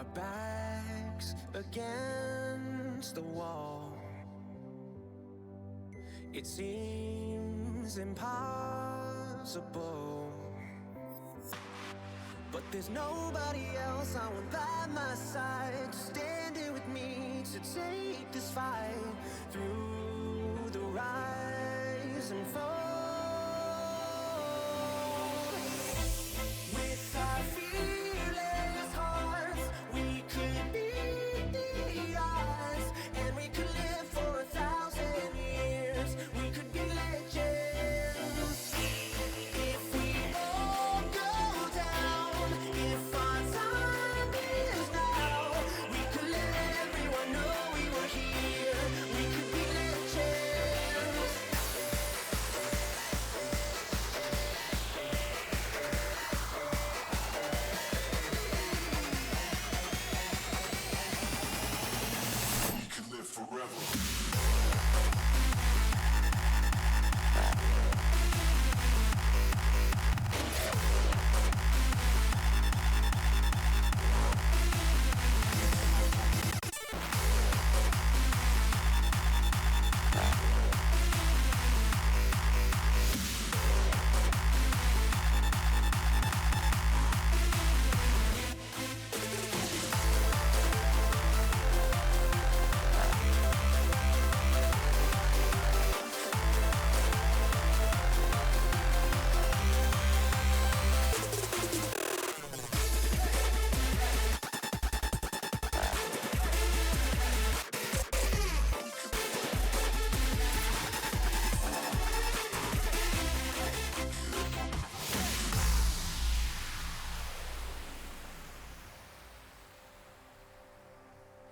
Our backs against the wall. It seems impossible, but there's nobody else I want by my side to stand here with me to take this fight through the rise and fall. With our fearless hearts, we could be the odds, and we could live for 1,000 years. We could be legends if we all go down. If our time is now, we could let everyone know we were here. We could be legends. We can live forever.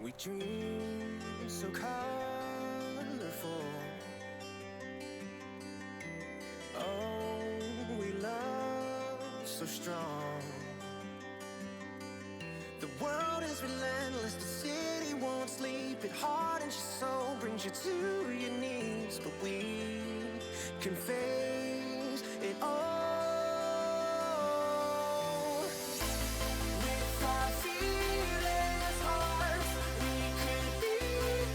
We dream so colorful. Oh, we love so strong. The world is relentless, the city won't sleep. It hardens your soul, brings you to your knees. But we can face it all. With our fearless hearts, we could be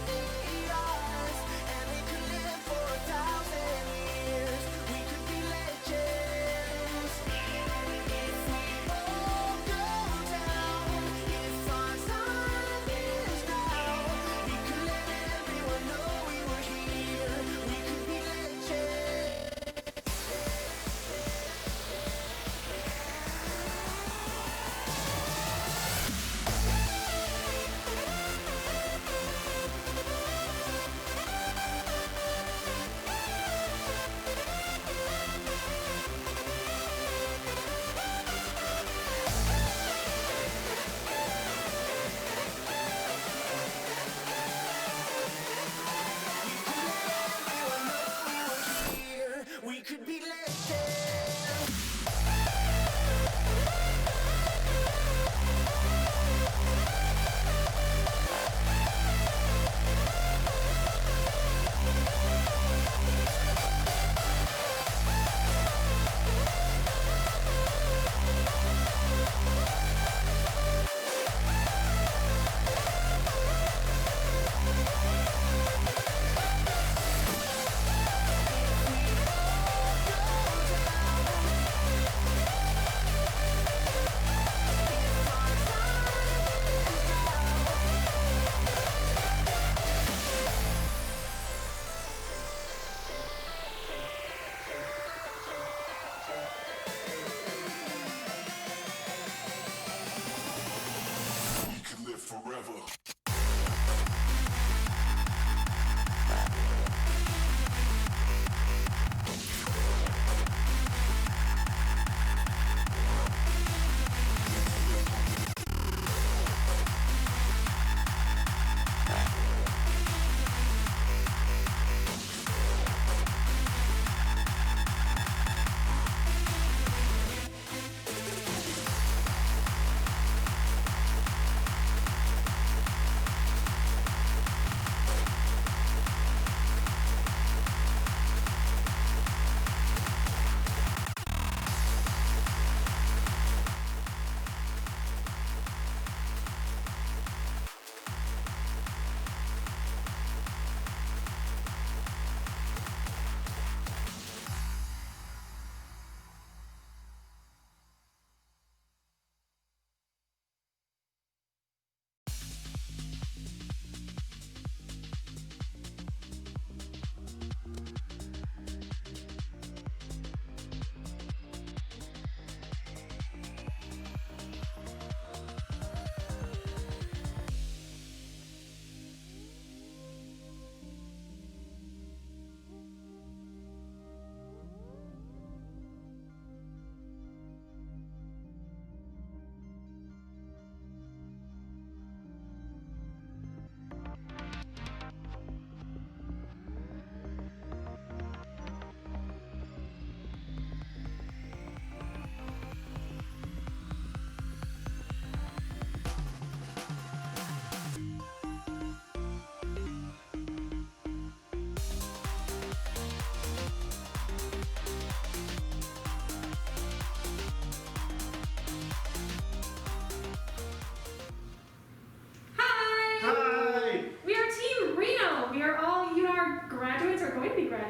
the odds, and we could live for 1,000 years. We could be legends if we all go down. If our time is now, we could let everyone know we were here. We could be legends.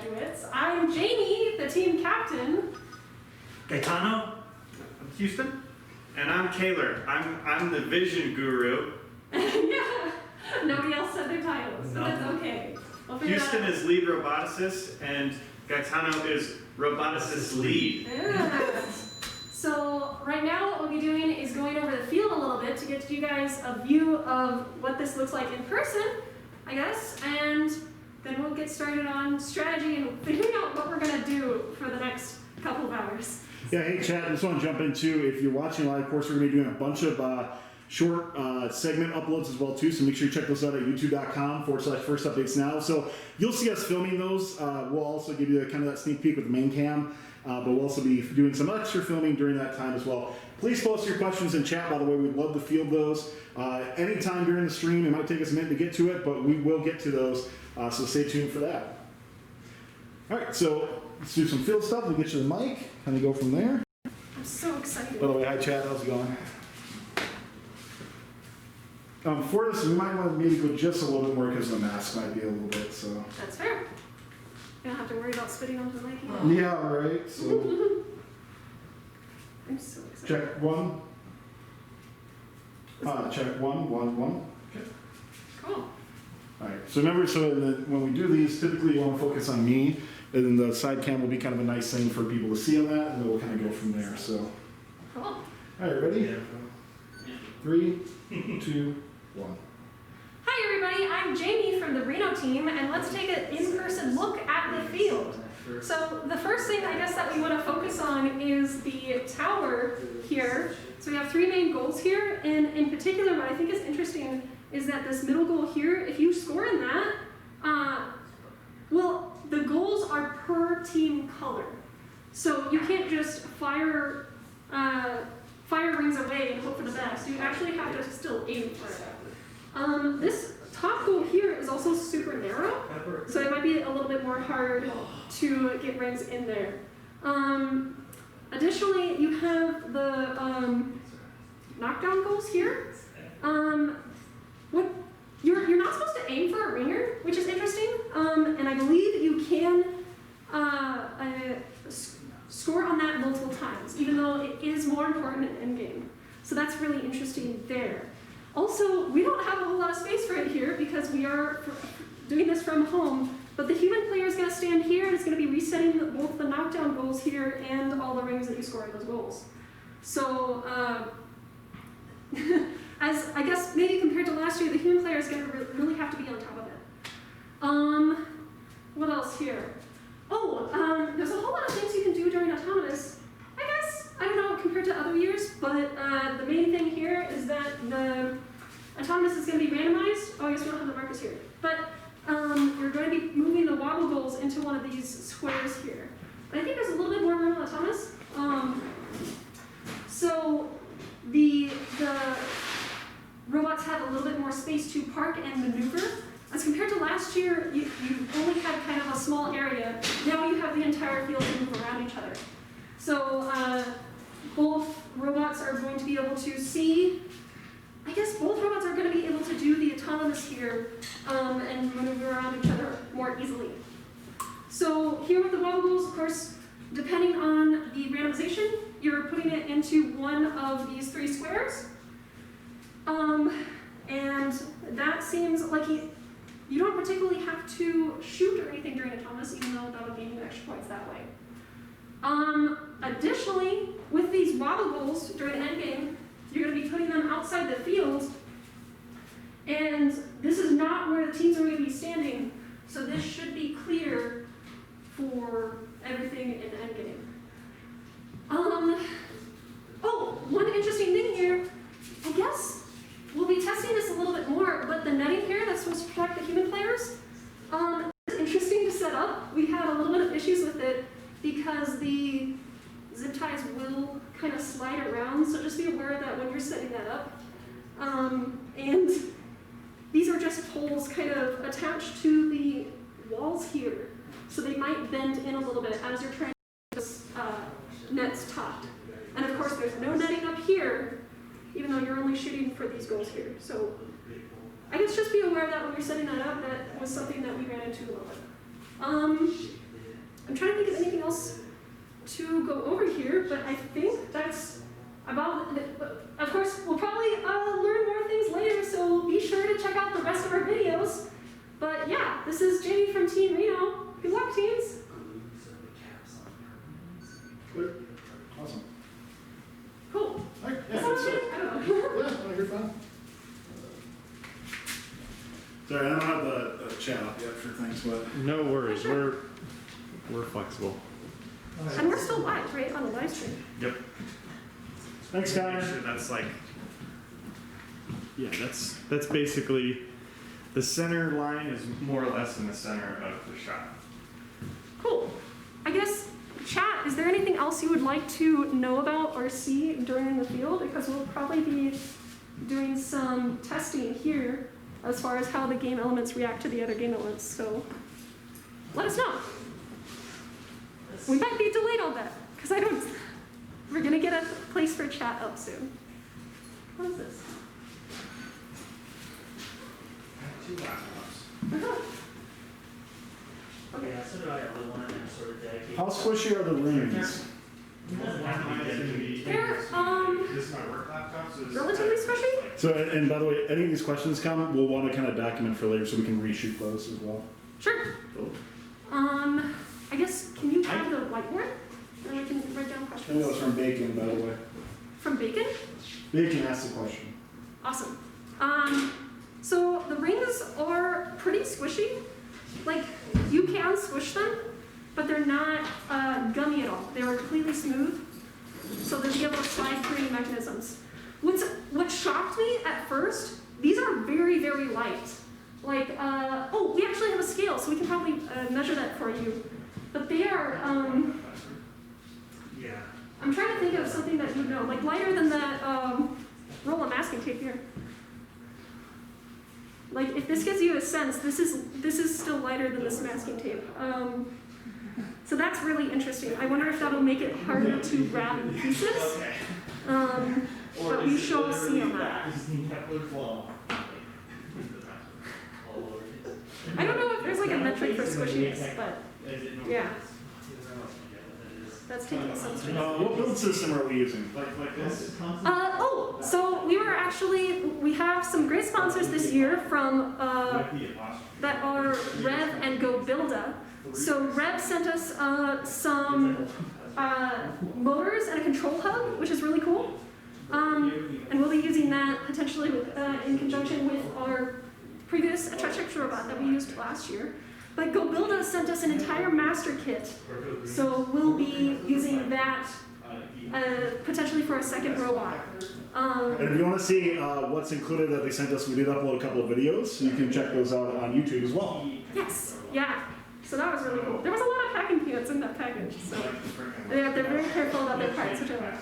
graduates. I'm Jamie, the team captain. Gaetano, I'm Houston. And I'm Kaylor. I'm the vision guru. Yeah, nobody else said their titles, so No. that's okay. We'll figure it Houston out. is lead roboticist, and Gaetano is roboticist lead. Yeah. So right now what we'll be doing is going over the field a little bit to get you guys a view of what this looks like in person, I guess, and then we'll get started on strategy and figuring out what we're gonna do for the next couple of hours. Yeah, hey chat, I just want to jump into, if you're watching live, of course we're going to be doing a bunch of short segment uploads as well too, so make sure you check those out at youtube.com/first updates now. So you'll see us filming those. We'll also give you kind of that sneak peek with the main cam, but we'll also be doing some extra filming during that time as well. Please post your questions in chat, by the way, we'd love to field those. Anytime during the stream, it might take us a minute to get to it, but we will get to those, so stay tuned for that. All right, so let's do some field stuff. We'll get you the mic, kind of go from there. I'm so excited. By the way, hi Chad, how's it going? For this, we might want to maybe go just a little bit more because the mask might be a little bit, so. That's fair. You don't have to worry about spitting onto the mic either. Yeah, right, so. I'm so excited. Check one. Check one, one, one. Okay. Cool. All right, so remember, so when we do these, typically you want to focus on me, and then the side cam will be kind of a nice thing for people to see on that, and then we'll kind of go from there, so. Cool. All right, ready? 3, 2, 1. Hi everybody, I'm Jamie from the Reno team, and let's take an in-person look at the field. So the first thing I guess that we want to focus on is the tower here. So we have 3 main goals here, and in particular what I think is interesting is that this middle goal here, if you score in that, well, the goals are per team color. So you can't just fire rings away and hope for the best. You actually have to still aim for it. This top goal here is also super narrow, so it might be a little bit more hard to get rings in there. Additionally, you have the knockdown goals here. You're not supposed to aim for a ringer, which is interesting, and I believe you can score on that multiple times, even though it is more important in endgame. So that's really interesting there. Also, we don't have a whole lot of space right here because we are doing this from home, but the human player is going to stand here and it's going to be resetting both the knockdown goals here and all the rings that you score in those goals. So, as I guess maybe compared to last year, the human player is going to really have to be on top of it. What else here? Oh, there's a whole lot of things you can do during autonomous. I guess, I don't know, compared to other years, but the main thing here is that the autonomous is going to be randomized. Oh, I guess we don't have the markers here. But you're going to be moving the wobble goals into one of these squares here. But I think there's a little bit more room on autonomous. So the robots have a little bit more space to park and maneuver. As compared to last year, you only had kind of a small area. Now you have the entire field to move around each other. So both robots are going to be able to see, I guess both robots are going to be able to do the autonomous here and maneuver around each other more easily. So here with the wobble goals, of course, depending on the randomization, you're putting it into one of these 3 squares. And that seems like you don't particularly have to shoot or anything during autonomous, even though that would gain you extra points that way. Additionally, with these wobble goals during endgame, you're going to be putting them outside the field, and this is not where the teams are going to be standing, so this should be clear for everything in endgame. Oh, one interesting thing here, I guess we'll be testing this a little bit more, but the netting here that's supposed to protect the human players, it's interesting to set up. We had a little bit of issues with it because the zip ties will kind of slide around, so just be aware that when you're setting that up. And these are just poles kind of attached to the walls here, so they might bend in a little bit as you're trying to get this nets topped. And of course there's no netting up here, even though you're only shooting for these goals here. So I guess just be aware of that when you're setting that up. That was something that we ran into a little bit. I'm trying to think of anything else to go over here, but I think that's about it. Of course, we'll probably learn more things later, so be sure to check out the rest of our videos. But yeah, this is Jamie from Team Reno. Good luck, teams. Good. Awesome. Cool. All right. Yeah, That sounds good good. stuff. I don't know. Yeah, no, you're fine. Sorry, I don't have the chat up yet for things, but No worries. We're flexible. And we're still live, right, on the live stream. Yep. thanks, Make Connor. sure that's like, yeah, that's basically the center line is more or less in the center of the shot. Cool. I guess, chat, is there anything else you would like to know about or see during the field? Because we'll probably be doing some testing here as far as how the game elements react to the other game elements. So let us know. We might be delayed on that because I don't. We're gonna get a place for chat up soon. What is this? Two laptops. Okay. Yeah, so do I. I really want to sort of dedicate. How squishy are the rings? It doesn't have to be dedicated. They're This is my work laptop, so this is relatively squishy. So, and by the way, any of these questions come, we'll want to kind of document for later so we can reshoot those as well. Sure. I guess can you have the whiteboard and we can write down And that questions was from Bacon, by the way. from Bacon? Bacon asked the question. Awesome. So the rings are pretty squishy. Like, you can squish them, but they're not gummy at all. They're completely smooth, so they'll be able to slide through any mechanisms. What shocked me at first, these are very, very light. Like, oh, we actually have a scale, so we can probably measure that for you. But they are, Yeah. I'm trying to think of something that you know, like lighter than that roll of masking tape here. Like, if this gives you a sense, this is still lighter than this masking tape. So that's really interesting. I wonder if that'll make it harder to wrap in pieces. But we shall see on that. I don't know if there's like a metric for squishiness, but yeah, that's taking some strength. What build system are we using? like this. So we have some great sponsors this year from that are Rev and Go Builda. So Rev sent us some motors and a control hub, which is really cool. And we'll be using that potentially in conjunction with our previous Attractor robot that we used last year. But Go Builda sent us an entire master kit, so we'll be using that potentially for a second robot. And if you want to see what's included that they sent us, we did upload a couple of videos, so you can check those out on YouTube as well. Yes, yeah. So that was really cool. There was a lot of packing peanuts in that package, so they're very careful about their parts, which I like.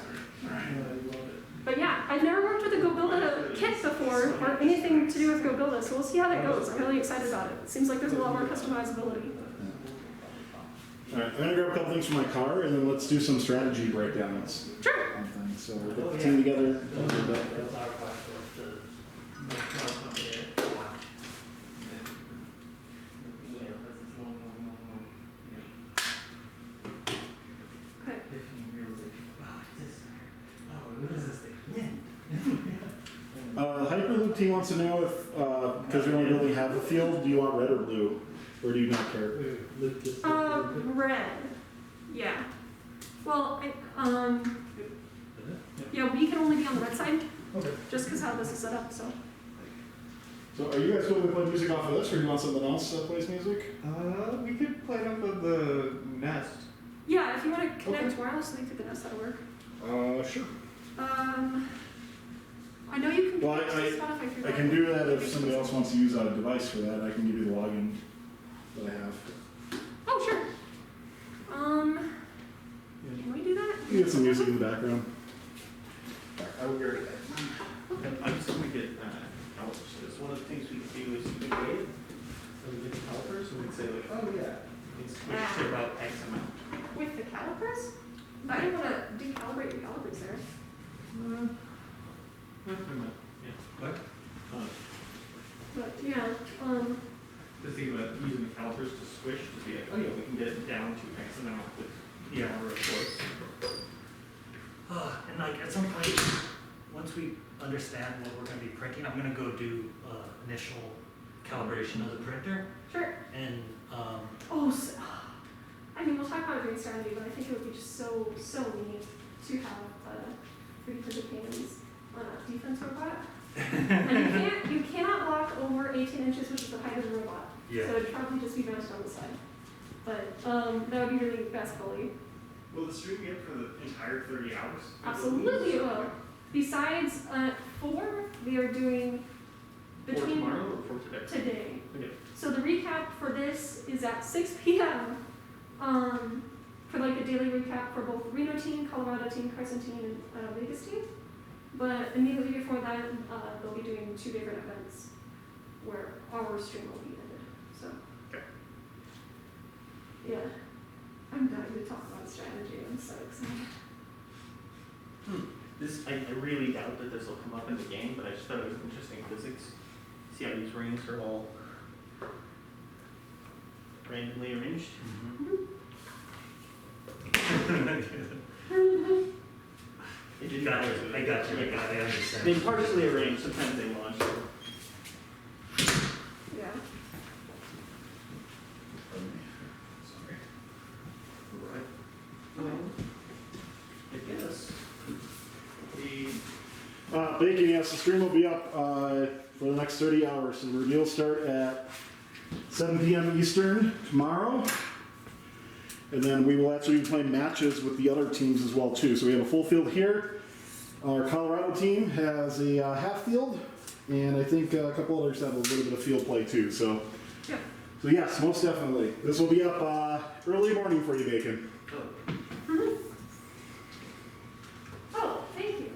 But yeah, I've never worked with a Go Builda kit before, or anything to do with Go Builda, so we'll see how that goes. I'm really excited about it. It seems like there's a lot more customizability. All right, I'm gonna grab a couple things from my car, and then let's do some strategy breakdowns Sure. on things. So we'll get the team together. Okay. Hyperloop team wants to know if, because we don't really have a field, do you want red or blue, or do you not care? Red. Yeah. Well, yeah, we can only be on the red side, Okay. just because how this is set up, so. So are you guys going to play music off of this, or do you want something else that plays music? We could play it off of the Nest. Yeah, if you want to connect Okay. wirelessly to the Nest, that'll work. Sure. I know you can Well, connect to Spotify through I that. can do that if somebody else wants to use a device for that. I can give you the login that I have. Oh, sure. Can we do that? You get some music in the background. I will hear it. I'm just gonna get calipers. Because one of the things we could do is you could wait, so we get the calipers, and we'd say like, oh yeah, it's switched to about X amount. With the calipers? I didn't want to decalibrate your calipers there. Yeah. What? But yeah, The thing about using the calipers to switch to be like, oh yeah, we can get it down to X understand what we're gonna be printing, I'm gonna go do, initial calibration of the printer, Sure. and, Oh, so, I mean, we'll talk about it during strategy, but I think it would be just so neat to have 3D printed hands on a defense robot. And you cannot block over 18 inches, which is the height of the robot. Yeah. So it'd probably just be mounted on the side. But that would be really basketball-y. Will the stream be up for the entire 30 hours? Absolutely it will. Besides 4, we are doing For between tomorrow or for today? today. Okay. So the recap for this is at 6 p.m. For like a daily recap for both Reno team, Colorado team, Carson team, and Vegas team. But immediately before that, they'll be doing 2 different events where our stream will be ended. So. Okay. Yeah. I'm dying to talk about strategy. I'm so excited. This, I really doubt that this will come up in the game, but I just thought it was interesting physics. See how these rings are all randomly arranged? It didn't Gotcha, always- I got you, I understand. They partially arranged, sometimes they launch. Yeah. Sorry. Right. I guess. Bacon, yes, the stream will be up for the next 30 hours. So the reveal start at 7 p.m. Eastern tomorrow. And then we will actually be playing matches with the other teams as well too. So we have a full field here. Our Colorado team has a half field, and I think a couple others have a little bit of field play too. So, Yeah. so yes, most definitely. This will be up early morning for you, Bacon. Oh, thank you.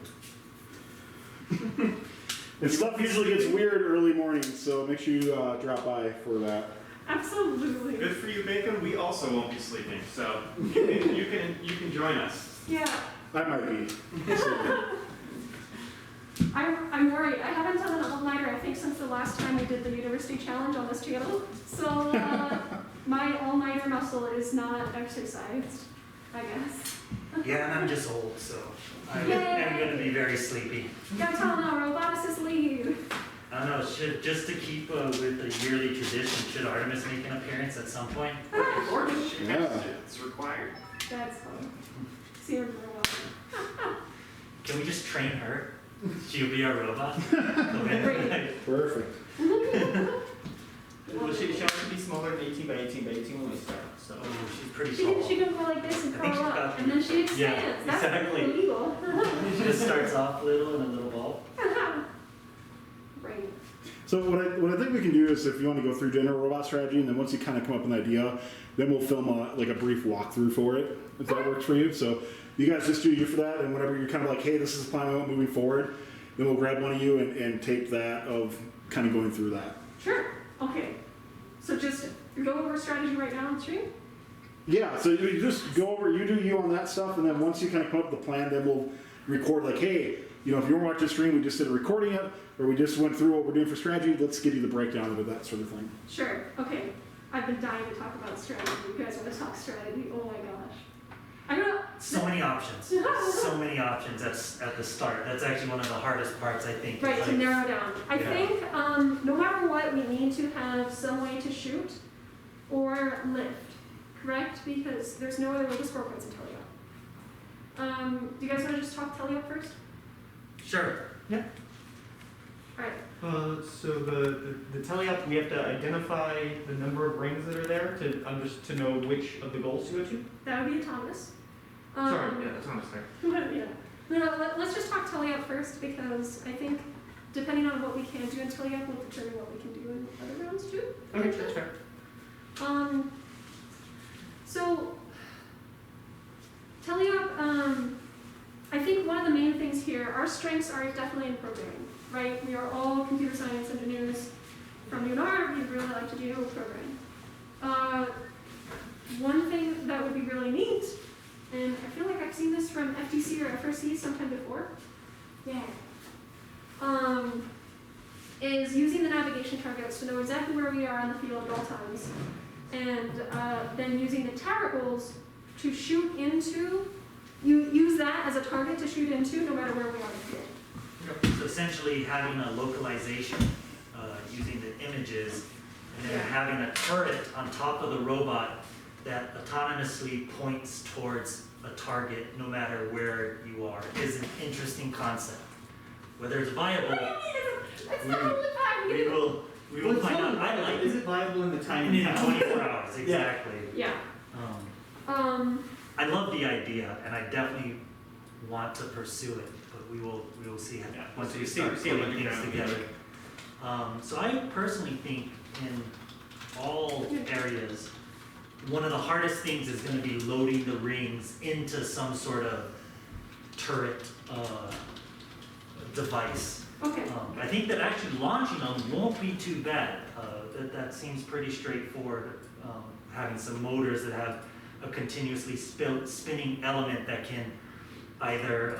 And stuff usually gets weird early morning, so make sure you drop by for that. Absolutely. Good for you, Bacon. We also won't be sleeping, so you can join us. Yeah. I might be. I'm worried. I haven't done an all-nighter, I think, since the last time we did the university challenge on this channel. So my all-nighter muscle is not exercised, I guess. Yeah, and I'm just old, so I Yay. am gonna be very sleepy. Gotta tell them now, roboticist lead. I don't know, just to keep with the yearly tradition, should Artemis make an appearance at some point? Of course, she has Yeah. to. It's required. That's fun. See her grow up. Can we just train her? She'll be our robot. Okay. Perfect. Well, she has to be smaller than 18 by 18 by 18 when we start, so. Oh, she's pretty She tall. can go like this and I think curl she's up, got- and then she expands. Yeah, That's exactly. illegal. She just starts off little in a little ball. Right. So what I think we can do is if you want to go through general robot strategy, and then once you kind of come up with an idea, then we'll film like a brief walkthrough for it, if that works for you. So you guys just do you for that, and whenever you're kind of like, hey, this is the plan I want moving forward, then we'll grab one of you and tape that of kind of going through that. Sure. Okay. So just go over strategy right now on stream. Yeah, so you just go over, you do you on that stuff, and then once you kind of come up with the plan, then we'll record like, hey, you know, if you want to watch the stream, we just did a recording it, or we just went through what we're doing for strategy, let's give you the breakdown of it, that sort of thing. Sure. Okay. I've been dying to talk about strategy. You guys want to talk strategy? Oh my gosh. I'm gonna. So many options. So many options at the start. That's actually one of the hardest parts, I think. Right, to like- narrow down. I Yeah. think no matter what, we need to have some way to shoot or lift, correct? Because there's no other way to score points in Teleo. Do you guys want to just talk Teleo first? Sure. Yeah. All right. So the tele-up, we have to identify the number of rings that are there to know which of the goals to go to? That would be autonomous. Sorry, yeah, that's honest there. Yeah. No, let's just talk Teleo first because I think depending on what we can do in Teleo will determine what we can do in other rounds too. Okay, that's fair. So Teleo, I think one of the main things here, our strengths are definitely in programming, right? We are all computer science engineers from UNR. We really like to do programming. One thing that would be really neat, and I feel like I've seen this from FTC or FRC sometime before. Yeah. Is using the navigation targets to know exactly where we are on the field at all times, and then using the tower goals to shoot into. You use that as a target to shoot into no matter where we are in the field. So essentially having a localization, using the images, and then having a turret on top of the robot that autonomously points towards a target no matter where you are is an interesting concept. Whether it's viable, It's not all the time. we will Well, it's find out. totally viable. I like Is it viable in the time in and 24 hours, exactly. Yeah. Um, I love the idea, and I definitely want to pursue it, but we will see Yeah, once we see- start see it on putting the things ground. together. So I personally think in all areas, one of the hardest things is going to be loading the rings into some sort of turret device. Okay. I think that actually launching them won't be too bad. That seems pretty straightforward. Having some motors that have a continuously spinning element that can either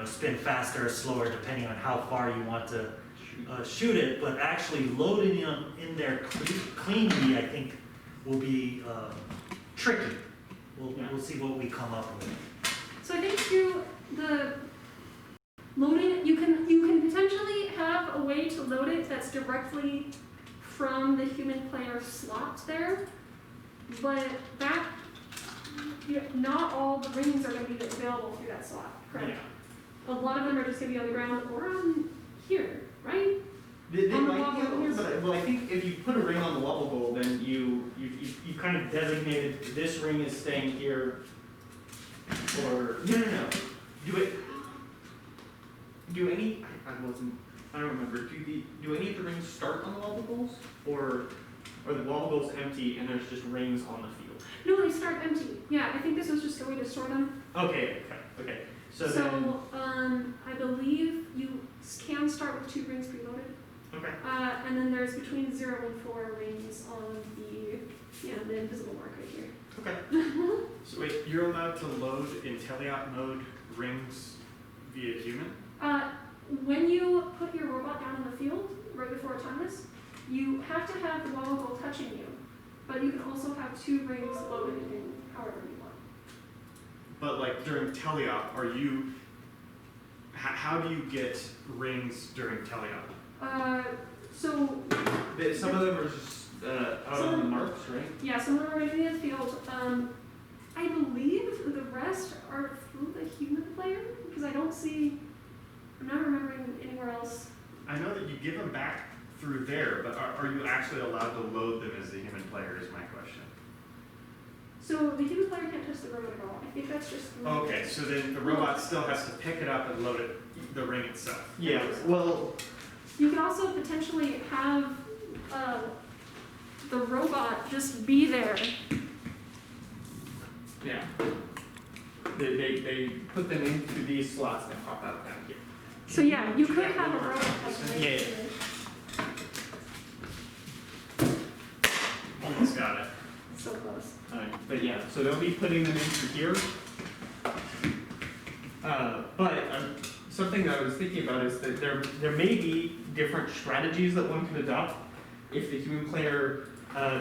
spin faster or slower depending on how far you want to shoot it. But actually loading them in there cleanly, I think, will be tricky. We'll see what we come up with. So I think through the loading, you can potentially have a way to load it that's directly from the human player slot there, but that not all the rings are going to be available through that slot, correct? Yeah. A lot of them are just going to be on the ground or on here, right? They On the might wobble be able to, goals. but well, I think if you put a ring on the wobble goal, then you kind of designated this ring is staying here. Or no. I don't remember. Do any of the rings start on the wobble goals, or are the wobble goals empty and there's just rings on the field? No, they start empty. Yeah, I think this was just a way to store them. Okay. So then, I believe you can start with 2 rings preloaded. okay. And then there's between 0 and 4 rings on the invisible mark right here. Okay. So wait, you're allowed to load in teleop mode rings via human? When you put your robot down in the field, right before autonomous, you have to have the wobble goal touching you, but you can also have 2 rings loaded in however you want. But like during teleop, how do you get rings during teleop? So Some of them are just out on the marks, right? yeah, some of them are right in the field. I believe the rest are through the human player because I'm not remembering anywhere else. I know that you give them back through there, but are you actually allowed to load them as the human player is my question. So the human player can't touch the robot at all. I think that's just through Okay, so then the robot still has to pick it up and load it, the ring itself. Yeah. Well, You can also potentially have the robot just be there. yeah. They put them into these slots that pop out down here. So yeah, you could have a robot touch right Yeah. here. Almost got it. So close. But yeah, so they'll be putting them into here. But something that I was thinking about is that there may be different strategies that one can adopt if the human player,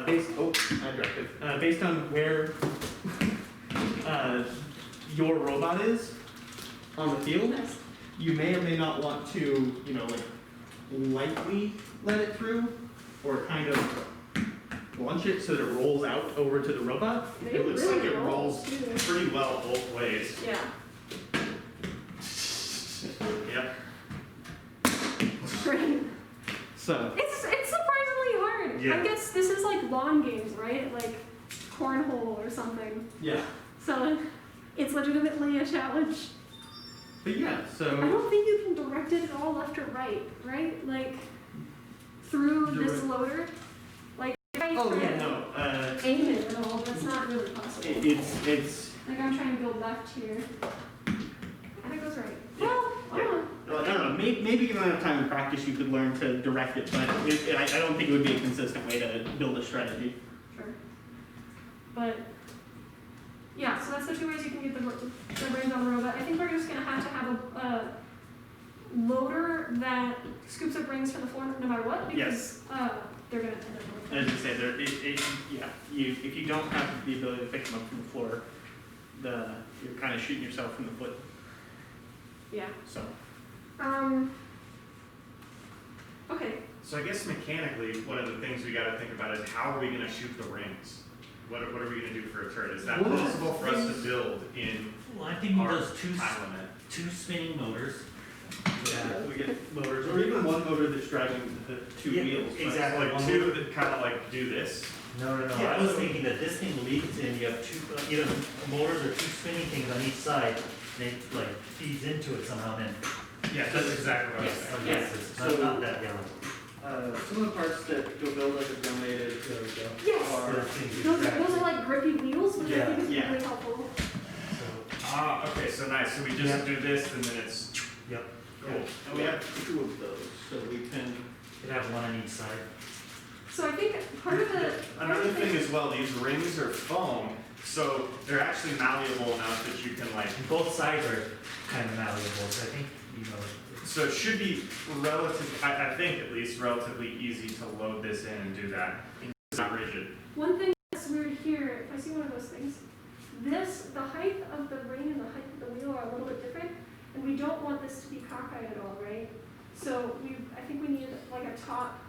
based on where your robot is on the field, Nice. you may or may not want to, lightly let it through, or kind of launch it so that it rolls out over to the robot. They It looks really like it roll, rolls too. pretty well both ways. Yeah. Yep. Great. So, It's surprisingly hard. Yeah. I guess this is like lawn games, right? Like cornhole or something. yeah. So it's legitimately a challenge. But yeah, I so, don't think you can direct it at all left or right, right? Like through this Direct- loader. Like if I oh try yeah, to no, aim it at all, that's not really possible. it's, Like I'm trying to go left here. And it goes right. Yeah. Well, I don't know. I don't know, maybe given enough time and practice, you could learn to direct it, but I don't think it would be a consistent way to build a strategy. Sure. But yeah, so that's the 2 ways you can get the brains on the robot. I think we're just gonna have to have a loader that scoops up rings from the floor no matter what, because they're gonna end up As I say, if you don't have the ability to pick them up from the floor, you're kind of shooting yourself in the foot, yeah. so. Okay, So I guess mechanically, one of the things we gotta think about is how are we gonna shoot the rings? What are we gonna do for a turret? Is that One of the possible for us to things- build in Well, I think our those time limit? two spinning motors. We get motors, or even one motor that's driving the two Yeah, wheels. right? exactly. Like two that kinda like do this? No. Yeah, I was so- thinking that this thing leads in, you have two, either motors or two spinning things on each side, and it like feeds into it somehow, and then, Yeah, that's exactly what I was Yes. saying. oh yes, it's not, So- not that yellow. Some of the parts that go build like a donated, there we go. Yes. Are, Those things you those track. are like grippy wheels, which I Yeah, think is yeah. really helpful. So, Okay, so nice. So we just Yeah. do this and then it's yep, cool. and we have two of those, so we can. could have one on each side. So I think part of the Another thing as well, these rings are foam, so they're actually malleable enough that you can like, And both sides are kind of malleable, so I think, you know, so it should be I think at least relatively easy to load this in and do that. It's not rigid. one thing that's weird here, if I see one of those things, the height of the ring and the height of the wheel are a little bit different, and we don't want this to be cockeyed at all, right? So I think we need like a top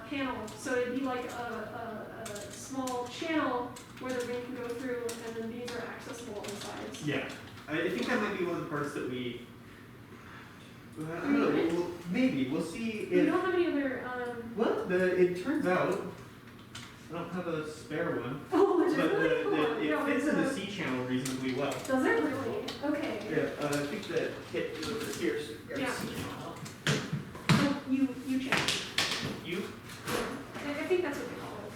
panel, so it'd be like a small channel where the ring can go through, and then these are accessible on the sides. Yeah, I think that might be one of the parts that we. I don't know. Maybe we'll see We if. don't have any other, Well, it turns out I don't have a spare one, oh, which is but really cool. it No, fits it's in the a- C channel reasonably well. Does it really? Okay. Yeah, I think the kit is over here. So grab Yeah. C channel. So you check. You. I think that's what they call it.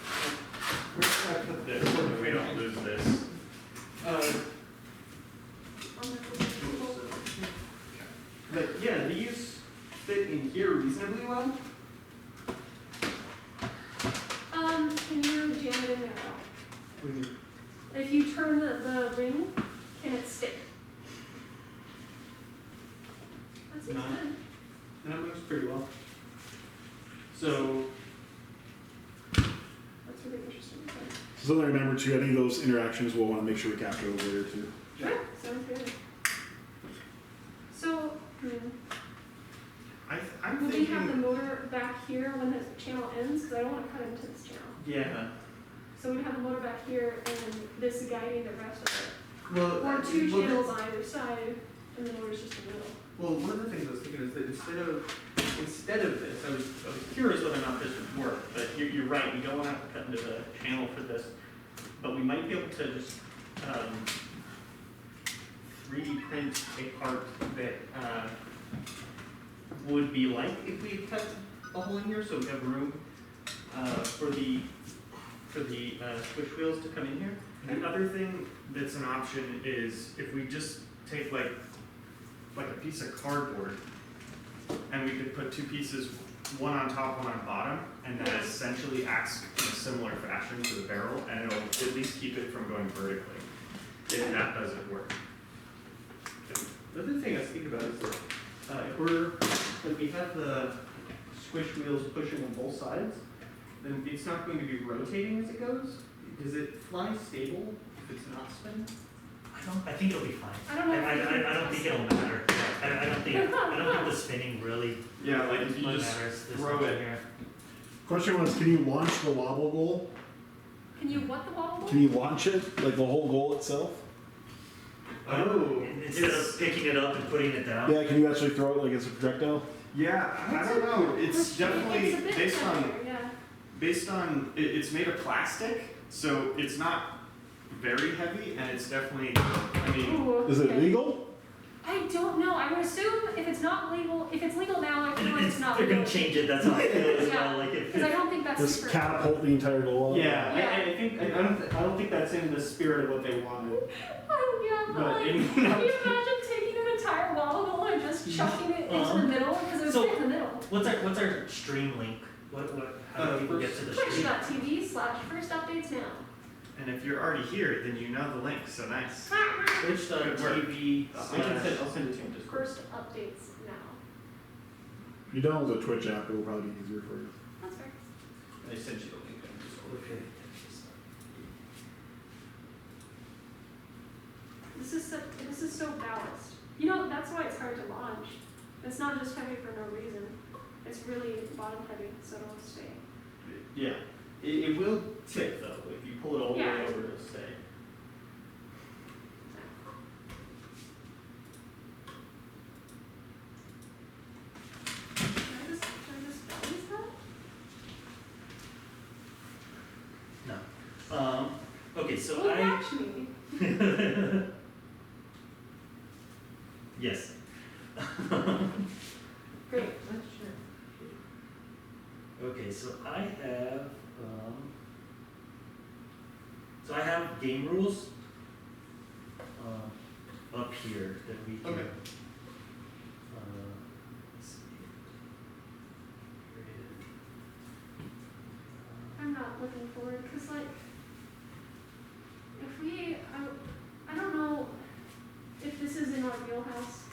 Where should I put this so that we don't lose this? On the table. But yeah, these fit in here reasonably well. Can you jam it in there at all? If you turn the ring, can it stick? That seems No. good. And it moves pretty well. So That's really interesting. Okay. So something to remember too, any of those interactions we'll want to make sure we capture those later too. Sure, sounds good. So, I'm will we have the thinking, motor back here when the channel ends? Because I don't want to cut into this channel. yeah. So we'd have the motor back here and this guiding the rest of it. Well, Or two well, channels on either side, and the motor's just in the middle. Well, one of the things I was thinking is that instead of this, I was curious whether or not this would work. But you're right. We don't want to have to cut into the channel for this, but we might be able to just 3D print a part that would be like if we cut a hole in here, so we have room for the switch wheels to come in here. the other thing that's an option is if we just take like a piece of cardboard and we could put two pieces, one on top, one on bottom, and that essentially acts in a similar fashion to the barrel, and it'll at least keep it from going vertically, if that doesn't work. The other thing I was thinking about is that if we have the squish wheels pushing on both sides, then it's not going to be rotating as it goes. Does it fly stable if it's not spinning? I think it'll be fine. I don't know if we can- I don't think it'll matter. I don't think the spinning really Yeah, like if you much just matters. This throw much it. here. Question was, can you launch the wobble goal? Can you what the wobble? Can you launch it, like the whole goal itself? Oh, Instead of picking it up and putting it down. Yeah, can you actually throw it like it's a projectile? Yeah, I don't know. It's definitely It's a bit based on heavier, yeah. it's made of plastic, so it's not very heavy, and it's definitely, I mean, Ooh, Is it okay. legal? I don't know. I would assume if it's not legal, if it's legal now, I feel like it's not They're legal. gonna change it, that's how I feel as Yeah, well, like Because I don't think that's Just super. catapult the entire goal? yeah. Yeah. I think I don't think that's in the spirit of what they wanted. Oh, yeah, but But like, anyone can else? you imagine taking an entire wobble goal and just chucking it into the middle? Because it would So- fit in the middle. What's our stream link? How do people get to the stream? Twitch.tv/first updates now. and if you're already here, then you know the link, so nice. Twitch.tv. I'll send it to you in Discord. First updates now. If you download the Twitch app, it will probably be easier for you. That's fair. I sent you the link in Discord. Okay. This is so balanced. You know, that's why it's hard to launch. It's not just heavy for no reason. It's really bottom heavy, so it'll stay. Yeah, it will tip though, if you pull it all the Yeah. way over, it'll stay. Should I just balance that? No. Okay, so Well, I, catch me. yes. Great. Okay, so I have game rules up here that we can. Okay. Let's see. Creative. I'm not looking forward because, like, if we, I don't know if this is in our wheelhouse,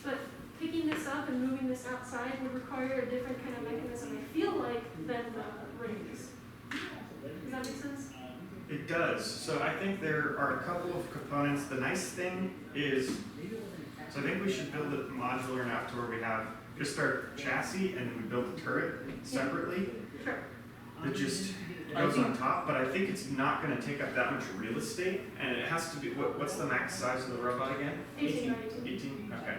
but picking this up and moving this outside would require a different kind of mechanism, I feel like, than the rings. Does that make sense? It does. So I think there are a couple of components. The nice thing is, so I think we should build it modular enough to where we have just our chassis and we build the turret separately. Sure. That just goes on top, but I think it's not going to take up that much real estate, and it has to be. What's the max size of the robot again? 18 by 18. 18. Okay.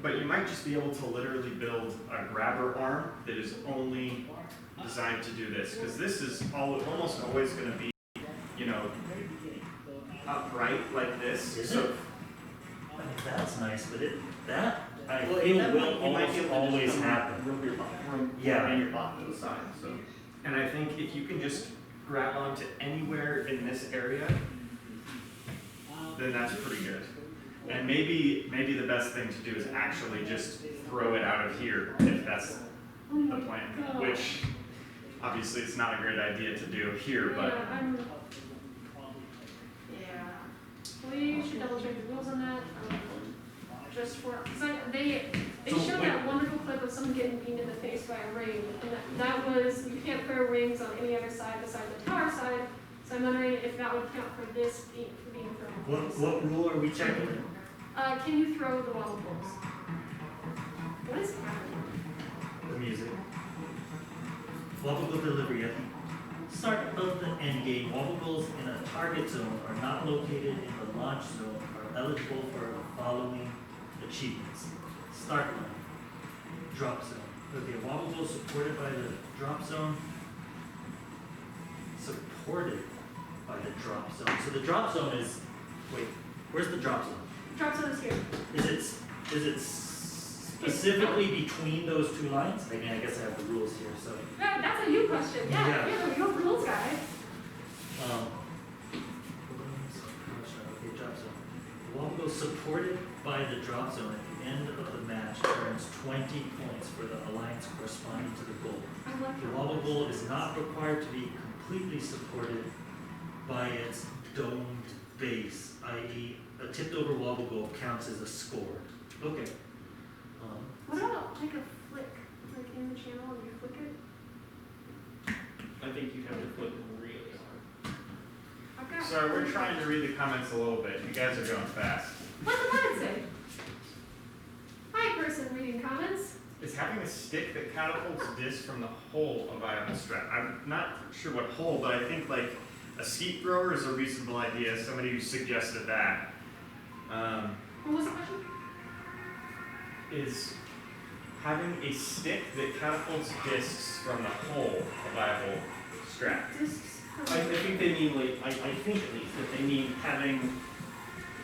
But you might just be able to literally build a grabber arm that is only designed to do this, because this is almost always going to be, you know, upright like this. Is So it? I mean, that's nice, but that I Well, feel that will might- you might be able to always just happen. Room your Yeah. and your bot to the side, so. And I think if you can just grab onto anywhere in this area, then that's pretty good. And maybe the best thing to do is actually just throw it out of here if that's Oh my the plan, God. which obviously it's not a great idea to do here, but Yeah, yeah. We should double check the rules on that, just for, cause they So showed wait. that wonderful clip of someone getting beamed in the face by a ring, and that was, you can't throw rings on any other side besides the tower side, so I'm wondering if that would count for this being thrown. What rule are we checking? Can you throw the wall poles? What is happening? The music. Wobble goal delivery at the start of the end game. Wobble goals in a target zone are not located in the launch zone are eligible for the following achievements. Start line, drop zone. Okay, wobble goal supported by the drop zone. Supported by the drop zone. So the drop zone is, wait, where's the drop zone? Drop zone is here. Is it specifically between those two lines? I mean, I guess I have the rules here, so. That's a you question, yeah, Yeah. you're the rules guy. Okay, drop zone. The wobble goal supported by the drop zone at the end of the match earns 20 points for the alliance corresponding to the goal. I like The your wobble goal is not required to be completely supported by its domed base, i.e. a tipped over wobble goal counts as a score. Okay. What about like a flick, like in the channel and you flick it? I think you have to flip it really hard. I've got. so we're trying to read the comments a little bit. You guys are going fast. What's the comment say? Hi, person reading comments. Is having a stick that catapults disc from the hole a viable strat? I'm not sure what hole, but I think like a skeet thrower is a reasonable idea. Somebody who suggested that. What was the question? Is having a stick that catapults discs from the hole a viable strat? Discs. I think they mean like, I think at least, that they mean having,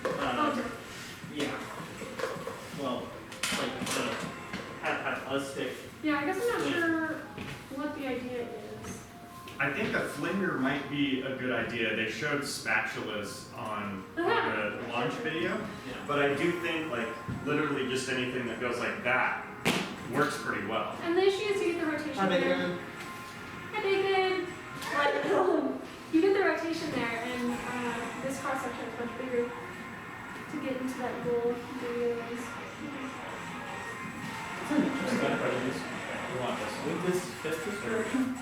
Oh, yeah. Well, like, have a stick. yeah, I guess I'm not sure what the idea is. I think a flinger might be a good idea. They showed spatulas on the launch video, Yeah. but I do think like literally just anything that goes like that works pretty well. And the issue is you get the rotation there. Hi, David. Like, you get the rotation there, and this cross section is much bigger to get into that goal. Videos. You want this? Would this fit this direction?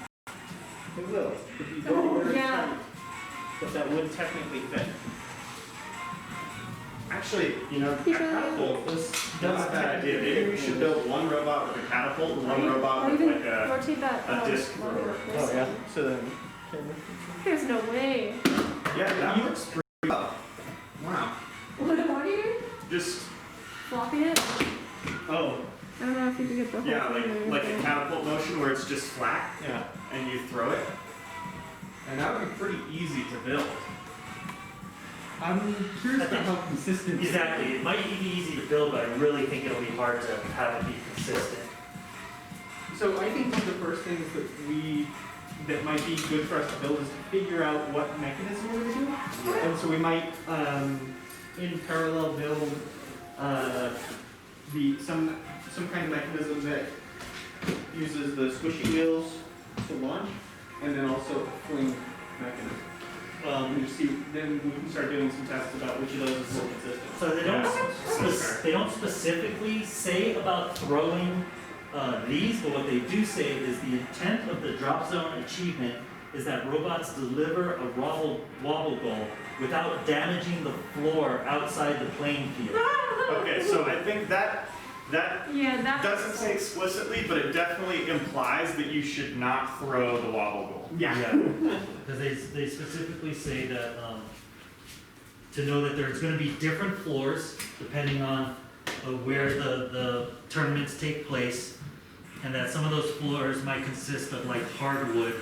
It will. If you go where it's Yeah. trying. But that would technically fit. Actually, you know, catapult, that's a bad idea. Maybe we should build one robot with a catapult and one robot Or with even like a rotate that. disc thrower. Oh, yeah. So then, There's no way. Yeah, that works pretty well. Wow. What are you doing? Just, Flopping it? oh, I don't know if you can get the whole yeah, thing or like a anything. catapult motion where it's just flat yeah. and you throw it. And that would be pretty easy to build. I'm curious about how consistent. Exactly, it might be easy to build, but I really think it'll be hard to have it be consistent. So I think one of the first things that might be good for us to build is to figure out what mechanism we're going to do. And so we might, in parallel, build some kind of mechanism that uses the squishy wheels to launch, and then also a fling mechanism. And just see, then we can start doing some tests about which of those is more consistent. So they don't specifically say about throwing these, but what they do say is the intent of the drop zone achievement is that robots deliver a wobble goal without damaging the floor outside the playing field. Okay, so I think that Yeah, that doesn't say explicitly, but it definitely implies that you should not throw the wobble goal. Yeah. Because they specifically say that to know that there's going to be different floors depending on where the tournaments take place, and that some of those floors might consist of like hardwood,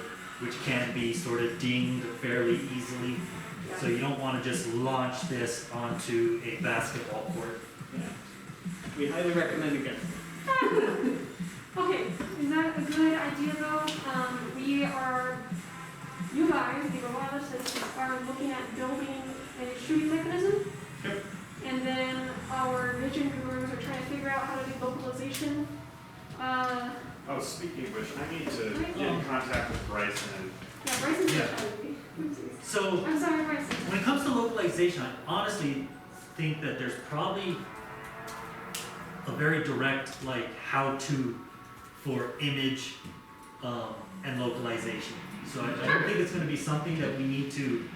which can be sort of dinged fairly easily. So you don't want to just launch this onto a basketball court. Yeah. We highly recommend against it. Okay, is that a good idea though? You guys, the robot assistants, are looking at building a shooting mechanism. Yep. And then our vision gurus are trying to figure out how to do localization. Oh, speaking of which, I need to get in contact with Bryson. Yeah, Bryson's Yeah. telling me. So I'm sorry, Bryson. when it comes to localization, I honestly think that there's probably a very direct like how-to for image and localization. So I don't think it's going to be something that we need to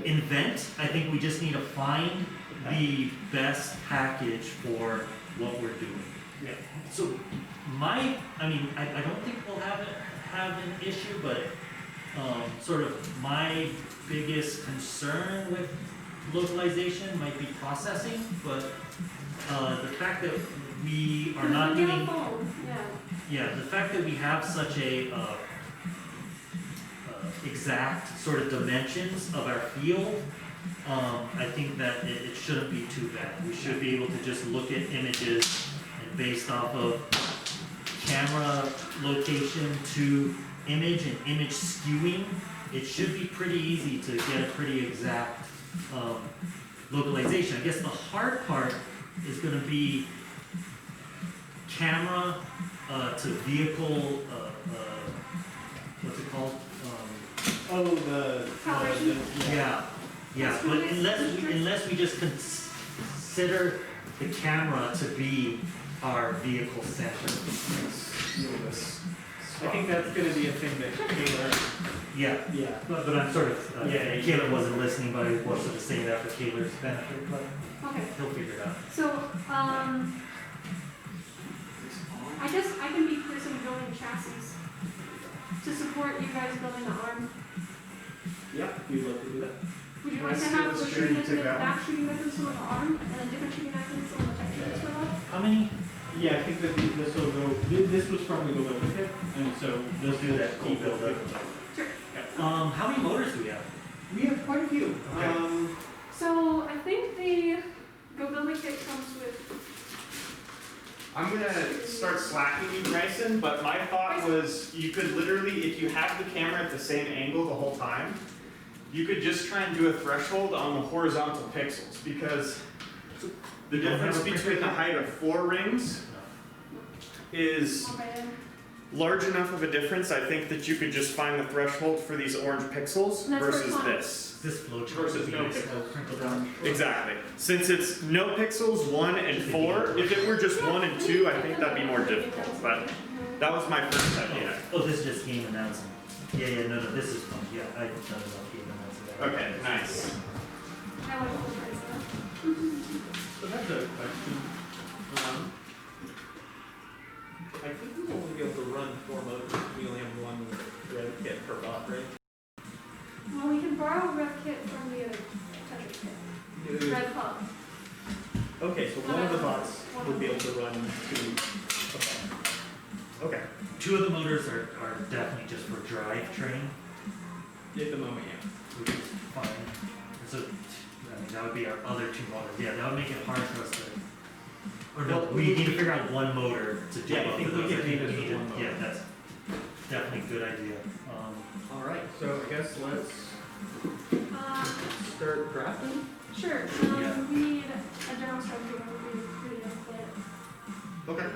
invent. I think we just need to find the best package for what we're doing. Yeah. So I don't think we'll have an issue, but sort of my biggest concern with localization might be processing, but the fact that we are not There's a doing, phone. Yeah. the fact that we have such a exact sort of dimensions of our field, I think that it shouldn't be too bad. We should be able to just look at images and based off of camera location to image and image skewing, it should be pretty easy to get a pretty exact localization. I guess the hard part is going to be camera to vehicle, what's it called? Yeah, but unless we just consider the camera to be our vehicle center. I think that's going to be a thing that Kayla. Yeah, Yeah. but I'm sort of, Caleb wasn't listening, but I was sort of saying that for Caleb's benefit, but Okay. he'll figure it out. So, I guess I can be person building chassis to support you guys building the arm. Yeah, we'd love to do that. Would you Can I like to see have the the string shooting you took mechanism, out? back shooting mechanism on the arm, and a different shooting mechanism on the texture as well? How many? Yeah, I think that this will go. This was from the Go Build Kit, and so Let's do that. Go Build Kit. Sure. How many motors do we have? We have quite a few. Okay. So, I think the Go Building Kit comes with, I'm gonna start slacking you, Bryson, but my thought was you could literally, if you have the camera at the same angle the whole time, you could just try and do a threshold on the horizontal pixels, because the difference between the height of 4 rings is okay, large enough of a difference, I think, that you could just find the threshold for these orange pixels And that's versus for fun. this. This flowchart Versus would be no nice to pixels. crinkle down. Exactly. Since it's no pixels, 1 and 4, if it were just 1 and 2, I think that'd be more difficult, but that was my first idea. Oh, this is just game announcing. Yeah, no, this is fun. Yeah, I done about game announcing. Okay, nice. I would hold that's a question. I think we'll only be able to run 4 motors. We only have 1 rev kit per bot, right? Well, we can borrow rev kit from the other Tetris kit. Red Hub. Okay, so one of the bots will be able to run 2. Okay. 2 of the motors are definitely just for drivetrain, At the moment, yeah. which is fine. So, I mean, that would be our other 2 motors. Yeah, that would make it hard for us to. Or no, Well, we need to figure out 1 motor to do Yeah, I both think of we those. can I think leave it we as need one to- motor. Yeah, that's definitely a good idea. All right. So I guess let's start drafting. Sure. Yeah. We need a general structure that would be pretty fit. Okay.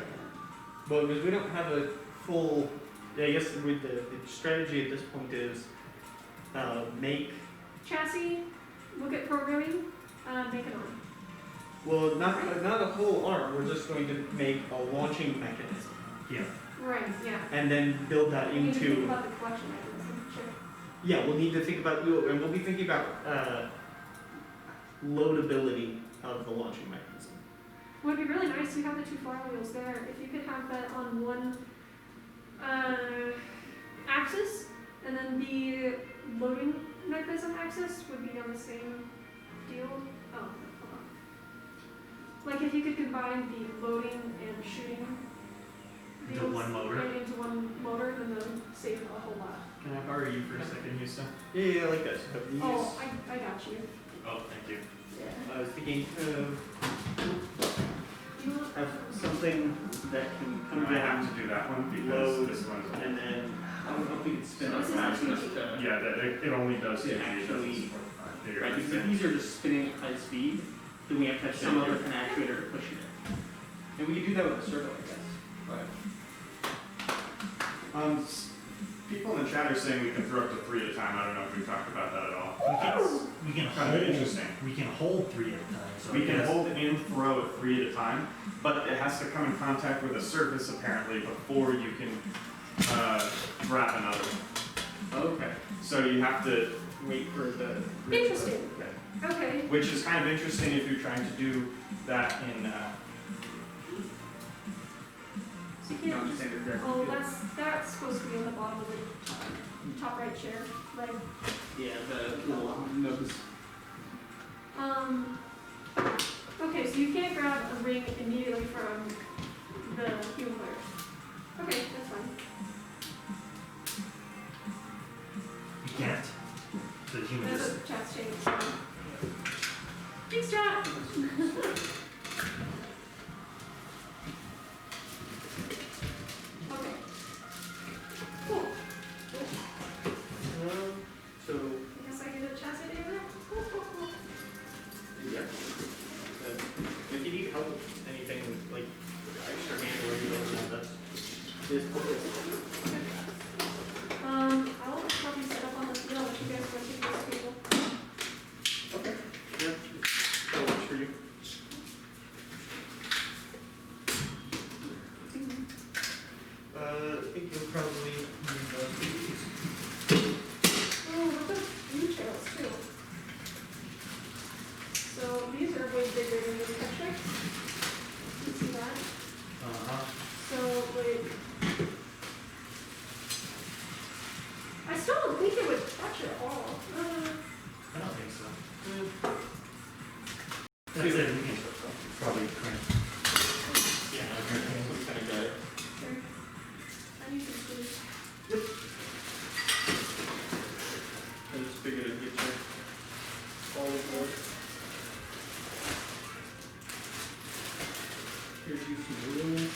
Well, because we don't have a full. Yeah, I guess with the strategy at this point is make. Chassis, look at programming, make an arm. Well, not a whole arm. We're just going to make a launching mechanism, Yeah. Right, yeah. and then build that We need to think into. about the collection mechanism, sure. Yeah, we'll need to think about, and we'll be thinking about loadability of the launching mechanism. Would be really nice, you have the 2 flywheels there, if you could have that on one axis, and then the loading mechanism axis would be on the same deal. Oh, hold on. Like if you could combine the loading and shooting Into deals 1 motor. into one motor, then that would save a whole lot. Can I borrow you for a second, Houston? Yeah, like this. But these, Oh, I got you. Oh, thank you. Yeah. I was thinking You want have something that can come I have down, to do that one because load, this one is. and then I don't know if we can spin So up this is fast a enough 2G. to. Yeah, it only does Yeah, 2G, it actually, doesn't bigger. Right, because if these are just spinning at high speed, then we have to have some other kind of actuator to push it in. And we can do that with a servo, I guess. But People in the chat are saying we can throw up to 3 at a time. I don't know if we've talked about that at all. We can Kind of interesting. We can hold 3 at a time. So We I can guess- hold and throw at 3 at a time, but it has to come in contact with a surface apparently before you can wrap another one. okay, So you have to, wait for the. Interesting. Okay. Okay. which is kind of interesting if you're trying to do that in. So you can't just, Non-standard graphic. oh, that's supposed to be on the bottom of the top right chair, right? Yeah, the little nubs. Okay, so you can't grab a ring immediately from the human player. Okay, that's fine. You can't. The human That's just. what chat's saying. Thanks, chat. Okay. Cool. So, I guess I get a chassis day there. Cool, cool, cool. yeah. If you need help with anything like extra hand or anything, that's this focus. I'll probably set up on the field if you guys want to take those people. Okay. Yeah. That works for you. I think you'll probably need Oh, look at blue trails too. So these are way bigger than the picture. You see that? So like, I still don't think it would touch at all. I don't think so. That's it. We can probably crank. Yeah, some kind of guy. Sure. I need some screws. I just figured I'd get you all of those. Here's you some wheels.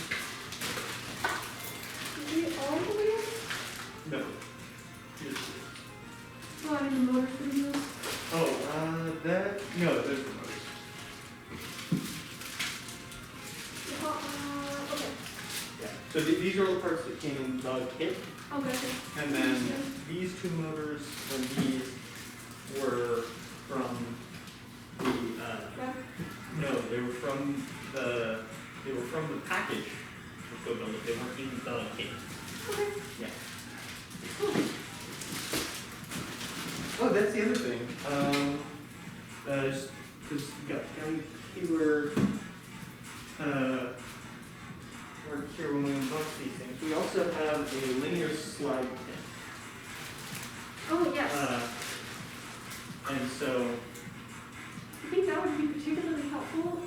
Did we all the wheels? No. Here's the Oh, I mean the motors for the wheels. that, no, there's the motors. Okay. Yeah. So these are all the parts that came in the kit, Oh, gotcha. and then these 2 motors and these were from the, Yeah. no, they were from the package of Go Build It. They weren't in the kit. Okay. Yeah. Cool. Oh, that's the other thing. because you got county keyword, or here when we unbox these things. We also have a linear slide pin. Oh, yes. And so, I think that would be particularly helpful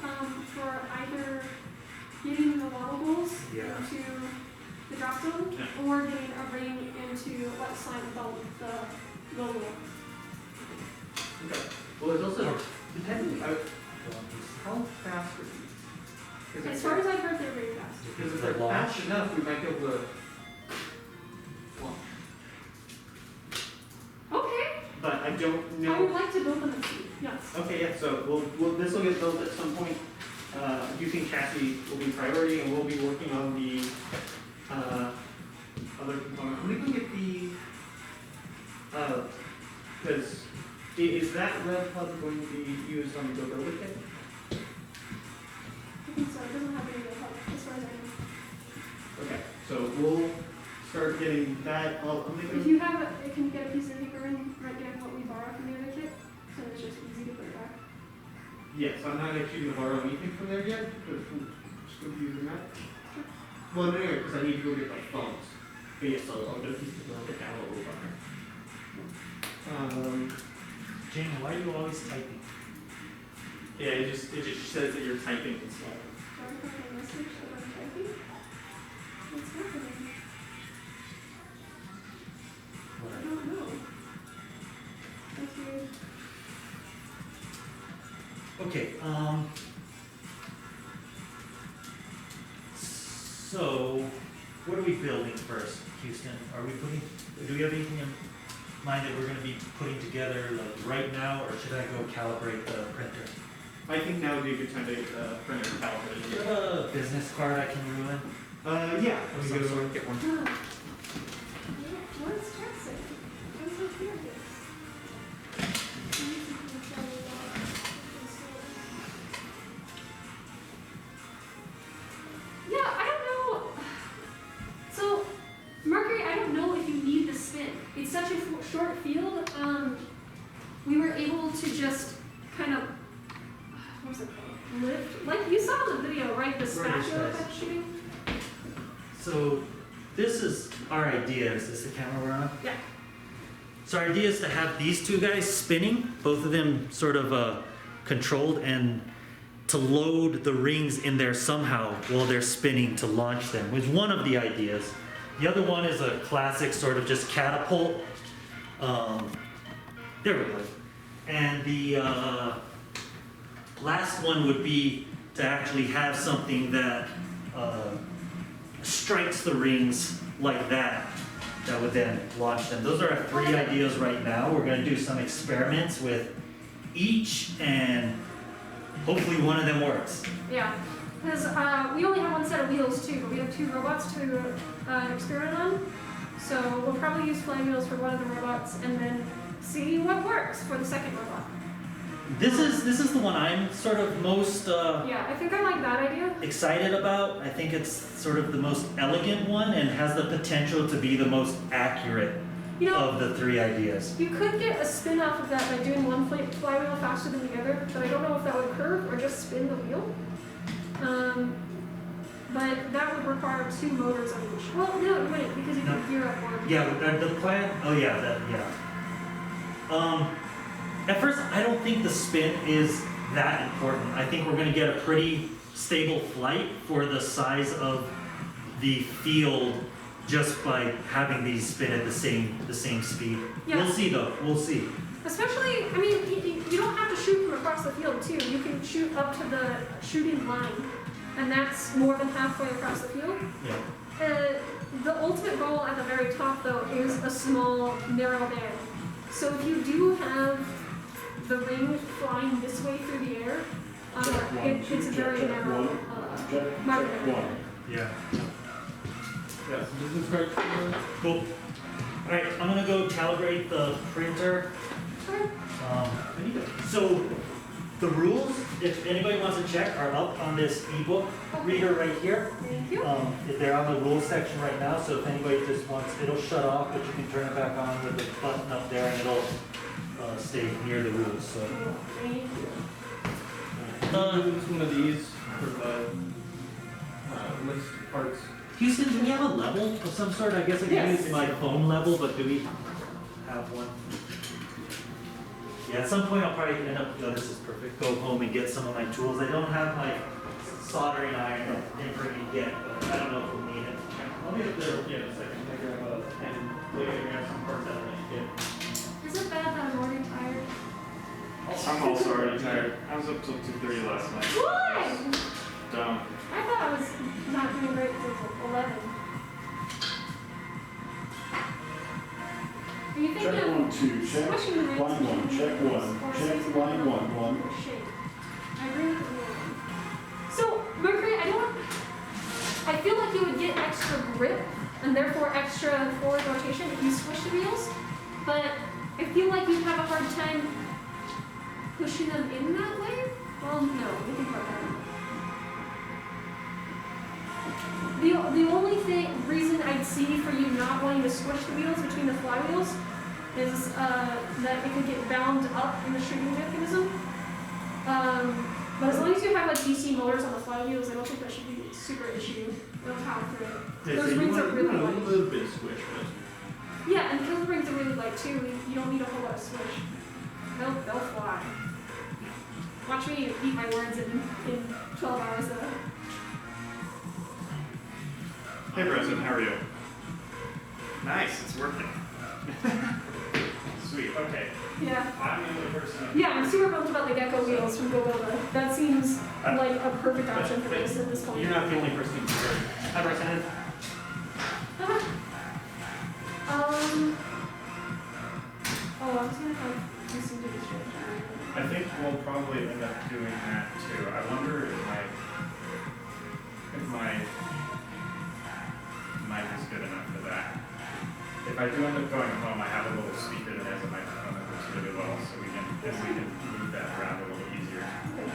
for either getting the wallables Yeah. into the drop zone Yeah. or getting a ring into what sign about the logo. okay. Well, there's also, depending, how fast are these? 'Cause As if far they're- as I've heard, they're very fast. Because if The they're launch. fast enough, we might be able to launch. Okay. But I don't I would know. like to build them and see. Yes. Okay, yeah, so this will get built at some point. I do think chassis will be priority, and we'll be working on the other component. Let me go get the, because is that Rev Hub going to be used on the Go Build It kit? I think so. It doesn't have any help as far as I know. Okay, so we'll start getting that. I'll make If a, you have it, can you get a piece of paper and write down what we borrow from the other kit? So it's just easy to put it back. yes, I'm not actually going to borrow anything from there yet, because we're just going to be using that. Well, no, because I need to go get my phones. But yes, I'll get a piece of paper, I'll get down a little better. Jamie, why are you always typing? Yeah, it just says that you're typing and stuff. Do I have a message that I'm typing? What's happening? I don't know. That's weird. Okay, so, what are we building first, Houston? Do we have anything in mind that we're gonna be putting together like right now, or should I go calibrate the printer? I think now would be a good time to print a calibrator. Do you have a business card I can ruin? Yeah, let me Some go sort. get one. Huh. Yeah, what is chat saying? I'm so curious. Yeah, I don't know. So, Mercury, I don't know if you need the spin. It's such a short field. We were able to just kind of, what's it called? Lift, like you saw in the video, right? The Right, spatula yes. effect shooting. So, this is our idea. Is this the camera we're on? Yeah. So our idea is to have these two guys spinning, both of them sort of controlled, and to load the rings in there somehow while they're spinning to launch them, was one of the ideas. The other one is a classic sort of just catapult. There we go. And the last one would be to actually have something that strikes the rings like that would then launch them. Those are our three ideas right now. We're going to do some experiments with each, and hopefully one of them works. Yeah, because we only have one set of wheels too, but we have two robots to experiment on. So we'll probably use flywheels for one of the robots and then see what works for the second robot. This is the one I'm sort of most Yeah, I think I like that idea. excited about. I think it's sort of the most elegant one and has the potential to be the most accurate You know, of the three ideas. you could get a spin off of that by doing one flywheel faster than the other, but I don't know if that would curve or just spin the wheel. But that would require two motors on each. Well, no, it wouldn't, because you could gear up one. Yeah, the plan. Oh yeah, At first, I don't think the spin is that important. I think we're going to get a pretty stable flight for the size of the field just by having these spin at the same speed. Yeah. We'll see though. We'll see. Especially, I mean, you don't have to shoot from across the field too. You can shoot up to the shooting line, and that's more than halfway across the field. Yeah. The ultimate goal at the very top, though, is a small, narrow band. So if you do have the ring flying this way through the air, it's a very narrow margin. Yeah. Yeah, so business card. Cool. All right, I'm gonna go calibrate the printer. Sure. So the rules, if anybody wants to check, are up on this ebook reader right here. Thank you. They're on the rules section right now, so if anybody just wants, it'll shut off, but you can turn it back on with the button up there, and it'll stay near the rules. So Thank you. use one of these for the list parts. Houston, do we have a level of some sort? I guess I can Yes. use my phone level, but do we have one? Yeah, at some point I'll probably end up, oh, this is perfect, go home and get some of my tools. I don't have my soldering iron that I didn't bring it yet, but I don't know if we'll need it. I'll be up there, yeah, in a second. I grab a pen and later grab some parts out of it. Is it bad that I'm already tired? I'm also already tired. I was up till 2:30 last night. Why? Dumb. I thought I was not doing great until 11. Are you thinking Check of 1, 2, check squishing the line 1, check 1, or check using line the 1, 1. shape? I agree with the rule. So, Mercury, I feel like you would get extra grip and therefore extra forward rotation if you squish the wheels, but I feel like you'd have a hard time pushing them in that way. Well, no, let me think about that. The only reason I'd see for you not wanting to squish the wheels between the flywheels is that it could get bound up in the shooting mechanism. But as long as you have like DC motors on the flywheels, I don't think that should be a super issue. They'll power through it. Yeah, Those so you rings are want really a light. little bit of squish, but Yeah, and those rings are really light too. You don't need a whole lot of squish. They'll fly. Watch me eat my words in 12 hours though. Hey Brenton, how are you? Nice, it's working. Sweet, okay. Yeah. I'm the only person. Yeah, I'm super pumped about the Gecko wheels from Goboba. That seems like a perfect option for this at this point. you're not the only person who's here. Hi, Bryson. Oh, I was gonna have Houston do this stretch. I think we'll probably end up doing that too. I wonder if my mic is good enough for that. If I do end up going home, I have a little speaker that has a microphone that works really well, so we can move that around a little easier. Okay.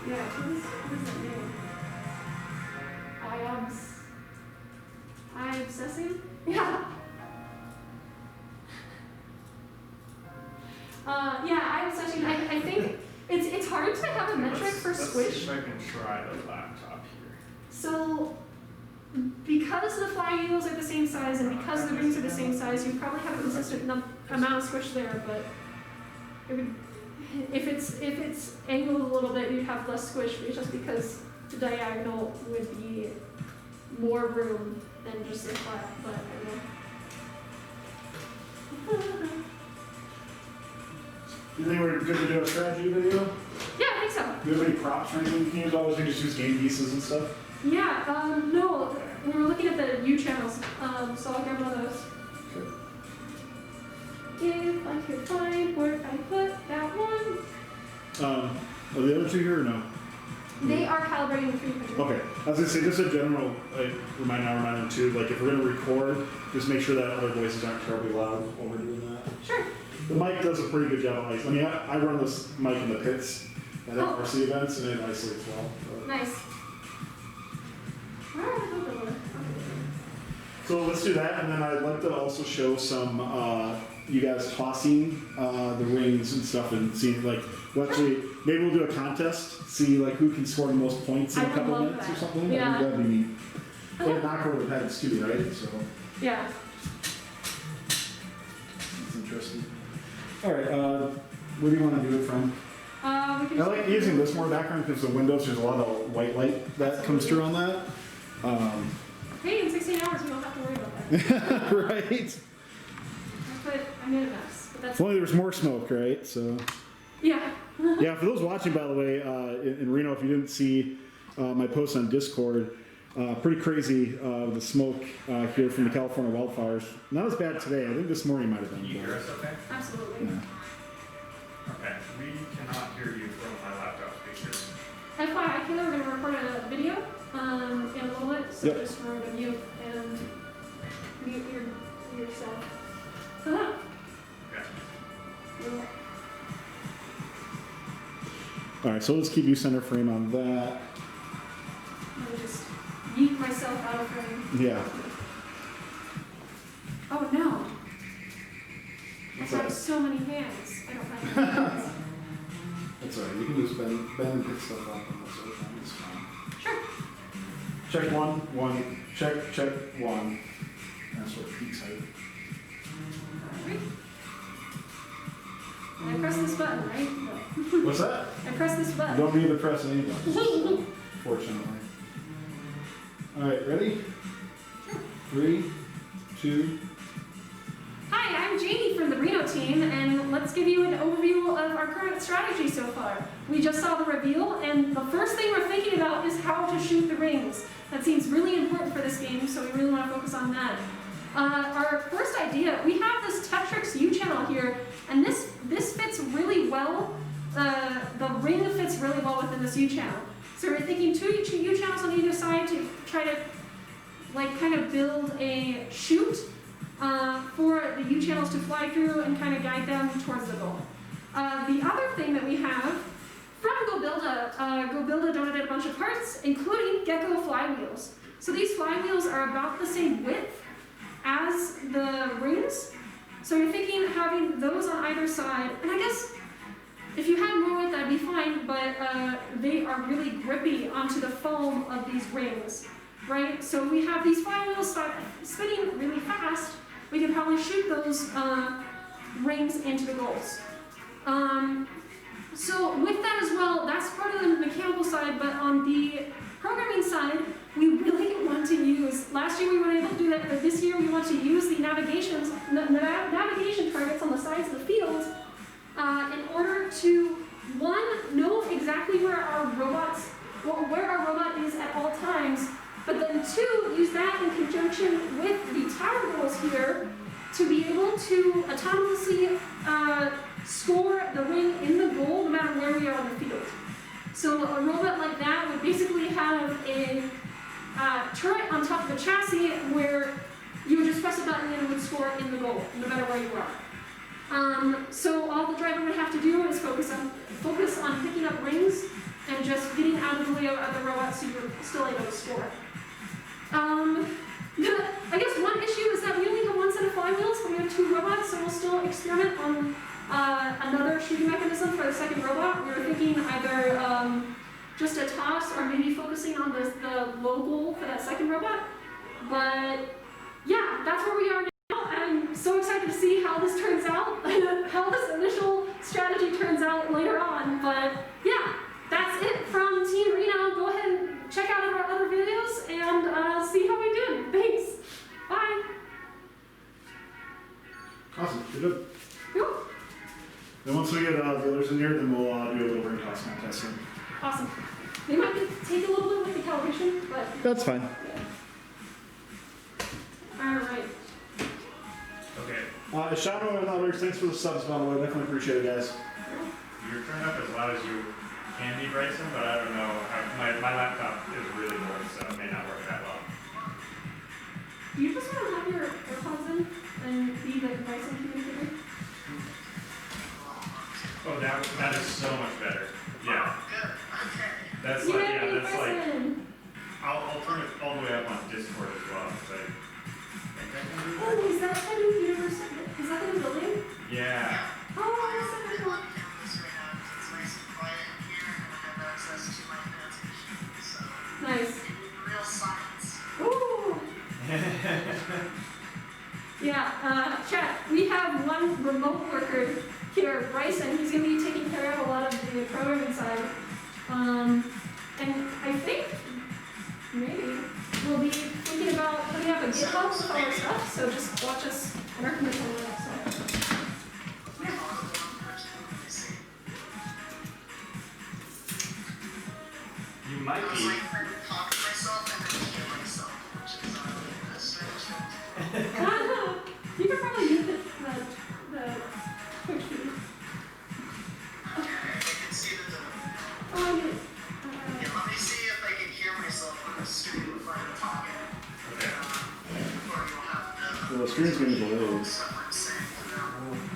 Yeah, what is that name? I obsessing? Yeah. Yeah, I obsessing. I think it's hard to have a metric for Let's squish. see if I can try the laptop here. So, because the flywheels are the same size and because the rings are the same size, you probably have a consistent amount of squish there. But it would, if it's angled a little bit, you'd have less squish just because the diagonal would be more room than just a flat. But I don't know. You think we're good to do a strategy video? Yeah, I think so. Do you have any props or anything you can use? Always we just use game pieces and stuff? Yeah, no, we were looking at the U channels, so I'll grab one of those. Okay. If I could find where I put that one. Are the other two here or no? They are calibrating the 300. Okay. I was gonna say, just a general reminder too, like if we're gonna record, just make sure that other voices aren't terribly loud while we're doing that. Sure. The mic does a pretty good job of isolating. I mean, I run this mic in the pits at Oh. RC events and it isolates well. But- Nice. Where are the other? So let's do that, and then I'd like to also show some you guys tossing the rings and stuff, and see like well, actually maybe we'll do a contest, see like who can score the most points in I a would couple love minutes or that. something. Yeah. I think that'd be neat. And knock over the pads too, right? So Yeah. it's interesting. All right, where do you want to do it from? We can I like using this more background because the windows, there's a lot of white light that comes through on that. Hey, in 16 hours we don't have to worry about that. Right. I made a mess, but that's If only there was more smoke, right? So. yeah. Yeah, for those watching, by the way, in Reno, if you didn't see my post on Discord, pretty crazy the smoke here from the California wildfires. Not as bad today. I think this morning might have been. Can you hear us okay? Absolutely. Yeah. Okay, we cannot hear you from my laptop speakers. FYI, Kayla, we're going to record a video in a little bit, so Yep. just remember to mute and mute yourself. Okay. Yeah. All right, so let's keep you center frame on that. Let me just yeet myself out of frame. Yeah. Oh no! I What's have that? so many hands. I don't have any hands. That's It's alright. You can just bend and pick stuff up and most of the time. It's fine. Sure. Check one. Check one. That's what peaks height. I press this button, right? What's that? I press this You button. don't need to press any buttons, fortunately. Alright, ready? 3, 2. Hi, I'm Jamie from the Reno team, and let's give you an overview of our current strategy so far. We just saw the reveal, and the first thing we're thinking about is how to shoot the rings. That seems really important for this game, so we really want to focus on that. Our first idea, we have this Tetrix U channel here, and this fits really well. The ring fits really well within this U channel. So we're thinking two U channels on either side to try to kind of build a chute for the U channels to fly through and kind of guide them towards the goal. The other thing that we have from GoBuilda donated a bunch of parts, including gecko flywheels. So these flywheels are about the same width as the rings. So you're thinking having those on either side, and I guess if you had more width that'd be fine, but they are really grippy onto the foam of these rings, right? So we have these flywheels start spinning really fast. We can probably shoot those rings into the goals. So with that as well, that's part of the mechanical side, but on the programming side, we really want to use, last year we weren't able to do that, but this year we want to use the navigation targets on the sides of the field in order to, one, know exactly where our robot is at all times, but then two, use that in conjunction with the tower goals here to be able to autonomously score the ring in the goal no matter where we are on the field. So a robot like that would basically have a turret on top of the chassis where you would just press a button and it would score in the goal, no matter where you are. So all the driver would have to do is focus on picking up rings and just getting out of the way of the robot so you're still able to score. I guess one issue is that we only have one set of flywheels, but we have two robots, so we'll still experiment on another shooting mechanism for the second robot. We were thinking either just a toss or maybe focusing on the low goal for that second robot. But yeah, that's where we are now. I'm so excited to see how this turns out, how this initial strategy turns out later on. But yeah, that's it from Team Reno. Go ahead and check out our other videos and see how we did. Thanks. Bye. Awesome. Good. Cool. Then once we get the others in here, then we'll do a little ring toss contest. Awesome. They might take a little bit with the calibration, but That's fine. yeah. All right. Okay, Shout out to others. Thanks for the subs, by the way. Definitely appreciate it, guys. you're turned up as loud as you can be, Bryson, but I don't know. My laptop is really loud, so it may not work that well. Do you just want to have your AirPods in and be the Bryson communicator? Oh, that is so much better. Yeah. That's like, Yay, yeah, that's like, Bryson! I'll turn it all the way up on Discord as well, so I think I can do that. Oh, is that the new university? Is that the new building? Yeah. Oh, that's so cool. Nice. Ooh. Yeah, chat, we have one remote worker here, Bryson. He's going to be taking care of a lot of the programming side. And I think maybe we'll be thinking about putting up a GitHub with all our stuff, so just watch us on our commit on that side. Yeah. You might be. You could probably use the Twitch feed. Oh, Let me see if I can hear myself on the screen before I'm talking. Okay. Or you'll have Well, the screen's going to be delayed. separate sync for them.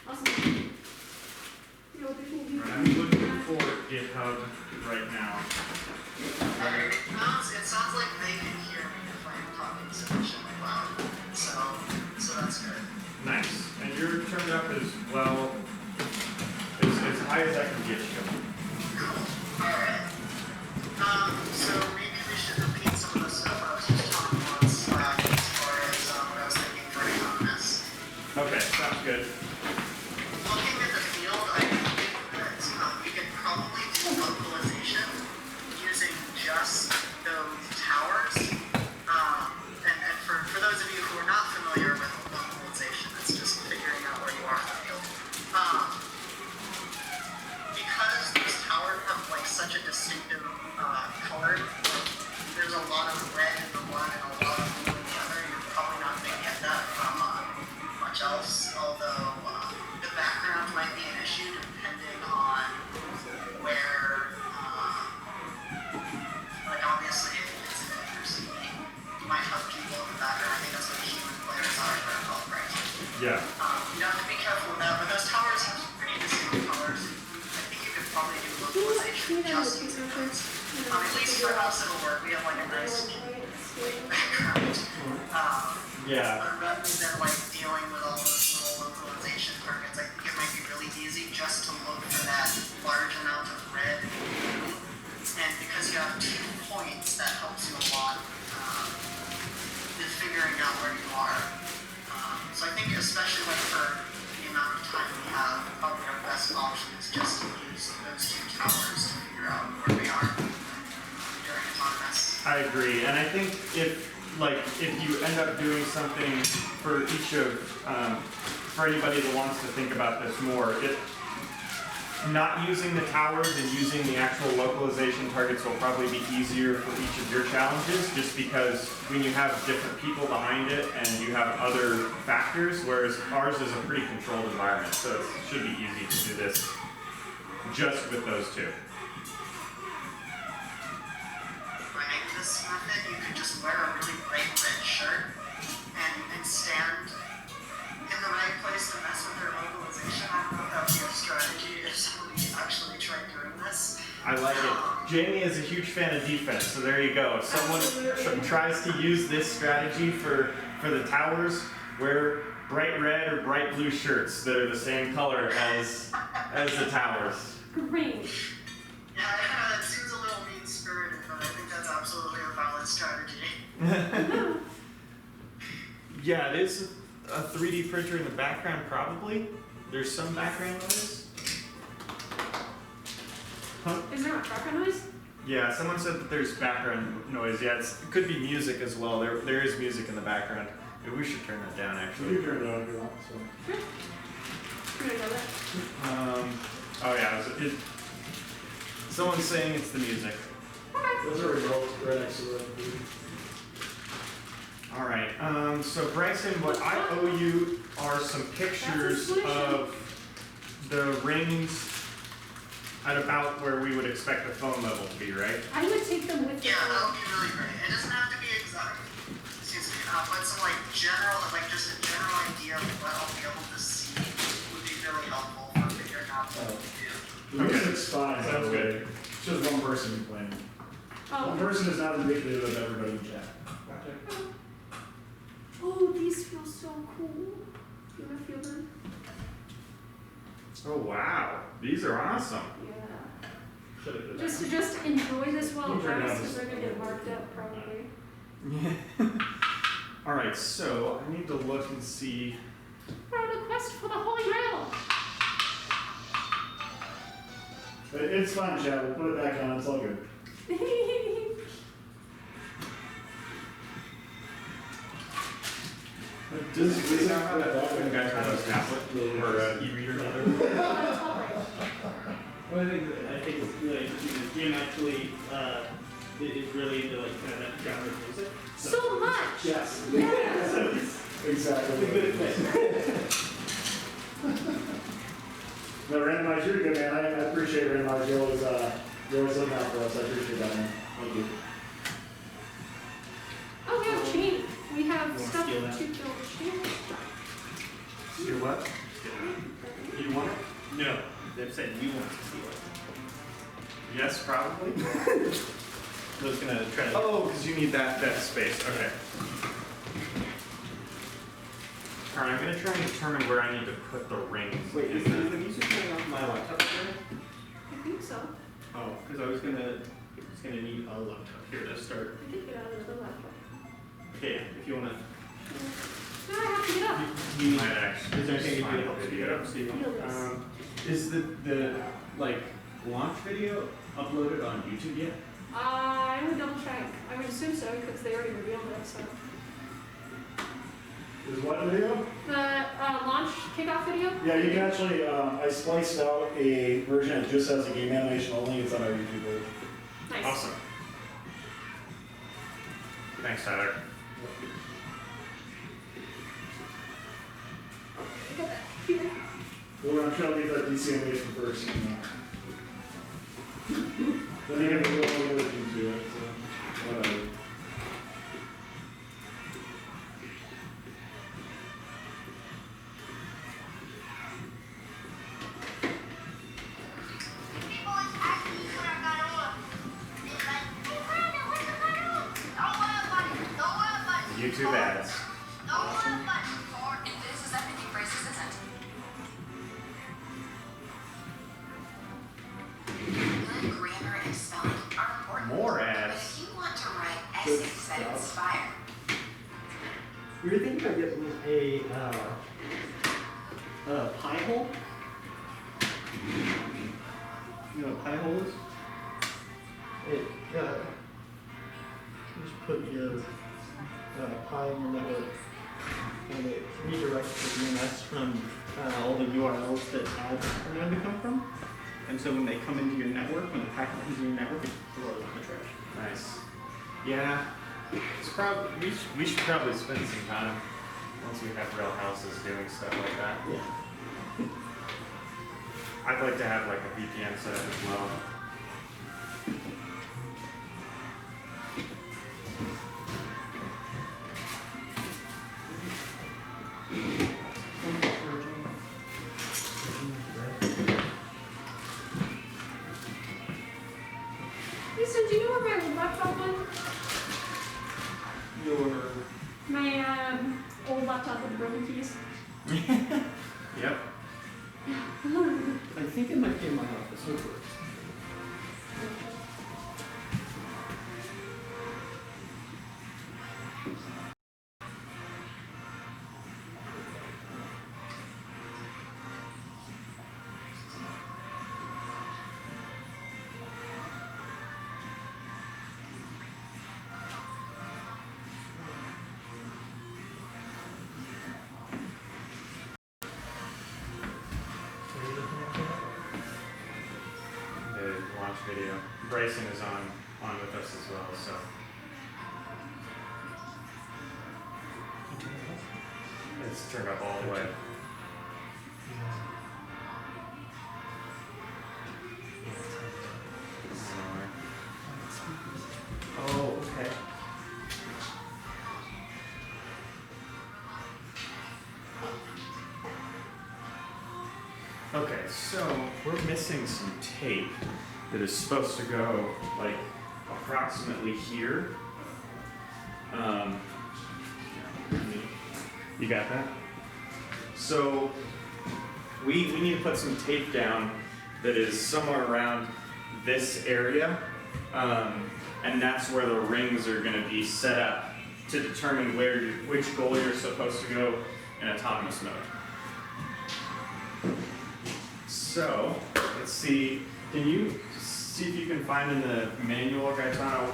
awesome. You'll definitely I'm looking for GitHub right now. It sounds like they can hear me if I'm talking sufficiently loud. So that's good. Nice. And you're turned up as well. As high high as I can get you. Cool. Alright. So maybe we should repeat some of the stuff I was just talking about as far as what I was thinking for autonomous. Okay, sounds good. Looking at the field, I think that we could probably do localization using just those towers. And for those of you who are not familiar with localization, it's just figuring out where you are in the field. Because these towers have like such a distinctive color, there's a lot of red in the one and a lot of blue in the other. You're probably not going to get that from much else, although the background might be an issue depending on where, like obviously if it's an FTC, you might have people in the background. I think that's what human players are, they're called, right? Yeah. You have to be careful with that, but those towers have some pretty distinct colors. I think you could probably do localization just using those. At least for us it'll work. We have like a nice background. Yeah. But rather than like dealing with all those little localization targets, I think it might be really easy just to look for that large amount of red and blue. And because you have 2 points, that helps you a lot in figuring out where you are. So I think especially like for the amount of time we have, probably our best option is just to use those 2 towers to figure out where we are during autonomous. I agree, and I think if you end up doing something for each of, for anybody that wants to think about this more, not using the towers and using the actual localization targets will probably be easier for each of your challenges, just because when you have different people behind it and you have other factors, whereas ours is a pretty controlled environment, so it should be easy to do this just with those 2. Running this method, you could just wear a really bright red shirt and stand in the right place to mess with their localization. I don't know if that would be a strategy if somebody actually tried doing this. I like it. Jamie is a huge fan of defense, so there you go. If someone tries to use this strategy for the towers, wear bright red or bright blue shirts that are the same color as the towers. Great. Yeah, that seems a little mean-spirited, but I think that's absolutely a valid strategy. Yeah, it is a 3D printer in the background, probably. There's some background noise. Huh? Is there much background noise? Yeah, someone said that there's background noise. Yeah, it could be music as well. There is music in the background. Maybe we should turn that down, You actually. can turn it on if you want. So. Sure. I'm gonna go there. Oh yeah, someone's saying it's the music. Those are results right next to the. All right. So Bryson, what I owe you are some pictures of the rings at about where we would expect the phone level to be, right? I would take them with Yeah, you. that would be really great. It doesn't have to be exact. Excuse me. But some like general, like just a general idea of what I'll be able to see would be really helpful for figuring out what to do. The music's fine, by Sounds the way. good. It's just one person playing. One Oh. person is not indicative of everybody in chat. Oh, these feel so cool. You wanna feel them? Oh wow, these are awesome. Yeah. Just enjoy this while it lasts, because they're gonna get marked up probably. All right, so I need to look and see. We're on a quest for the Holy Grail. It's fine, chat. We'll put it back on. It's all good. Does it have that you guys have a tablet or e-reader? That's all right. Well, I think it's really interesting that Jim actually is really into like kind of that genre of music. So much. Yes. Yes. Exactly. It's a good fit. No, randomize, you're good, man. I appreciate randomize. You're always looking out for us. I appreciate that, man. Thank you. Oh, we have chain. We have wanna stuff to steal that? build chain. You what? You want it? No, they've said you want to see it. Yes, probably. I was gonna try to. Oh, because you need that space. Okay. All right, I'm gonna try and determine where I need to put the rings. Wait, is the music turning off my laptop today? I think so. Oh, because I was gonna need a laptop here to start. I did get out another laptop. Okay, if you wanna. No, I have to get up. You, Might actually is there just anything you find can help the you video. get up so you Feel this. Is the like launch video uploaded on YouTube yet? I would double check. I would assume so because they already revealed it. So Is what video? the launch kickoff video. Yeah, you can actually, I spliced out a version that just has the game animation only. It's on our YouTube page. Nice. Awesome. Thanks, Tyler. Get that computer. Well, I'm trying to get that DC animation first. Then you have a real version to it, so whatever. People always ask me what I got on. They're like, hey Brandon, what you got on? Don't worry about it. Don't worry about it. YouTube ads. Don't worry about it. If this is everything Braces isn't. Good grammar and spelling are important. More But ads. if you want to write essays that inspire, We were thinking about getting a pie hole. You know what a pie hole is? It you just put your pie in your network, and it redirects the DNS from all the URLs that ads are going to come from. And so when they come into your network, when the packet comes into your network, it throws it in the trash. Nice. Yeah. It's probably we should probably spend some time once we have real houses doing stuff like that. Yeah. I'd like to have like a VPN set up as well. Lisa, do you know where my laptop went? Your My old laptop with the broken keys. Yep. I think it might be in my office. Over. The launch video. Bryson is on with us as well, so. It's turned up all the way. Oh, okay. Okay, so we're missing some tape that is supposed to go like approximately here. You got that? So we need to put some tape down that is somewhere around this area, and that's where the rings are going to be set up to determine which goal you're supposed to go in autonomous mode. So, let's see, can you see if you can find in the manual, Gaetano,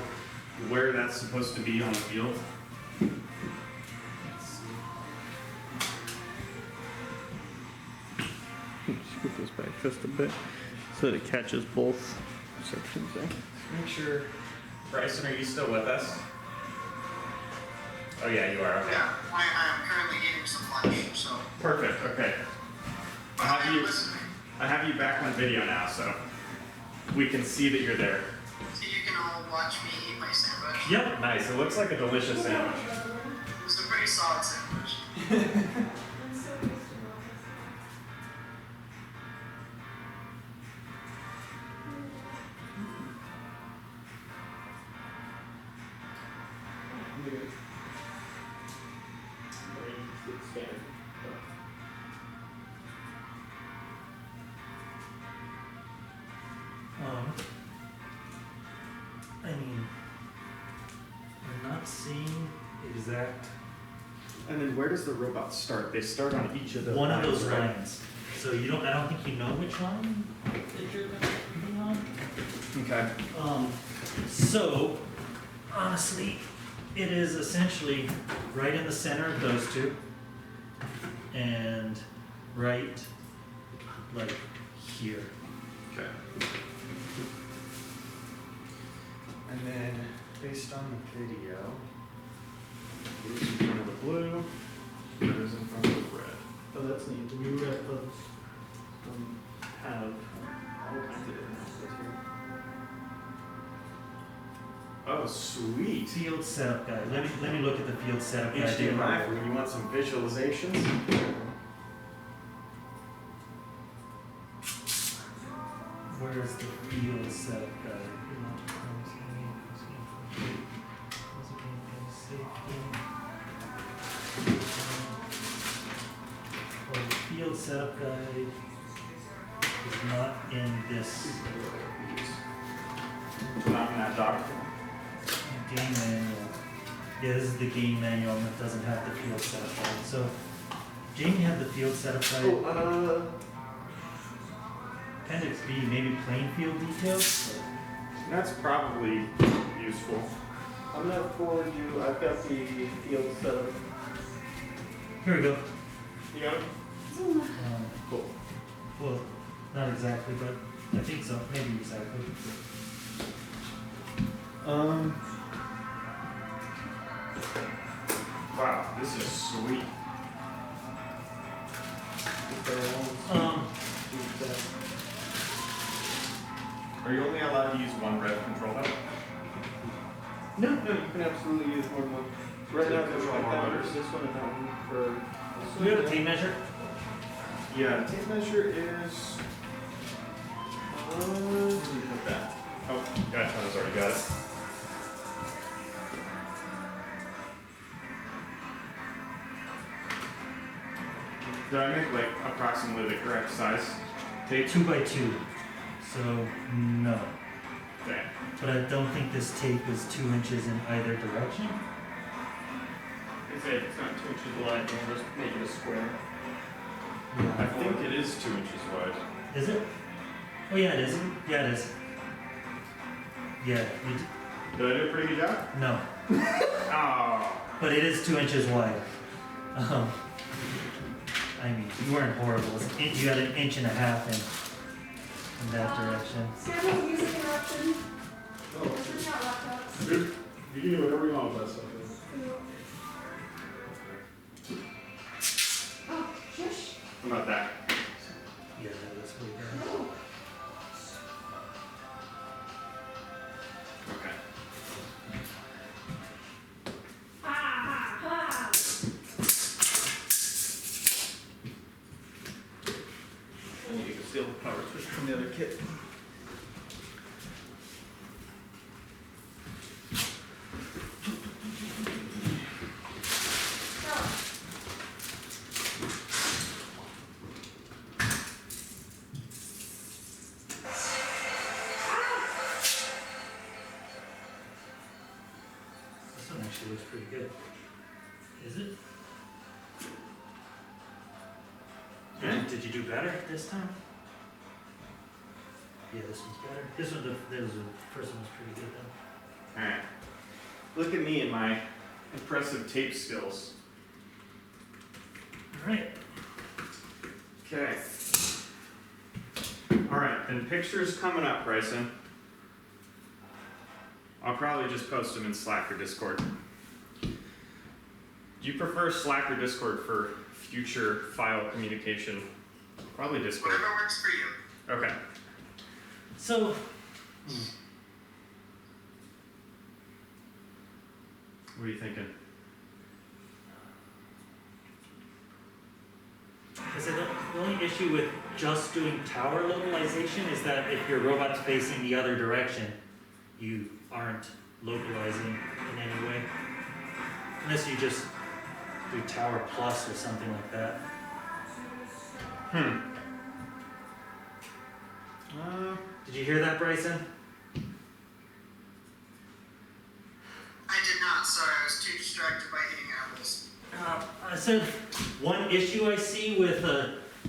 where that's supposed to be on the field? Let's see. Scoot this back just a bit so that it catches both sections there. Make sure, Bryson, are you still with us? Oh yeah, you are, okay. Yeah, I'm currently eating some lunch, so Perfect, okay. but Have I am you- listening. I have you back on video now, so we can see that you're there. So you can all watch me eat my sandwich. Yep, nice, it looks like a delicious sandwich. It's a pretty solid sandwich. That's so nice to know. seeing exact. And then where does the robot start? They start on each of the One of those right? lines. So you don't. I don't think you know which line that you're gonna be on. Okay. So honestly, it is essentially right in the center of those two, and right like here. Okay. And then based on the video, it is in front of the blue, it is in front of the red. Oh, that's neat. The new red buttons have all kinds of different outputs here. Oh, sweet. Field setup guide. Let me look at the field setup guide. HDMI for when you want some visualizations. Where is the field setup guide? Well, the field setup guide is not in this Not in that document. game manual. Yeah, this is the game manual and it doesn't have the field setup guide. So, Jamie had the field setup guide. Oh, Appendix B, maybe plain field details. That's probably useful. I'm gonna forward you. I've got the field set up. Here we go. You got it? Cool. Well, not exactly, but I think so. Maybe exactly. Wow, this is sweet. Are you only allowed to use one red control head? No, you can absolutely use more than one. Right now, there's Control one more down letters. for this one and that one for this Do we have a one. tape measure? Yeah, tape measure is. Where did we put that? Oh, gosh, I already got it. Did I make like approximately the correct size tape? 2 by 2. So, no. Okay. But I don't think this tape is 2 inches in either direction. It's not 2 inches wide, we'll just make it a square. I think it is 2 inches wide. Is it? Oh yeah, it is. Yeah, it is. Yeah, you Did I do a pretty good job? no. Oh. But it is 2 inches wide. I mean, you weren't horrible. You got an inch and a half in that direction. Schedule music interruption. Oh, Just reach out laptops. dude, you can do whatever you want with that stuff. Oh, shush. What about that? Yeah, that's pretty good. No. Okay. Ha ha ha. And you can steal the power switch from the other kit. This one actually looks pretty good. Is it? Did you do better this time? Yeah, this one's better. This one, the first one was pretty good though. Alright. Look at me and my impressive tape skills. Alright. Okay. Alright, then pictures coming up, Bryson. I'll probably just post them in Slack or Discord. Do you prefer Slack or Discord for future file communication? Probably Discord. Whatever works for you. Okay. So, What are you thinking? I said the only issue with just doing tower localization is that if your robot's facing the other direction, you aren't localizing in any way. Unless you just do tower plus or something like that. Did you hear that, Bryson? I did not, sorry, I said one issue I see with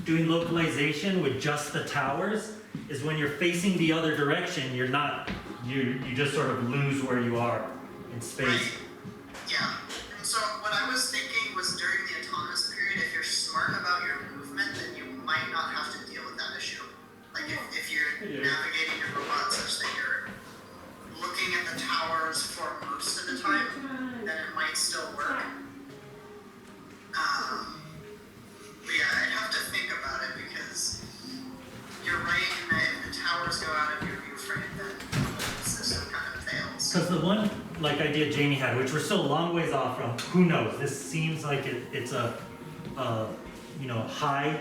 doing localization with just the towers is when you're facing the other direction, you're not, you just sort of lose where you are in space. Right. Yeah. And so what I was thinking was during the autonomous period, if you're smart about your movement, then you might not have to deal with that issue. Like if you're navigating your robot such that you're looking at the towers for most of the time, then it might still work. But yeah, I'd have to think about it because you're right in that if the towers go out of your view frame, then the system kind of fails. Because the one idea Jamie had, which we're still a long ways off from, who knows? This seems like it's a high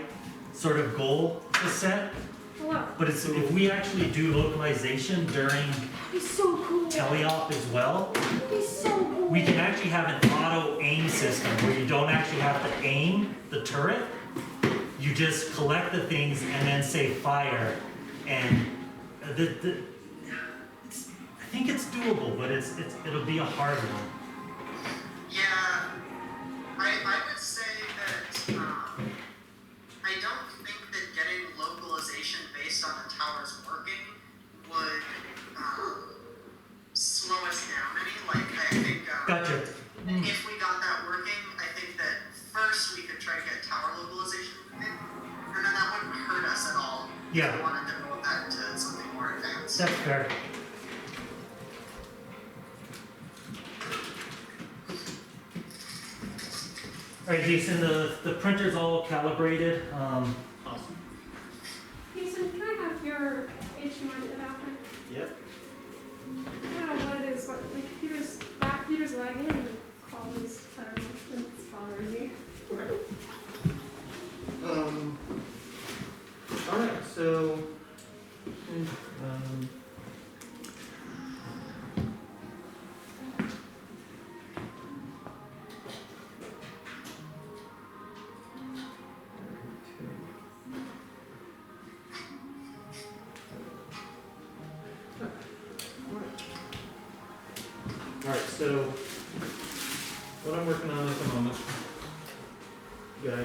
sort of goal to set. What? But it's, if we actually do localization during He's so cool. teleop as well, He's so cool. we can actually have an auto aim system where you don't actually have to aim the turret. You just collect the things and then say fire, and I think it's doable, but it'll be a hard one. Yeah, I would say that I don't think that getting localization based on the towers working would slow us down any. Like I think Gotcha. if we got that working, I think that first we could try to get tower localization in, and then that wouldn't hurt us at all. Yeah. If we wanted to develop that to something more advanced. That's fair. All right, Jason, the printer's all calibrated. Awesome. Jason, can I have your HDMI adapter? Yep. I don't know what it is, but my computer's lagging and it calls, I don't know, it's bothering me. Alright, so Alright, so what I'm working on at the moment, okay,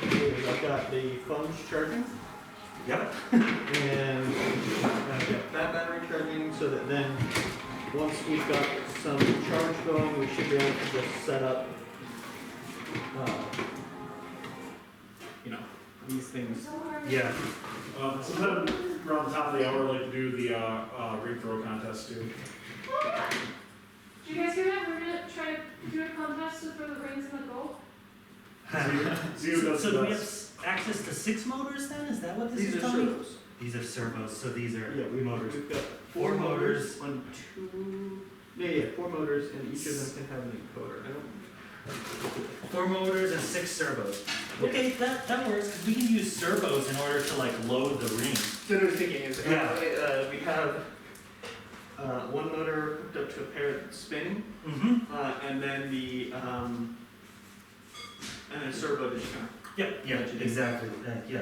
is I've got the phones charging, Yep. and I've got that battery charging, so that then, once we've got some charge going, we should be able to just set up, these things. Yeah. Sometime around the top of the hour, I'd like to do the ring throw contest too. Did you guys hear that? We're gonna try to do a contest to throw the rings in the goal. See who does So the do we have best. access to 6 motors then? Is that what this These is are telling me? servos. These are servos, so these are Yeah, motors. We've got 4 motors. 4 motors, and each of them can have an encoder. 4 motors and 6 servos. Okay, that works, because we can use servos in order to load the ring. So what I was thinking is, Yeah. we have one motor hooked up to a pair that's spinning, Mm-hmm. and then the and then a servo to just kind of. Yep, exactly.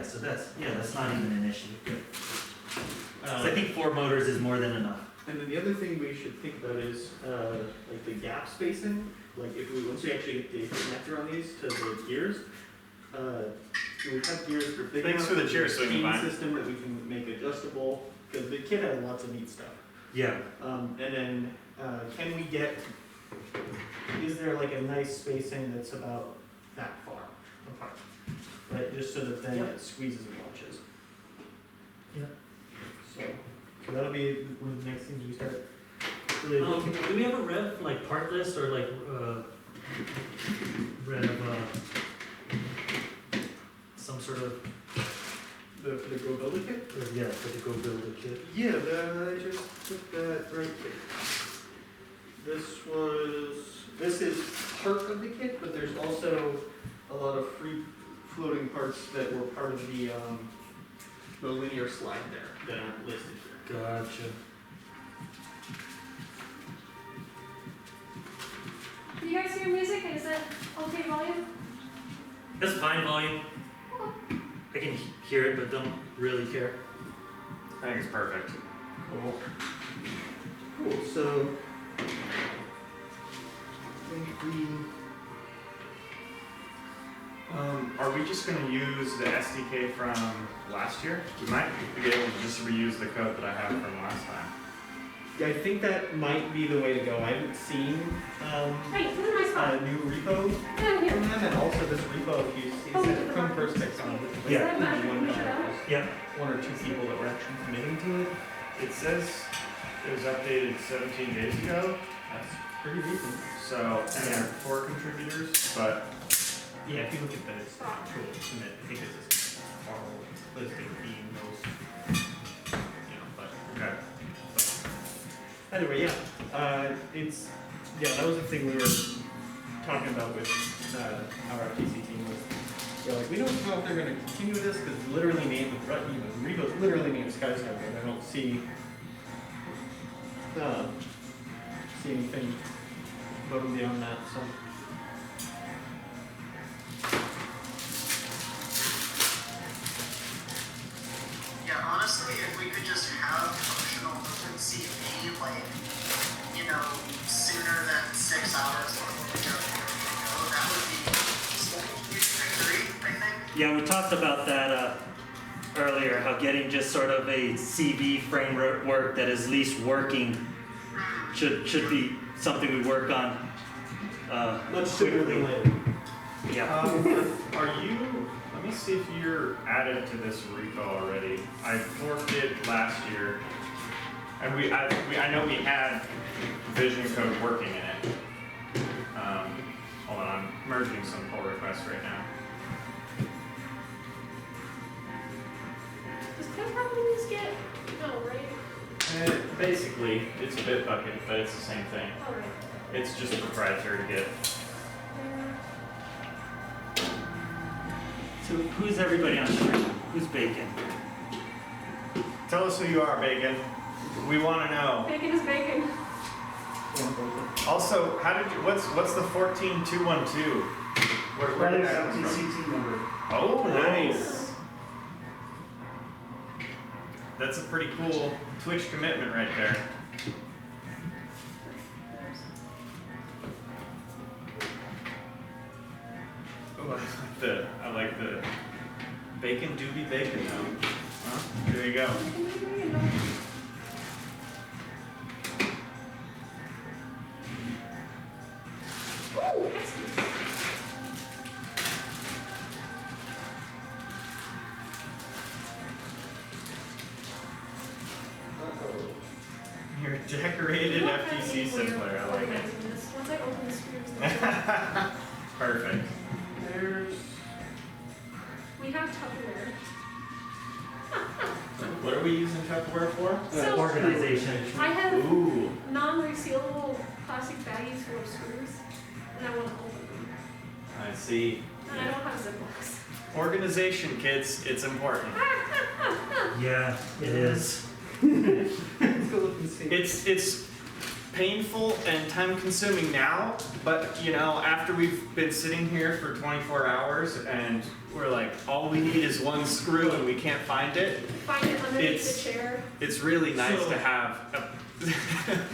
So that's not even an issue. Good. So I think 4 motors is more than enough. And then the other thing we should think about is like the gap spacing. Like once we actually get the connector on these to the gears, we have gears for big Thanks enough for the cheers, team swinging by. system that we can make adjustable, because the kit has lots of neat stuff. Yeah. And then can we get? Is there like a nice spacing that's about that far apart, right? Just so that then it squeezes and launches. Yeah. So that'll be one of the next things we start. Really looking at. Do we have a rev part list or rev some sort of For the Go Build a Kit? for the Go Build a Kit? Yeah, I just put that right there. This is part of the kit, but there's also a lot of free floating parts that were part of the linear slide there that aren't listed here. Gotcha. Can you guys hear music? Is that okay volume? That's fine volume. I can hear it, but don't really care. I think it's perfect. Cool. Cool, so I think Are we just gonna use the SDK from last year? We might be able to just reuse the code that I have from last time. Yeah, I think that might be the way to go. I haven't seen Hey, this is a nice spot. a new repo Yeah, here. from them, and also this repo, if you see, Oh, said the Chrome markers. Perspex on it. Yeah. Is that magic? Can we show that? Yep. One or two people that were actually committing to it. It says it was updated 17 days ago, That's pretty recent. so, and there are 4 contributors, but Yeah, if you look at the actual commit, I think it's just all listing being those, but okay. anyway, that was the thing we were talking about with our FTC team was, like, we don't know if they're gonna continue this, because it's literally named, Repo's literally named Skyscanner, and I don't see anything above and beyond that, so. Yeah, honestly, if we could just have functional OpenCV, like, sooner than 6 hours before we go, that would be a huge victory, I think. Yeah, we talked about that earlier, how getting just sort of a CV framework that is at least working should be something we work on Much sooner quickly. than later. Yeah. Are you, let me see if you're added to this repo already. I forked it last year, and I know we had vision code working in it. Hold on, I'm merging some pull requests right now. Does Code Properties get? No, right? Basically, it's a Bitbucket, but it's the same thing. All right. It's just proprietary to Git. So who's everybody on stream? Who's Bacon? Tell us who you are, Bacon. We want to know. Bacon is bacon. Also, what's the 14212? Where That did is that come FTC from? team number. Oh, nice. That's a pretty cool Twitch commitment right there. Oh, I like the bacon do be bacon though. Huh? There you go. Ooh, excellent. Your decorated You know, FTC I think simpler. I we're like it. organizing this. Once I open the screws, Perfect. we have Tupperware. What are we using Tupperware for? So- Organization. I have Ooh. non-resealable plastic baggies full of screws, and I want to open them. I see. And I don't have Ziplocs. Organization, kids. It's important. Yeah, it is. Let's go look and see. It's painful and time consuming now, but after we've been sitting here for 24 hours and we're like, all we need is one screw and we can't find it, Find it underneath It's- the chair. it's really nice So- to have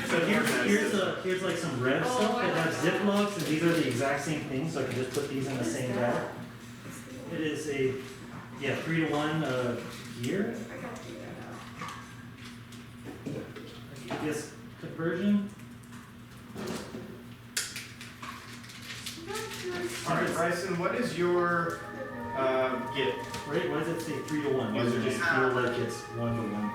So here's like some rev Oh, stuff I that has like that. ziplocs, and these are the exact same things, so I can just put these in the What is same that? bag. It is a 3-to-1 gear, I gotta figure that out. UPS conversion. All right, Bryson, what is your Git? Right? Why does it say 3-to-1? Why does it just feel like it's 1-to-1?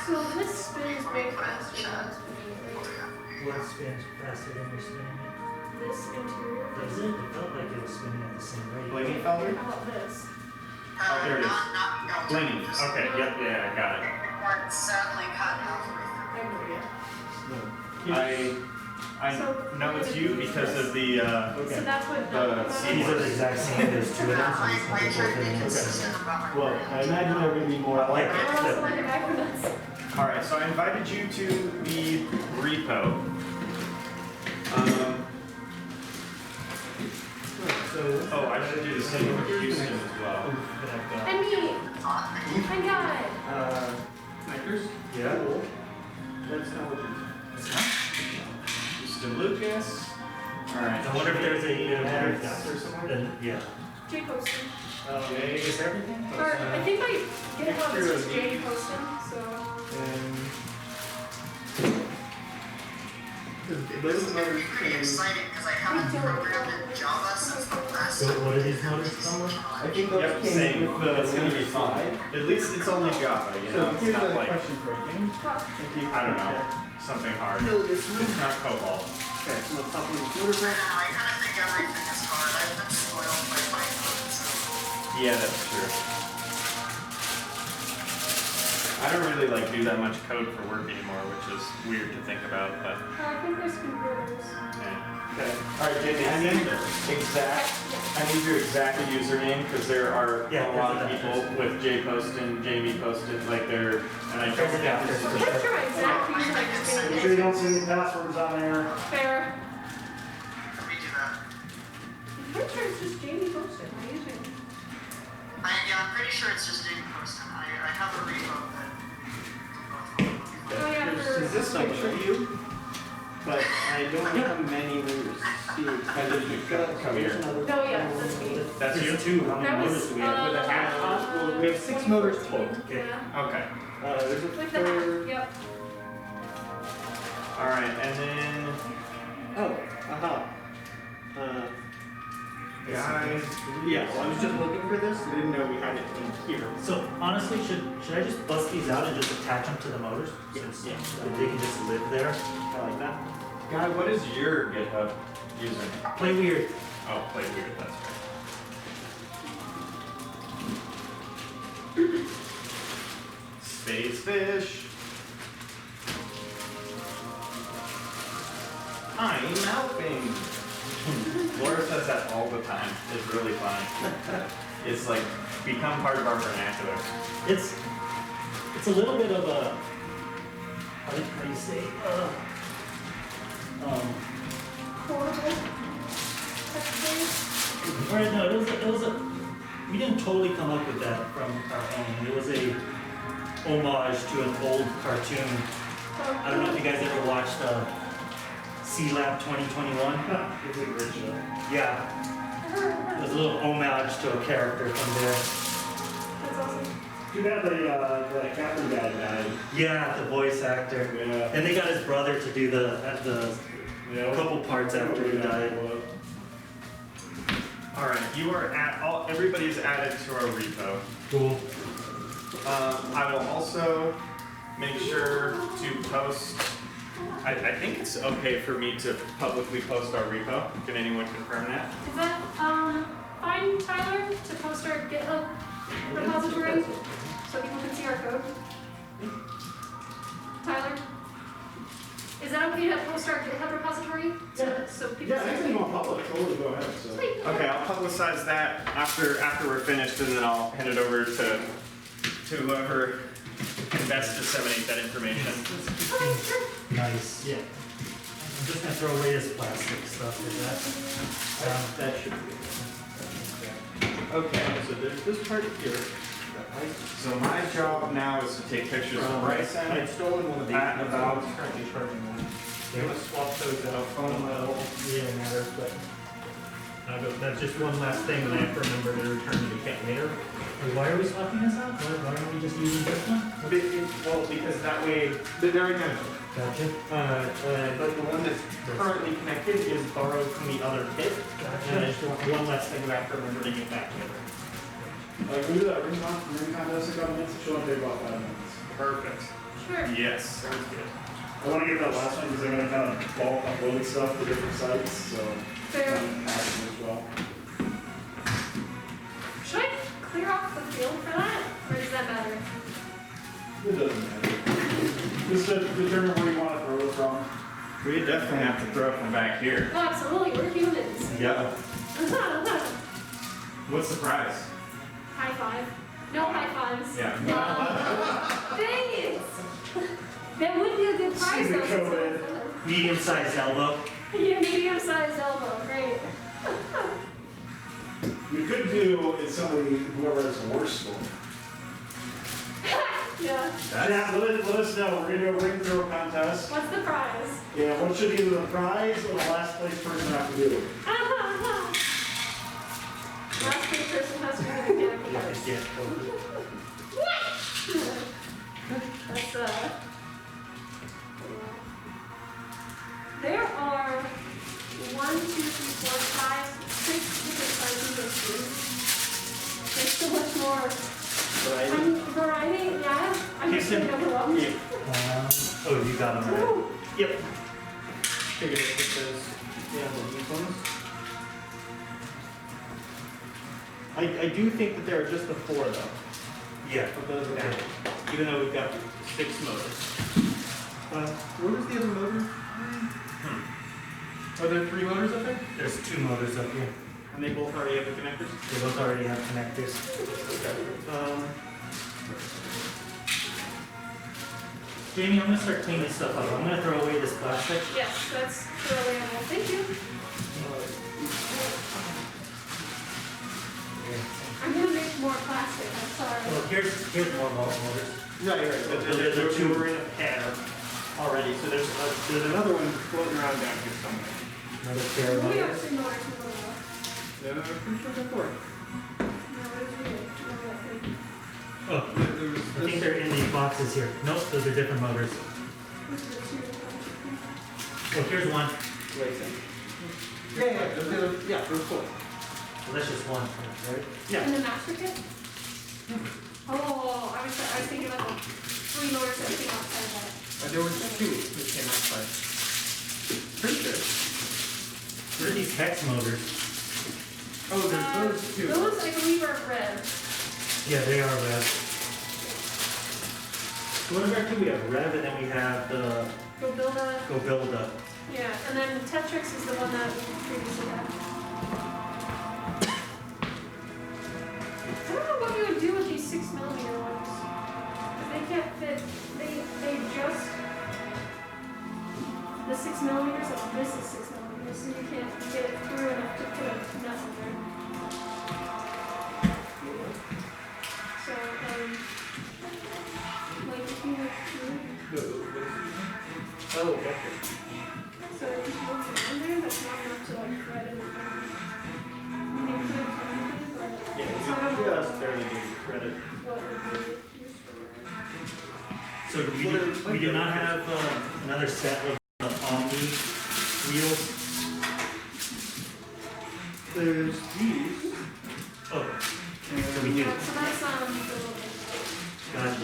So this spins way faster than this spinning, right? What spins faster than you're spinning it? This interior. Does it? It felt like it was spinning at the same rate. Blingy felder? How about this? Oh, there it is. Not Blingy. Okay, yep, yeah, I got it. Or sadly cut halfway through. I agree. I know it's you because of the So that's what These are the exact same, there's 2 of them, so I'm just I gonna try put to them be in. consistent about my Well, I imagine there will be more. I like I it. also like the acronyms. All right, so I invited you to the repo. Oh, I should do the same for Houston as well. And me. I got Snickers? Yeah. That's not what Houston Lucas. All right. I wonder if there's a Max or something? yeah. J Poston. Okay, is everything? Or I think my GitHub is just J Poston, so. Those This is gonna be motors pretty can, exciting because I haven't programmed in Java since the last. So what are these motors from? I think those Yep, came same. with the. It's gonna be fine. At least it's only Java, you know, So it's here's not a like, question for you, James. If you I don't know, something hard. It's not COBOL. Okay, so let's hop on this motor I back. kind of think everything is hard. I've been spoiled by Python, so. Yeah, that's true. I don't really like do that much code for work anymore, which is weird to think about, but I think there's converters. yeah. Okay. Alright, Jamie, I need your exact username, because there are Yeah, a lot of there's people with J Poston, Jamie Poston, like they're, and I don't There's adapters. I'm pretty sure my exact username is Make Jamie. sure you don't see any passwords on there. Fair. Let me do that. I'm pretty sure it's just Jamie Poston, my username. I'm pretty sure it's just Jamie Poston. I have a repo that. Oh yeah, for. Is this picture you? But I don't know how many there's. Come here. No, yeah, that's me. That's you? There's two, how many That was, motors do we have? With a hat on? Well, we have 6 motors total. Okay. Yeah. Okay. There's a With the hat, third. yep. Alright, and then, Oh, aha. guys, Yeah, well, I was just looking for this. I didn't know we had it in here. So honestly, should I just bust these out and just attach them to the motors? Since they can just live there. I like that. Guy, what is your GitHub username? Play weird. Oh, play weird, that's right. Space fish. I'm helping. Laura says that all the time. It's really funny. It's like become part of our vernacular. It's a little bit of a how do you say Horrible. or no, it was a we didn't totally come up with that from our own. It was a homage to an old cartoon. I don't know if you guys ever watched C-Lab 2021. It's a great show. Yeah. It was a little homage to a character from there. That's awesome. Too bad the captain guy died. Yeah, the voice actor. Yeah. And they got his brother to do the Yeah. couple parts after he died. Alright, you are everybody's added to our repo. Cool. I will also make sure to post, I think it's okay for me to publicly post our repo. Can anyone confirm that? Is that, fine, Tyler, to post our GitHub repository so people can see our code? Tyler? Is that okay to post our GitHub repository? So people Yeah, see? anything on public, totally go ahead, so. Sweet. Okay, I'll publicize that after we're finished, and then I'll hand it over to whoever can best disseminate that information. Okay, sure. Nice. Yeah. I'm just gonna throw away this plastic stuff with that. That should be it. Okay, so there's this part here. So my job now is to take pictures of Bryson. I'd stolen one of these. At about- I'm currently charging one. Yeah. I'm gonna swap those out. It don't matter, but that's just one last thing that I have to remember to return to the cat later. Why are we swapping this out? Why aren't we just using this one? Well, because that way, they're identical. Gotcha. But the one that's currently connected is borrowed from the other kit. And I just want one less thing that I have to remember to get back together. Can we do that ring contest in a couple minutes? It should only take about 5 minutes. Perfect. Sure. Yes, sounds good. I want to get that last one because I'm going to kind of bulk uploading stuff to different sites, so. Fair. Awesome as well. Should I clear off the field for that? Or does that matter? It doesn't matter. Just to determine where you want to throw it from. We definitely have to throw it from back here. Oh, absolutely, we're humans. Yeah. What's the prize? High five. No high fives. Yeah. Dang it! That would be a good prize See the though. COVID. Medium-sized elbow. Yeah, medium-sized elbow, great. We could do is somebody, whoever has the worst score. Yeah. Yeah, let us know. We're going to do a ring throw contest. What's the prize? Yeah, what should either the prize or the last place person have to do? Last big person has to be the mechanical Yeah, parts. yeah, totally. That's there are 1, 2, 3, 4, 5, 6 different sizes of screws. There's so much more. Variety, yeah. I'm just Keep getting overwhelmed. Yeah. Oh, you got them right. Woo. Yep. Figured I'd put those, yeah, the new ones. I do think that there are just the 4 though, Yeah. of those down, even though we've got 6 motors. Where was the other motor? Are there 3 motors up there? There's 2 motors up here. And they both already have the connectors? They both already have connectors. Jamie, I'm gonna start cleaning this stuff up. I'm gonna throw away this plastic. Yes, that's throwaway. Thank you. I'm gonna make more plastic. I'm sorry. Well, here's more motors. Right. There's 2 were in a pair already, so there's another one floating around down here somewhere. Another pair of We have motors. 3 more. 2 more. Yeah, I'm pretty sure that's 4. No, there's really. Oh, I think they're in these boxes here. Nope, those are different motors. Oh, here's one. Wait a second. Yeah, there's 4. Well, that's just one, right? Yeah. And the master kit? Oh, I was thinking about the 3 motors that came outside that. There were 2 that came outside. Pretty sure. Where are these hex motors? Oh, there's those 2. Those, I believe, are red. Yeah, they are Rev. So what is our 2? We have Rev and then we have the Go build a. Go Build Up. Yeah, and then Tetrix is the one that we previously had. I don't know what you would do with these 6mm ones. They can't fit. They just. The 6mm, like this is 6mm, so you can't get it through enough to put a nut in there. So, like if you were Oh, okay. so if you move it in there, that's not enough to like thread anything. I mean, you could technically, but Yeah, I don't we know just barely need credit. what would be useful. So we do not have another set of Omni wheels. There's these. Oh, so we do. Yeah, so that's Gotcha.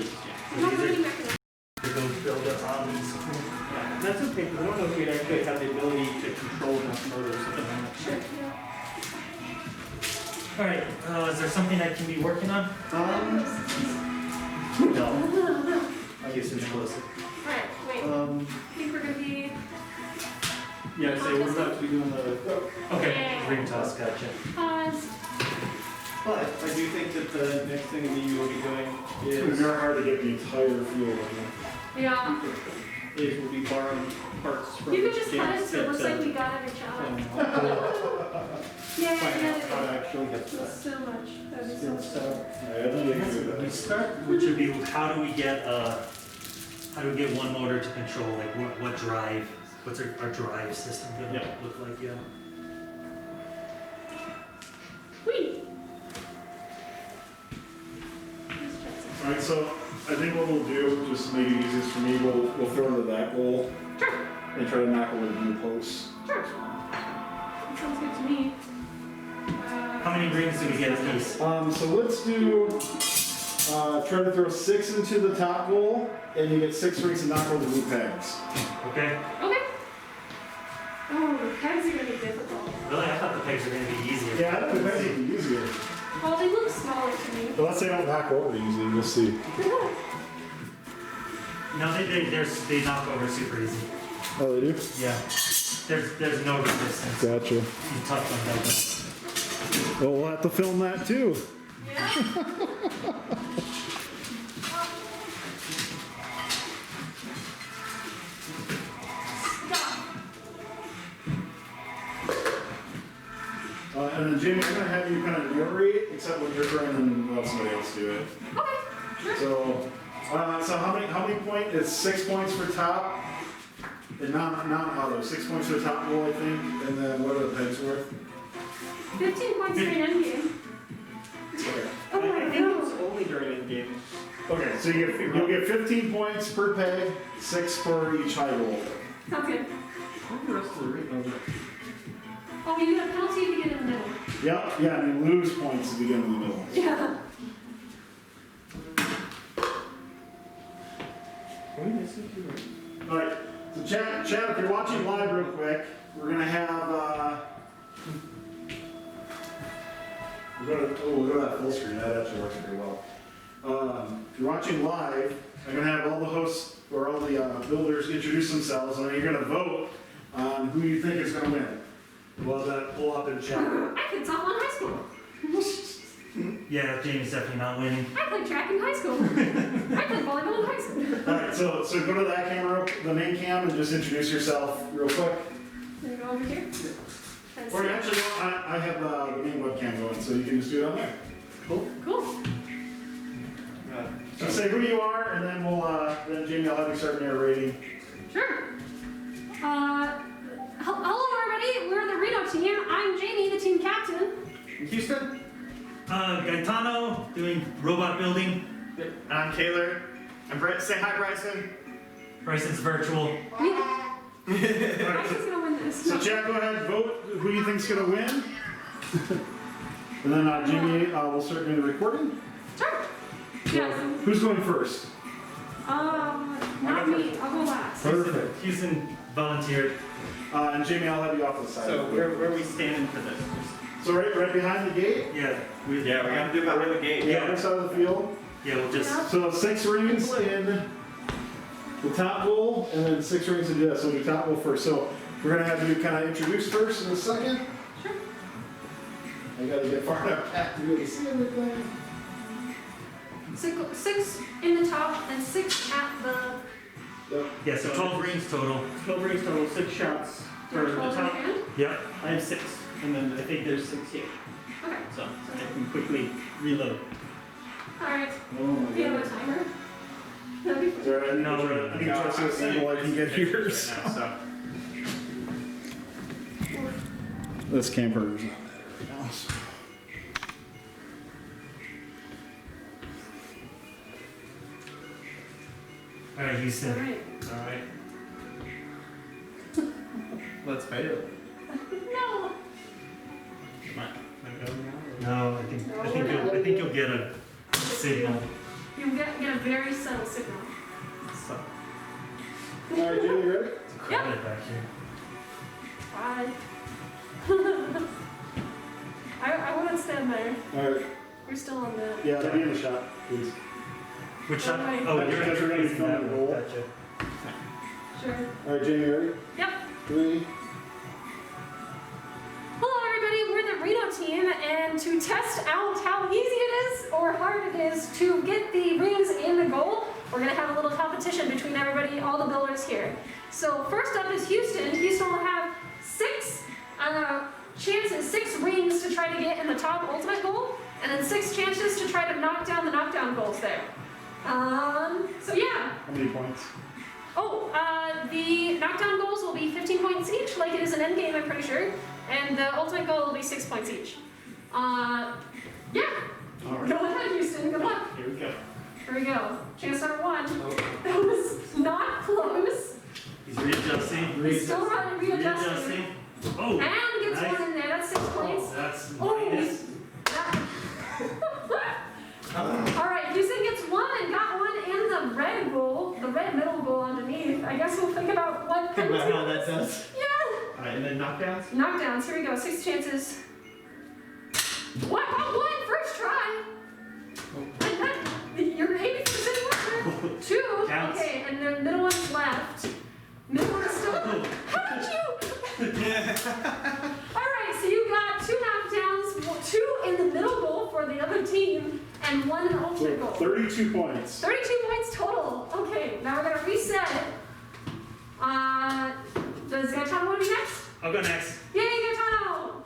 we don't have any mechanism. To go build up Omnis. Yeah, that's okay, because I don't know if we'd actually have the ability to control enough motors at the moment. Sure, yeah. All right. Is there something I can be working on? No. I guess it's closer. Alright, wait. I think we're gonna be. Yeah, so we're about to be doing the. Okay. Ring toss. Gotcha. Pause. But I do think that the next thing that you will be doing It's is very hard to get the entire field on Yeah. we'll be borrowing parts from. You could just cut it James so it looks like that, we got every challenge. find Yeah, out how to yeah. actually get That's that. so much. That'd be so And much. so, I think you can do We that. start, which would be how do we get one motor to control like what drive? What's our drive system gonna Yeah. look like? Yeah. Whee! Alright, so I think what we'll do, just to make it easiest for me, we'll throw into that goal Sure, and try to knock over the blue posts. sure. That sounds good to me. How many rings do we get a piece? So let's do, try to throw 6 into the top goal, and you get 6 rings to knock over the blue pegs. Okay. Okay. Oh, the pegs are gonna be difficult. Really, I thought the pegs were gonna be easier. Yeah, I think the pegs would be easier. Well, they look smaller to me. But let's say I don't knock over easily, we'll see. No, they knock over super easy. Oh, they do? Yeah. There's no resistance. Gotcha. You touch them, like Well, we'll have to film that too. Yeah? And then Jamie, I'm gonna have you kind of narrate, except when you're trying and let somebody else do it. Okay, sure. So, so how many points? It's 6 points for top, and non-auto. 6 points for the top goal, I think. And then what are the pegs worth? 15 points for an end game. Oh I my think it's god. only during in-game. Okay, so you'll get 15 points per peg, 6 for each high roll. Sounds good. What's the rest of the ring? Oh, you get a penalty if you get in the middle. Yep, yeah, and you lose points if you get in the middle. Yeah. Are we missing 2 rings? All right, so chat, if you're watching live real quick, we're gonna have, we'll go to that full screen, that actually works pretty well. If you're watching live, I'm gonna have all the hosts, or all the builders introduce themselves, and then you're gonna vote on who you think is gonna win. We'll have that pull up in chat. I played softball in high school. Yeah, Jamie's definitely not winning. I played track in high school. I played volleyball in high school. All right, so go to that camera, the main cam, and just introduce yourself real quick. Can you go over here? Or actually, I have the main webcam going, so you can just do it on there. Cool. Cool. So say who you are, and then then Jamie, I'll have you start narrating. Sure. Hello everybody, we're the Reno team. I'm Jamie, the team captain. Houston? Gaetano doing robot building. And I'm Kaylor. And Brett, say hi, Bryson. Bryson's virtual. Bryson's gonna win this. So chat, go ahead, vote who you think's gonna win. And then Jamie, we'll start doing the recording. Sure. Yes. Who's going first? Not me. I'll go last. Perfect. Houston volunteered. And Jamie, I'll have you off to the side. So where are we standing for this? So right behind the gate? Yeah. We gotta do about the gate. The other side of the field. Yeah, we'll just. So 6 rings in the top goal, and then 6 rings in this. So we'll do top goal first. So we're gonna have you kind of introduce first in a second. Sure. I gotta get far enough back to be able to see everything. 6 in the top and 6 at the. Yep. Yeah, so 12 rings total. 12 rings total, 6 shots for the 12 in top. hand. Yep. I have 6, and then I think there's 6 here. Okay. So I can quickly reload. Alright. Oh my Do you have a god. timer? That'd be Is there any No, any trust this angle I can get here? So. This camper is not bad. Alright, Houston. Alright. Alright. Let's pay it. No. Am I going now? No, I think you'll get a signal. You get a very subtle signal. So, Alright, Jamie, you ready? Crowded back here. Bye. I wouldn't stand there. Alright. You're still on the. Yeah, be in the shot, please. Which shot? Alright. Oh, That's you're because we're gonna be introducing that filming one. the goal. Gotcha. Sure. Alright, Jamie, ready? Yep. 3. Hello everybody, we're the Reno team, and to test out how easy it is or hard it is to get the rings in the goal, we're gonna have a little competition between everybody, all the builders here. So first up is Houston. Houston will have 6 chances, 6 rings to try to get in the top ultimate goal, and then 6 chances to try to knock down the knockdown goals there. So yeah. How many points? Oh, the knockdown goals will be 15 points each, like it is an endgame, I'm pretty sure. And the ultimate goal will be 6 points each. Yeah. Alright. Go ahead, Houston. Good luck. here we go. Here we go. Chance number 1. That was not close. He's readjusting. He's still running, readjusting. Readjusting. Oh! And gets nice. 1 in there. That's 6 points. Oh, that's Oh, minus. Alright, Houston gets 1 and got 1 in the red goal, the red middle goal underneath. I guess we'll think about what Think about penalty. how that does. Yeah. Alright, and then knockdowns? Knockdowns, here we go, 6 chances. What? Got 1 first try. You're 80% winner. 2. Counts. Okay, and the middle one's left. Middle one is still. How did you? Alright, so you got 2 knockdowns, 2 in the middle goal for the other team, and 1 in the ultimate So goal. 32 points. 32 points total. Okay, now we're gonna reset. Does Gaetano want to be next? I'll go next. Yay, Gaetano!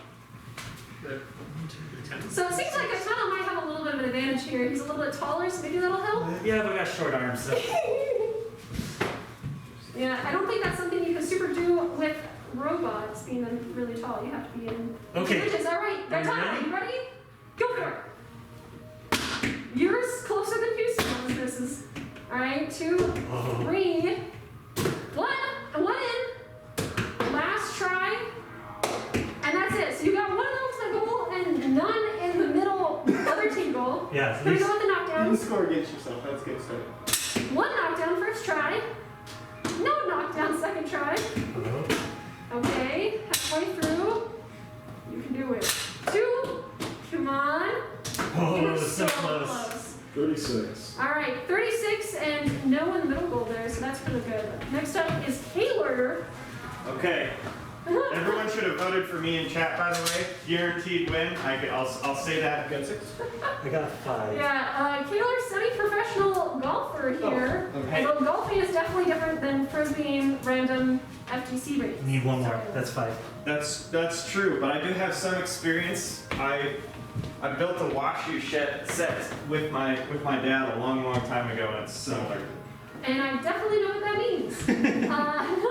So it seems like Gaetano might have a little bit of an advantage here. He's a little bit taller, so maybe that'll help. Yeah, but I got short arms, so. Yeah, I don't think that's something you can super do with robots being really tall. You have to be in. Okay. Inches. All right, Are you Gaetano, ready? you ready? Go for it. right, 2, 3. One in. Last try. And that's it. So you got one ultimate goal and none in the middle other team goal. Yeah, Here we go with the You knockdowns. score against yourself. That's good stuff. 1 knockdown first try. No knockdown second try. Okay, halfway through. You can do it. 2. Come on. Oh, You're it was so close. 36. All right, 36 and no in the middle goal there, so that's really good. Next up is Kaylor. Okay. Everyone should have voted for me in chat, by the way. Guaranteed win. I'll say that. Got 6? I got 5. Yeah, Kaylor's semi-professional golfer here. Oh, okay. Although golfing is definitely different than frisbeeing random FTC races. Need one more. So- That's 5. That's true, but I do have some experience. I built a washer set with my dad a long time ago, and it's similar. And I definitely know what that means.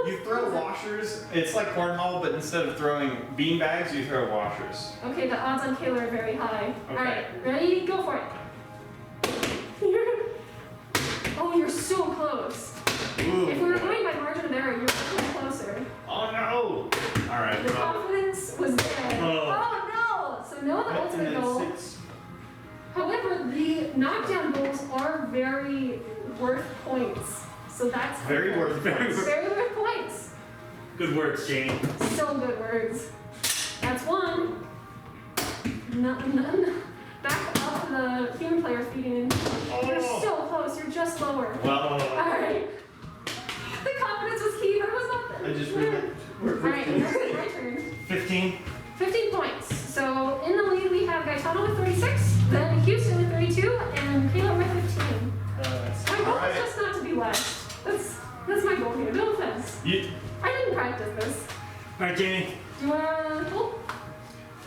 You throw washers. It's like cornhole, but instead of throwing bean bags, you throw washers. Okay, the odds on Kaylor are very high. Okay. All right, ready? Go for it. Oh, you're so close. Ooh. If we were going by margin of error, you're much closer. Oh no! All right. Your Well, confidence was there. Oh. No! So no the And ultimate then goal. 6. However, the knockdown goals are very worth points. So that's very helpful. worth. Very worth points. Good words, Jane. So good words. That's 1. None. Back up the human player feeding in. You're so close. You're just lower. Well, All right. The confidence was key, but it was not I there. just remembered. We're All right, 15. that's my turn. 15. 15 points. So in the lead we have Gaetano with 36, then Houston with 32, and Caleb with 15. My goal Alright. is just not to be last. That's my goal here. No offense. I didn't practice this. All right, Jamie. Do you want to pull?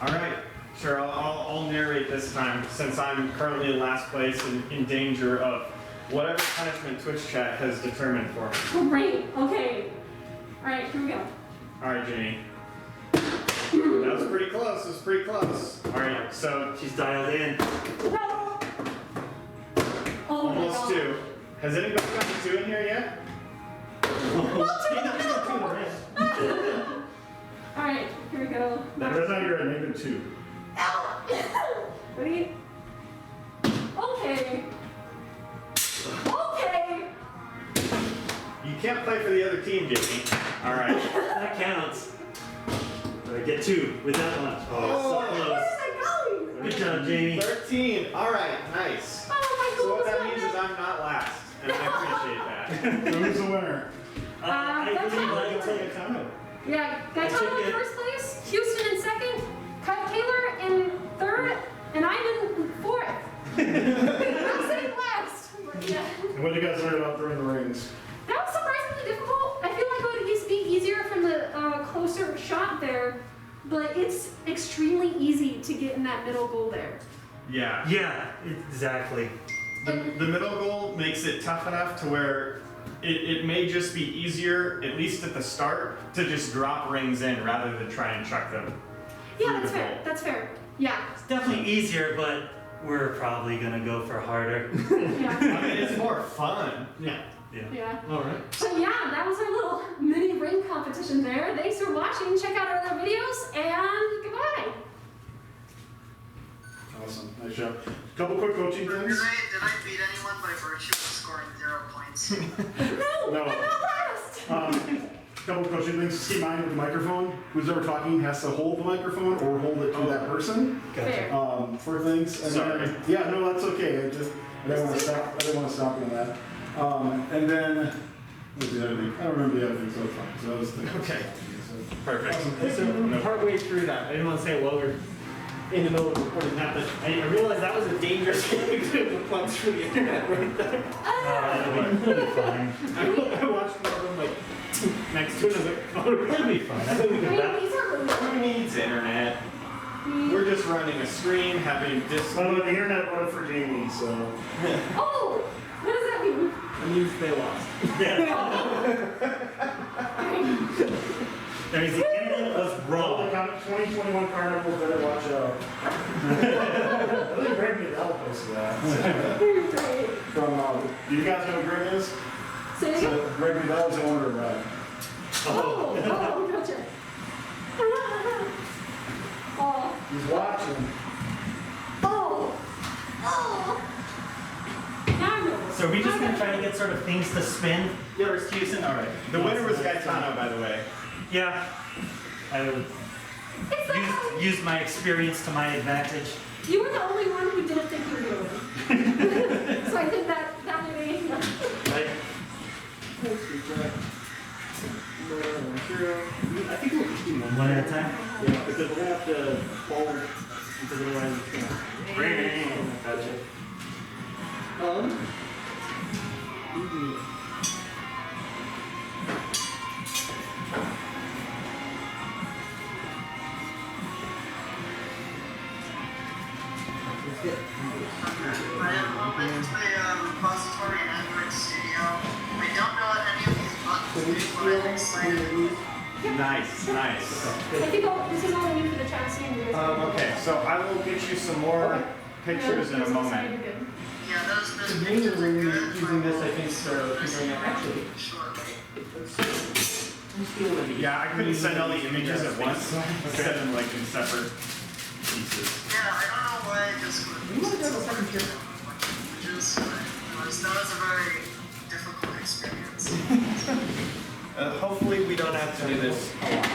all right. Sure. I'll narrate this time since I'm currently in last place and in danger of whatever punishment Twitch chat has determined for me. Great. Okay. All right. Here we go. All right, Jamie. That was pretty close. It was pretty close. All right. So She's dialed in. No. Oh my almost God. 2. Has anybody gotten 2 in here yet? All right. Here we go. Right now you're at -2. Ready? Okay. Okay. You can't play for the other team, Jamie. All right. That counts. All right, get 2 with that one. Oh, Where so is that going? close. Good job, Jamie. 13. All right. Nice. Oh my So goal what was that not means is met. I'm not last, and I appreciate that. So who's the winner? I that's believe how I it can works. take a time. Yeah, I took Gaetano in it. first place, Houston in second, Kaylor in third, and I'm in fourth. I'm sitting last. But yeah. And what do you guys learn about throwing the rings? That was surprisingly difficult. I feel like it would be easier from the closer shot there, but it's extremely easy to get in that middle goal there. Yeah. Yeah, exactly. The middle goal makes it tough enough to where it may just be easier, at least at the start, to just drop rings in rather than try and chuck them. Yeah, through that's the fair. goal. That's fair. Yeah. It's definitely easier, but we're probably gonna go for harder. Yeah. I mean, it's more fun. Yeah. Yeah. Yeah. All right. So yeah, that was our little mini ring competition there. Thanks for watching. Check out our other videos and goodbye. Awesome. Nice job. Couple quick coaching Did things. I beat anyone by virtue of scoring 0 points? No, No. I'm not last. Couple coaching things. Just keep in mind with the microphone. Who's ever talking has to hold the microphone or hold it to that person Fair. for things. And Sorry. Then, yeah, no, that's okay. I didn't want to stop. I didn't want to stop doing that. And then what was the other thing? I don't remember the other thing, so it's fine. So that was the Okay. So, Perfect. So partway through that, I didn't want to say while we're in the middle of recording that, but I realized that was a dangerous thing to do the plugs for the internet right there. It'll be fine. I watched one of them like next to it. I was like, oh, It'll be fine. I think we I can mean, back. these are really Who needs internet? We're just running a stream, having dis. By the way, the internet went for Jamie, so. Oh, what does that mean? it means they lost. That means the internet was Well, wrong. the 2021 Carnival better watch out. Really break me down. hell close to that. Right. From, do you guys know who Greg is? Say it again? So Greg Bell is the owner of Oh, gotcha. Oh, He's watching. oh, oh. Now I know. So are we just gonna try to get sort of things to spin? Yours, Houston, all right. The winner was Gaetano, by the way. Yeah. I would use my experience to my advantage. You were the only one who didn't think you were doing. So I think that may be. Right? I think we'll just do One at a time? Yeah, because we're gonna have to fold, because otherwise it's gonna. Gotcha. I have opened the repository in Android Studio. I don't know what any of these buttons do, but I'm excited. Nice, nice. I think this is all I need for the chat scene. You guys can- Okay, so I will get you some more pictures in a moment. Yeah, those The main pictures are reason good. using this, I think, for figuring out actually. Shortly. Yeah, I couldn't send all the images at once. Send them like in separate pieces. Yeah, I don't know why I just couldn't. You want to have a second chair? Images, but that was a very difficult experience. Hopefully we don't have to do this a lot.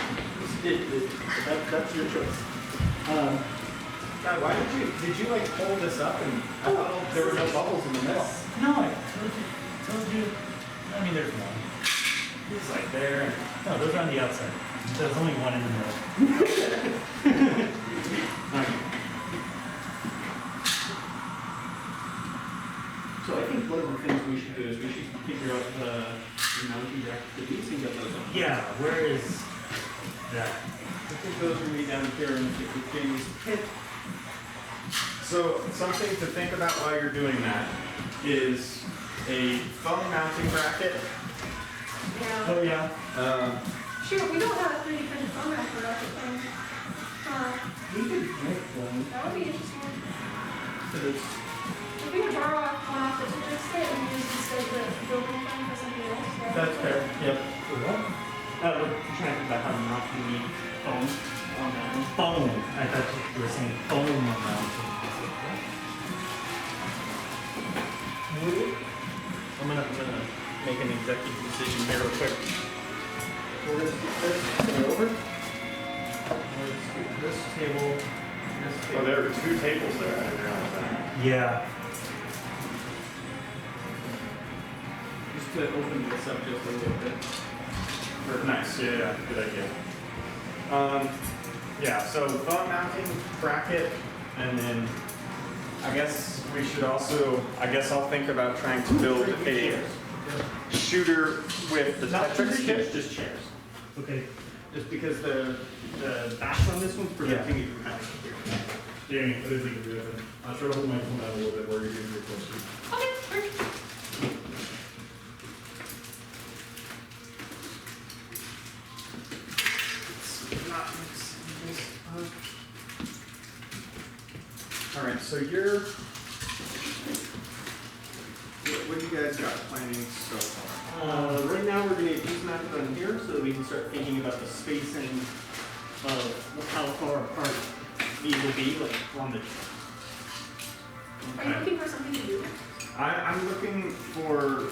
That's your choice. God, why did you like hold this up and I thought there were no bubbles in the middle? No, I told you. I mean, there's one. It's like there. No, those are on the outside. There's only one in the middle. So I think one of the things we should do is we should figure out the mounting bracket for these and get those on. Yeah, where is that? I think those are way down here in Jamie's pit. So something to think about while you're doing that is a phone mounting bracket. Yeah. Oh yeah. Sure, we don't have a 3D printed phone rack for that. We could make one. That would be interesting. Because If we could borrow one off the teacher's kit and use instead the building fund for something else. that's fair. Yep. What? We're trying to think about how to mount the phone on that one. Phone. I thought you were saying phone mounting. I'm gonna make an executive decision here real quick. We're gonna scoot this over. We're gonna scoot this table. This Oh, table. there are two tables there. I didn't realize that. Yeah. Just to open this up just a little bit. Nice. Yeah, good idea. Yeah. So phone mounting bracket, and then I guess we should also. I guess I'll think about trying to build a shooter with the Not Tetris chairs, kit. just chairs. Okay. Just because the back on this one's preventing you from having to hear. Jamie, what did you think of it? I'll try to hold my phone down a little bit where you're getting your closer. Okay, perfect. All right. So you're. What do you guys got planning so far? Right now we're gonna get these mounted on here so that we can start thinking about the spacing of how far apart these will be, like on the. Are you looking for something to do? I'm looking for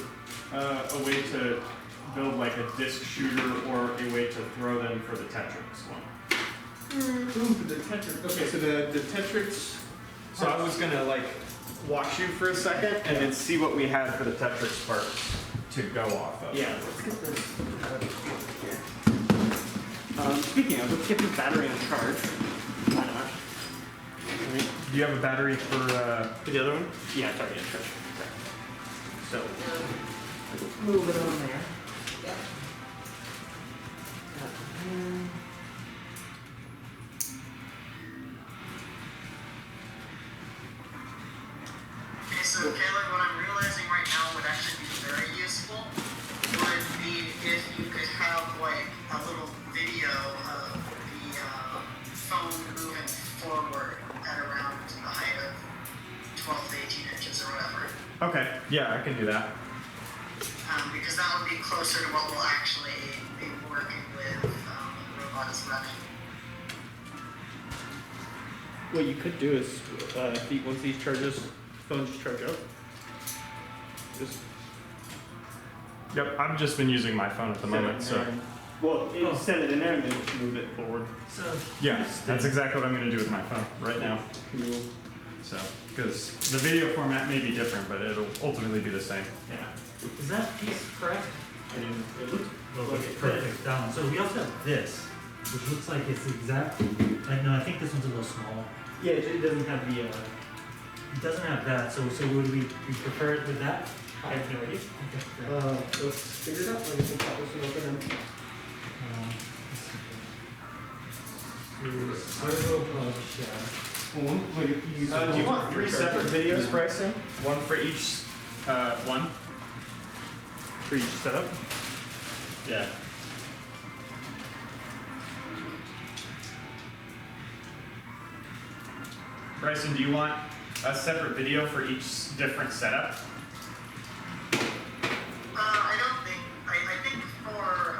a way to build like a disc shooter or a way to throw them for the Tetris one. Ooh, for the Tetrix. Okay, so the Tetrix. So I was gonna like watch you for a second and then see what we had for the Tetris parts to go off of. Yeah, let's get this. Speaking of, let's get this battery on charge. Why not? Alright. Do you have a battery for? For the other one? Yeah, it's already on charge. Okay. So, move it on there. Okay, so Caleb, what I'm realizing right now would actually be very useful would be if you could have like a little video of the phone moving forward at around the height of 12 Okay, yeah, I can do that. Because that would be closer to what we'll actually be working with when the robot is running. What you could do is, once these phones charge up, just Yep, I've just been using my phone at the moment, so. Well, send it in there and then move it forward. So Yeah, that's exactly what I'm gonna do with my phone right now. Cool. So, because the video format may be different, but it'll ultimately be the same. Yeah. is that piece correct? I mean, it looks Okay, perfect. That one. So we also have this, which looks like it's the exact. No, I think this one's a little small. yeah, it doesn't have the. It doesn't have that. So would we prefer it with that? I have no idea. Okay. Let's figure it out. I guess we'll pop this one open and. Servo Hub Shell. Do you want 3 separate videos, Bryson? One for each, one? For each setup? Yeah. Bryson, do you want a separate video for each different setup? I don't think, I think for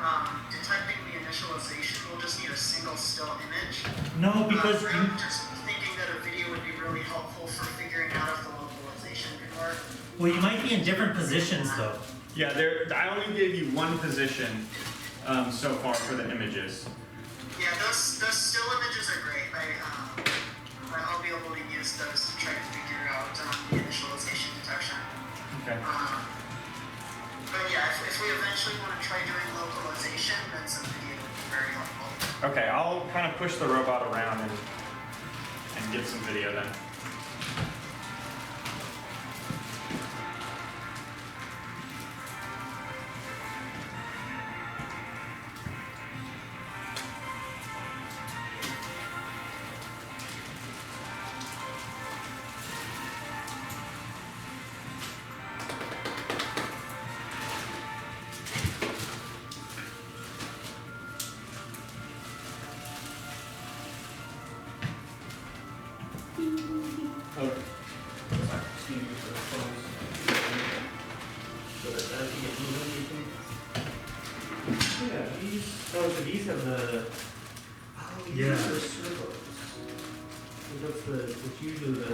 detecting the initialization, we'll just need a single still image. No, because I'm just thinking that a video would be really helpful for figuring out if the localization could work. well, you might be in different positions though. Yeah, I only gave you one position so far for the images. Yeah, those still images are great. I'll be able to use those to try to figure out the initialization detection. Okay. But yeah, if we eventually want to try doing localization, then some video would be very helpful. Okay, I'll kind of push the robot around and get some video then. Okay. Excuse me for the phones. So that as you get moving, you can. Yeah, these. Oh, so these have the. Oh, these Yeah. are the servos. So that's usually the.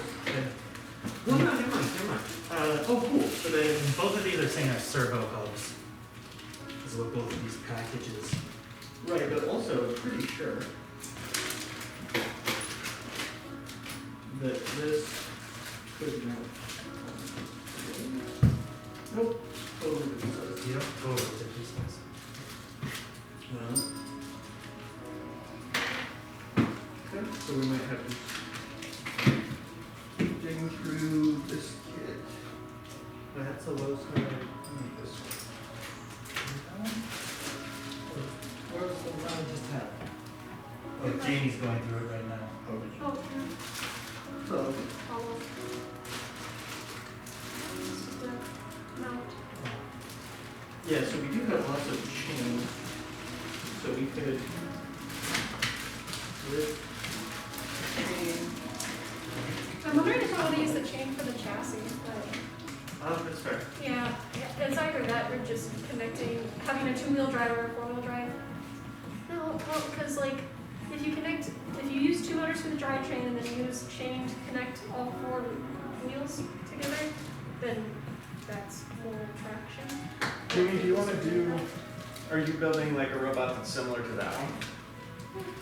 Well, no, never mind. Oh, cool. So then. Both of these are saying are servo hubs. Is what both of these packages. Right, but also pretty sure that this could not. Nope. Totally different size. Yep. Oh, different size. Well. Okay, so we might have to keep digging through this kit. That's a low side. This one. Where's the one I just had? Oh, Jamie's going through it right now. Oh, yeah. So, Follow. This is the mount. yeah, so we do have lots of chain. So we could rip chain. I'm wondering if I want to use the chain for the chassis, but That's fair. yeah, it's either that or just connecting, having a 2-wheel drive or a 4-wheel drive. No, well, because like, if you use 2 motors for the drivetrain and then use chain to connect all 4 wheels together, then that's more traction. Jamie, do you want to do, are you building like a robot that's similar to that one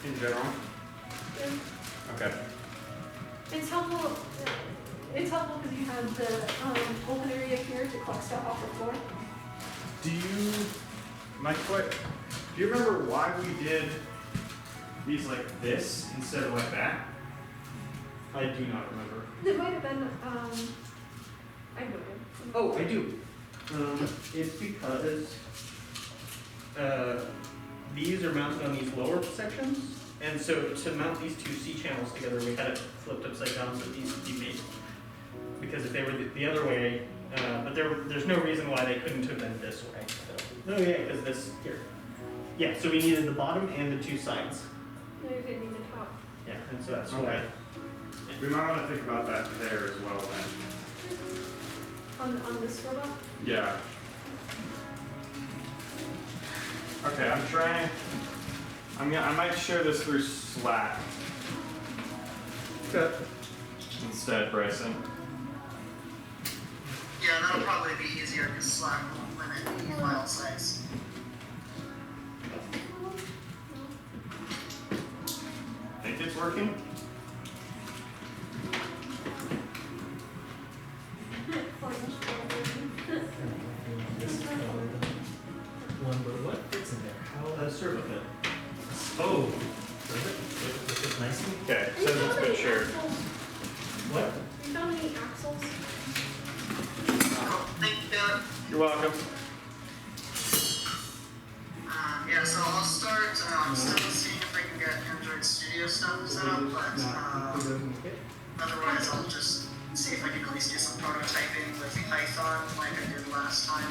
in general? Yeah. Okay. It's helpful because you have the open area here to collect stuff off the floor. Do you remember why we did these like this instead of like that? I do not remember. It might have been, I don't know. Oh, I do. It's because these are mounted on these lower sections, and so to mount these 2 C channels together, we had it flipped upside down so these could be made. Because if they were the other way, but there's no reason why they couldn't have been this way. So. No, yeah, because this here. Yeah, so we needed the bottom and the 2 sides. No, you didn't need the top. Yeah, and so that's Okay. why. We might want to think about that there as well then. on this robot? Yeah. Okay, I'm trying. I might share this through Slack Okay. instead, Bryson. Yeah, that'll probably be easier because Slack will limit the file size. Think it's working? One, but what fits in there? How? Servo fit. Oh, does it fit nicely? Okay, Have you says it's found been any shared. axles? What? Have you found any axles? Thank you. You're welcome. Yeah, so I'll start. I'm still seeing if I can get Android Studio stuff set up, but otherwise I'll just see if I can at least do some prototyping with Python like I did last time.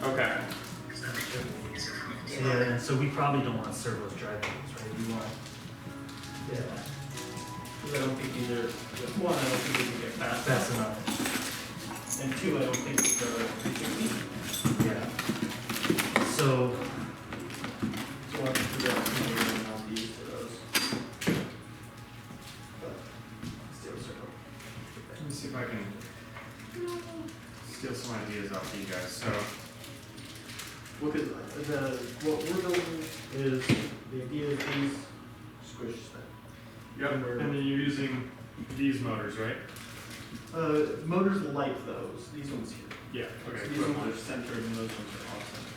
Okay. Because that makes it easier for me to So, debug. yeah, so we probably don't want servos driving these, right? We want. Yeah. Because I don't think either, one, I don't think we can get fast Fast enough. enough. And two, I don't think it's 360. Yeah. So, So we'll have to figure out some way around these for those. But, still servo. Let me see if I can steal some ideas off you guys. So, Because what we're building is, the idea is these squish them. yep, and then you're using these motors, right? Motors like those, these ones here. Yeah. So Okay. these Cool. ones are centered and those ones are off center,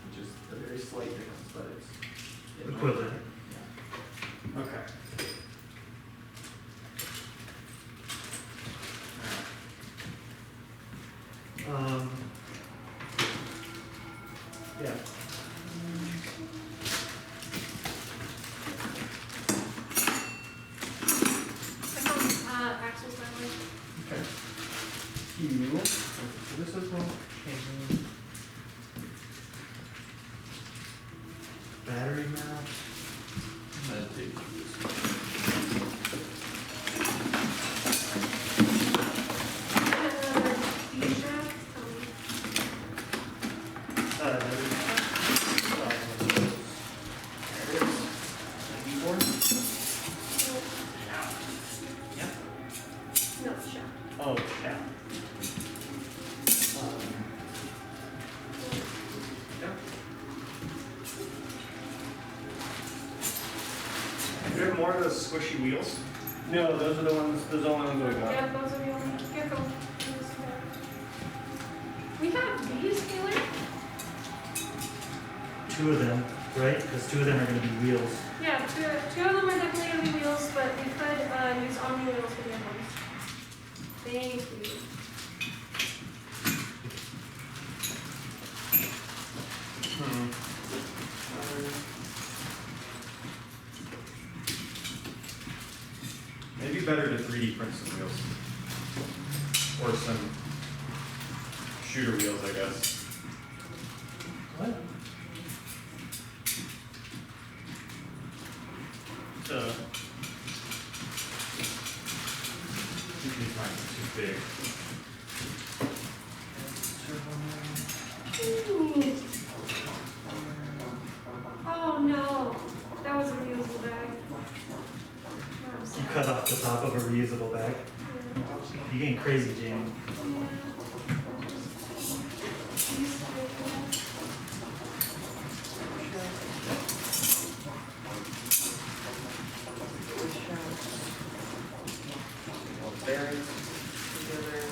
which is a very slight difference, but it's. equivalent. Yeah. Okay. Yeah. I found axles that way. Okay. So this is one change. Battery map. I'm gonna take this. These shaft, no shaft. Oh, yeah. Do you have more of those squishy wheels? No, those are the ones, those are the only ones we got. Yeah, those are the only. Here, go. We have these, Taylor. Two of them, right? Because two of them are going to be wheels. Yeah, two of them are definitely gonna be wheels, but we could use Omni wheels for the other ones. Thank you. Maybe better to 3D print some wheels. Or some shooter wheels, I guess. What? I think these might be too big. Ooh. Oh no, that was a reusable bag. Oh, I'm You sad. cut off the top of a reusable bag. You're getting crazy, Jamie. Bearings together.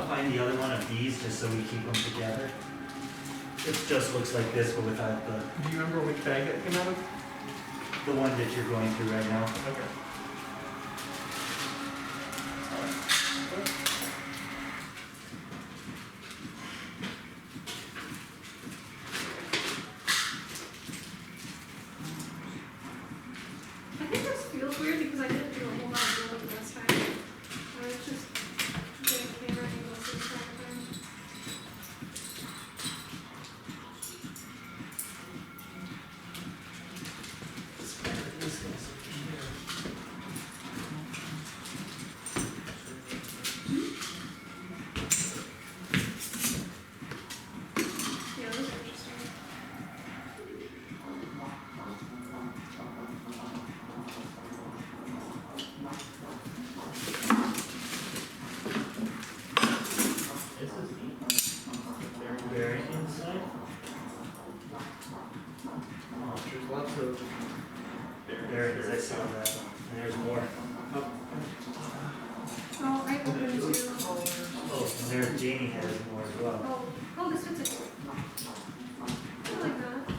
find the other one of these just so we keep them together. It just looks like this, but without the Do you remember which bag it came out of? one that you're going through right now. Okay. I think this feels weird because I didn't do a whole lot of building last time. I was just getting camera angles and stuff. Yeah, those are interesting. This is neat. Bearing inside. There's lots of Bearings, I saw that. And there's more. Oh, I opened two. Oh, and there Janie has more as well. Oh, this fits it. I like that.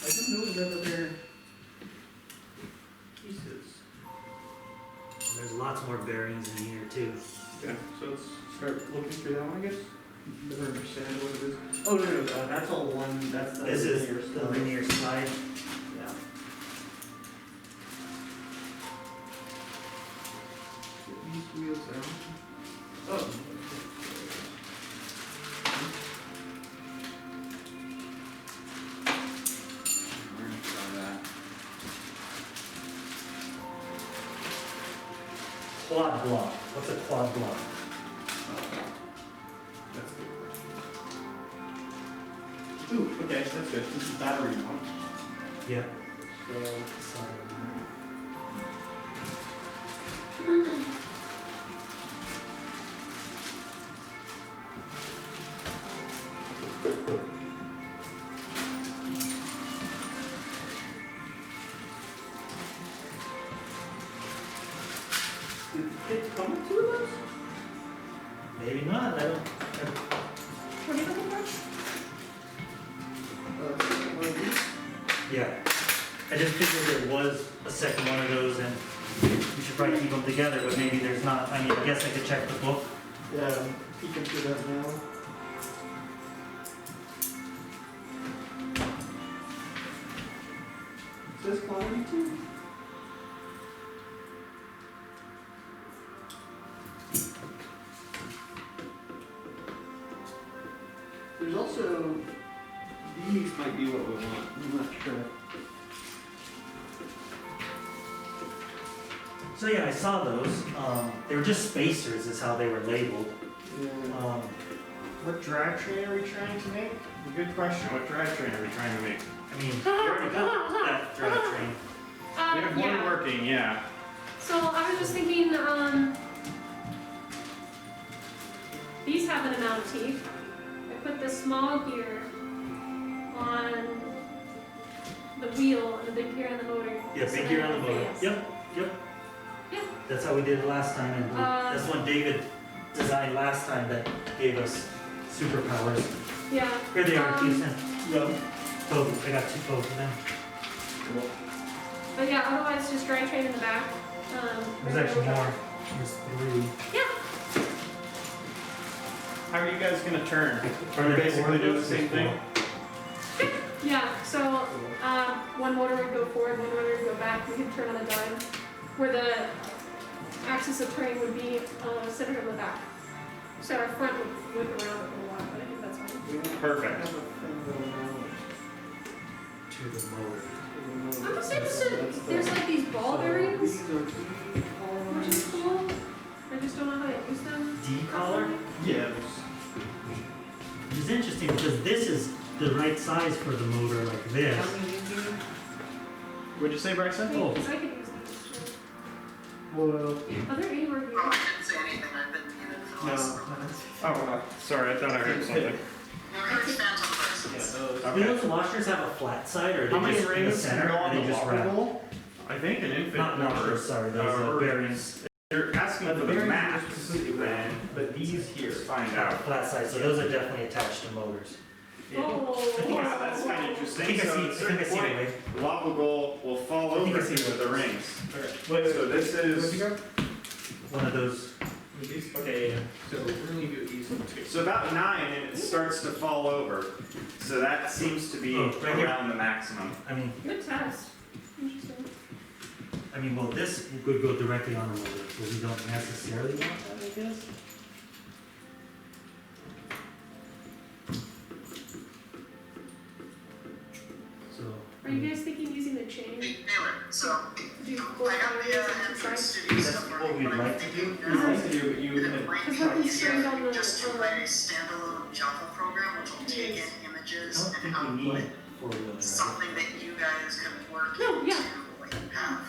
I don't know the other pieces. There's lots more bearings in here too. Okay, so let's start looking through that one, I guess. Better understand what it is. Oh, no, that's all one, that's the This is linear the stuff. linear slide. Yeah. Get these wheels out. Oh. We're gonna try that. Quad block. What's a quad block? That's good. Ooh, okay, that's good. This is battery one. Yeah. So, did it come with two of those? Maybe not. I don't. What are you looking for? One of these? Yeah. I just figured there was a second one of those and we should probably keep them together, but maybe there's not. I mean, I guess I could check the book. Yeah, you can do that now. It says quantity two. There's also, these might be what we want, I'm not sure. So yeah, I saw those. They were just spacers is how they were labeled. Yeah. What drivetrain are we trying to make? A good question. What drivetrain are we trying to make? I mean, you already got that drivetrain. We have one Yeah. working, yeah. So I was just thinking, these have an amount of teeth. I put the small gear on the wheel and the big gear on the motor. Yeah, So big then gear on it the motor. fails. Yep, yep. Yeah. That's how we did it last time, and that's one David designed last time that gave us superpowers. Yeah. Here they are, Houston. Yeah. Both. I got both of them. But yeah, otherwise just drivetrain in the back. There's actually more. There's 3. Yeah. How are you guys gonna turn? Are Are we there basically four of doing the those? same thing? Yeah, so one motor would go forward, one motor would go back. We could turn on a dime where the axis of turning would be centered on the back. So our front would whip around a little while, but I think that's fine. Perfect. To the motor. I'm just interested. There's like these ball bearings, which is cool. I just don't know how to use them. D-collar? Yeah. It's interesting because this is the right size for the motor like this. What'd you say, Bryson? Oh. Because I could use these too. Well, Are there anywhere here? Oh, I didn't say anything. I've been muted for the last no. minutes. Oh, sorry, I thought I heard something. No, here's Phantom first. Do those washers have a flat side or are How they many just in the rings can center go on and the they just water wrap? bowl? I think an infinite Not number. washers, sorry, those or bearings. You're asking for the bearings are max, completely then round, but these here. let's find out. Flat side, so those are definitely attached to motors. Oh. Yeah, that's kind of I interesting. think I So see, at a I certain think I see the point, way. the lava bowl will fall I think over I see into what the it is. rings. Wait, So this is, One of those. okay, yeah. So we're gonna do these two. so about 9 and it starts to fall over. So that seems to be Oh, right here. around the maximum. I mean, Good test. Interesting. well, this would go directly on a motor, so we don't necessarily want that, I guess. So. Are you guys thinking using the chain? Hey, Taylor, so Do you I got the entrance studio That's stuff what we'd like to do. We'd like to do, but you It might be Because we're easier constrained on the- just to write a standalone Java program which will take in I images don't and think we output need four-wheel drive. something that you guys could work No, yeah. into like have.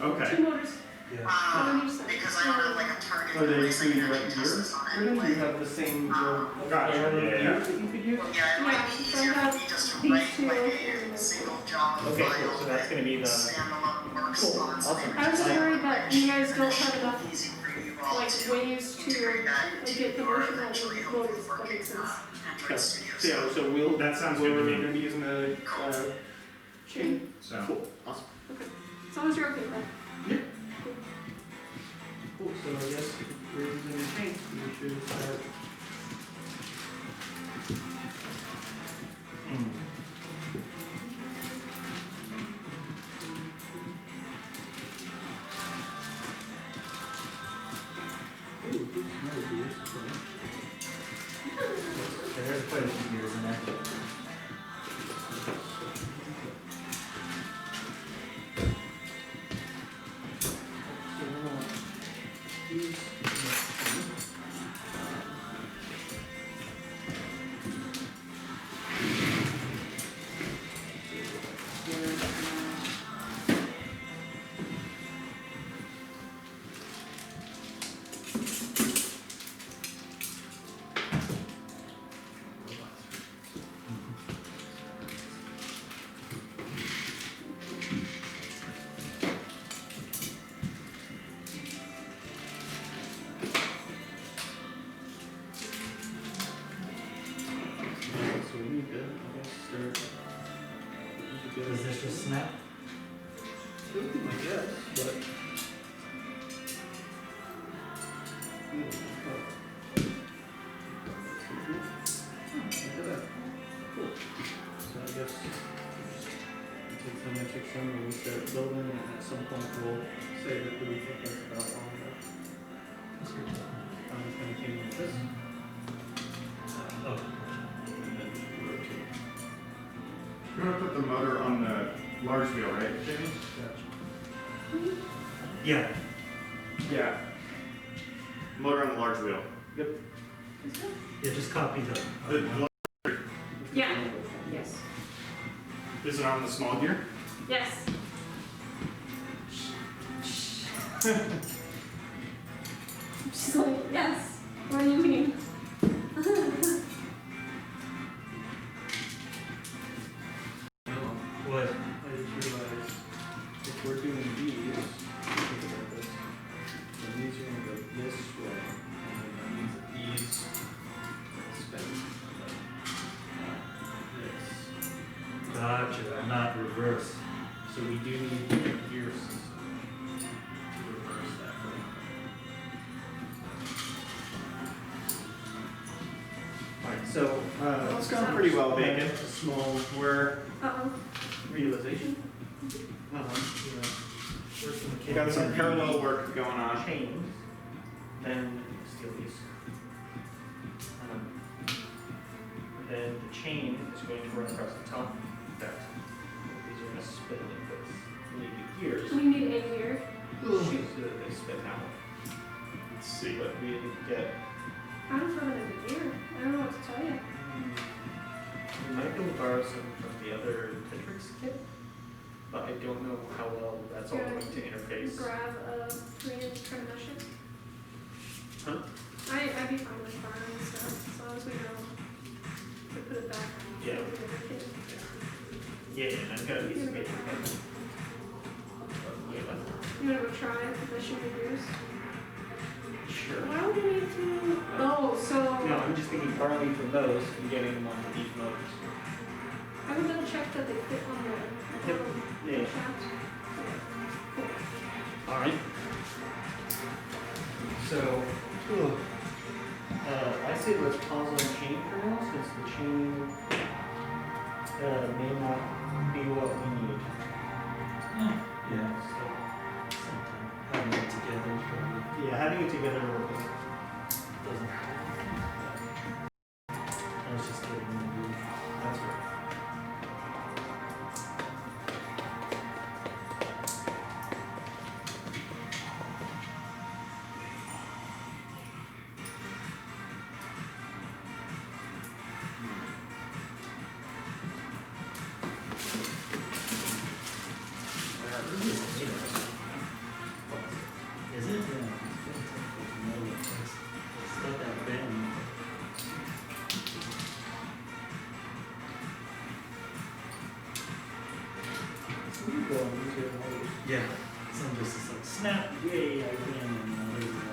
Okay. Two motors. Yeah. On each side. Because I don't have like a target Are they release I can included right actually here? test this on Or do you anyway. have the same Gotcha, yeah, yeah. that you could use? Well, yeah, it might be Yeah, so easier I have for me just to these write two like and a then- single Java Okay, file cool, so that's gonna be the. standalone works Cool, on some awesome. I was images. worried that you guys don't have enough Easy for you all like to ways to integrate that like into get the your motion on eventually the hopefully motors. That working makes sense. Android studio. So yeah, so we'll. That sounds good to We're me. gonna be using the, Chain. So, cool, awesome. Okay. As long as you're okay with that. Cool, so I guess if we're using the chain, we should start. Hmm. There's quite a few gears in there. So we need to, I guess, start. Does this just snap? I guess, but. Look at that. Cool. So I guess take some, and we start building, and at some point we'll say that we think that's about long enough. It's gonna came like this. Oh. And then rotate. you're gonna put the motor on the large wheel, right, Jimmy? Yeah. Yeah. Motor on the large wheel. Yeah, just copy the. The, Yeah. Yes. is it on the small gear? Yes. She's like, yes. What do you mean? What? I just realized if we're doing these, think about this, then these are gonna go this way, and then that means that these spin like this. Gotcha, not reverse. So we do need a gear system to reverse that way. Alright, so, it's gone pretty well, Bacon. A small, Uh-oh. realization. Where's the We got some parallel work going on. Chains, then steal these. Then the chain is going to run across the top. That these are going to spin like this. We need the gears. We need a gear. So that they spin that way. Let's see. But we didn't get. I don't have another gear. I don't know what to tell you. We might be able to borrow some from the other Tetrix kit, but I don't know how well that's all Yeah. going to interface. Grab a 3-inch, try to mesh it. Huh? I'd be fine with borrowing stuff as long as we know to put it back. Yeah. So we can Yeah, I've got a piece of paper. You wanna go try the shooting gears? Sure. Why would you need to? Oh, so No, I'm just thinking borrowing from those and getting them on each motors. I would double check that they fit on the Yep. Yeah. shaft. Okay, cool. Alright. So, I say let's pause on chain for now, since the chain may not be what we need. Yeah, so, Sometime having it together probably yeah, having it together will be. doesn't. I was just getting the groove. That's right. Is it? Yeah. It's got that bend. Yeah. Some just is like snap, yay, I win, and others are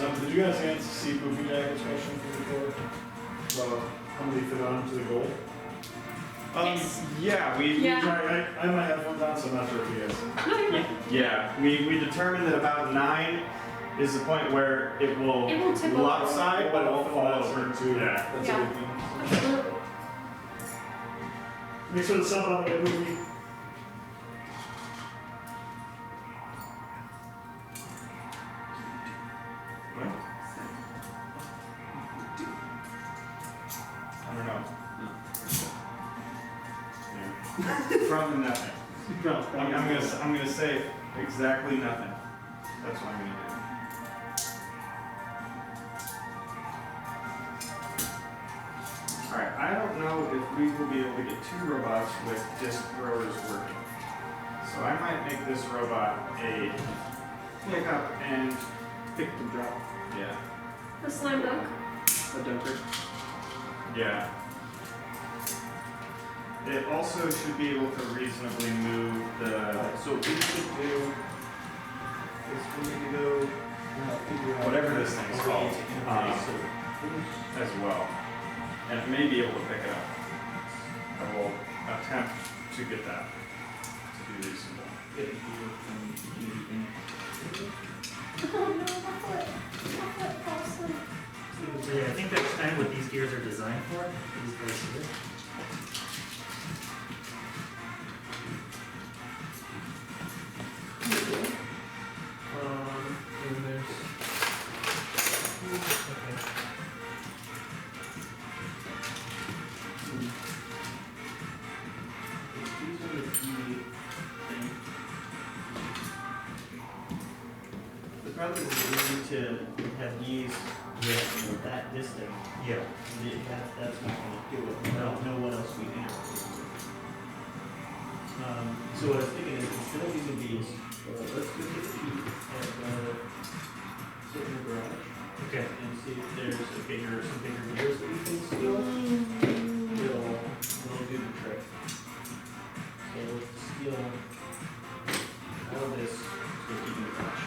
like, Did you guys see Poopy Jacket's question from before? About how many fit onto the goal? Yeah, we Yeah. Sorry, I have my headphones on, so I'm not sure if you guys. No, you're good. yeah we determined that about 9 is the point where it will It will tip over. lopside, but it won't fall over. Too. Yeah. That's Yeah. everything. Absolutely. Make sure the sub on the movie. I don't know. From nothing. I'm gonna say exactly nothing. That's what I'm gonna do. All right. I don't know if we will be able to get 2 robots with disc throwers working. So I might make this robot a pick up and Pick and drop. yeah. The slam dunk. A dunker. Yeah. It also should be able to reasonably move the So we should do is we need to go figure out Whatever this thing's a way called, to interface it. as well. And it may be able to pick it up. I will attempt to get that to be reasonable. Get it here from anything. Oh no, my foot. My foot falls asleep. so yeah, I think that's kind of what these gears are designed for, these guys here. And there's Okay. these are the key thing. The problem is we need to have these that distant. Yeah. That's not gonna do it. I don't know what else we need. So what I was thinking is instead of using these, let's go get the key and sit in the garage Okay. and see if there's some bigger gears that we can steal. It'll do the trick. So let's steal all of this to keep in the garage.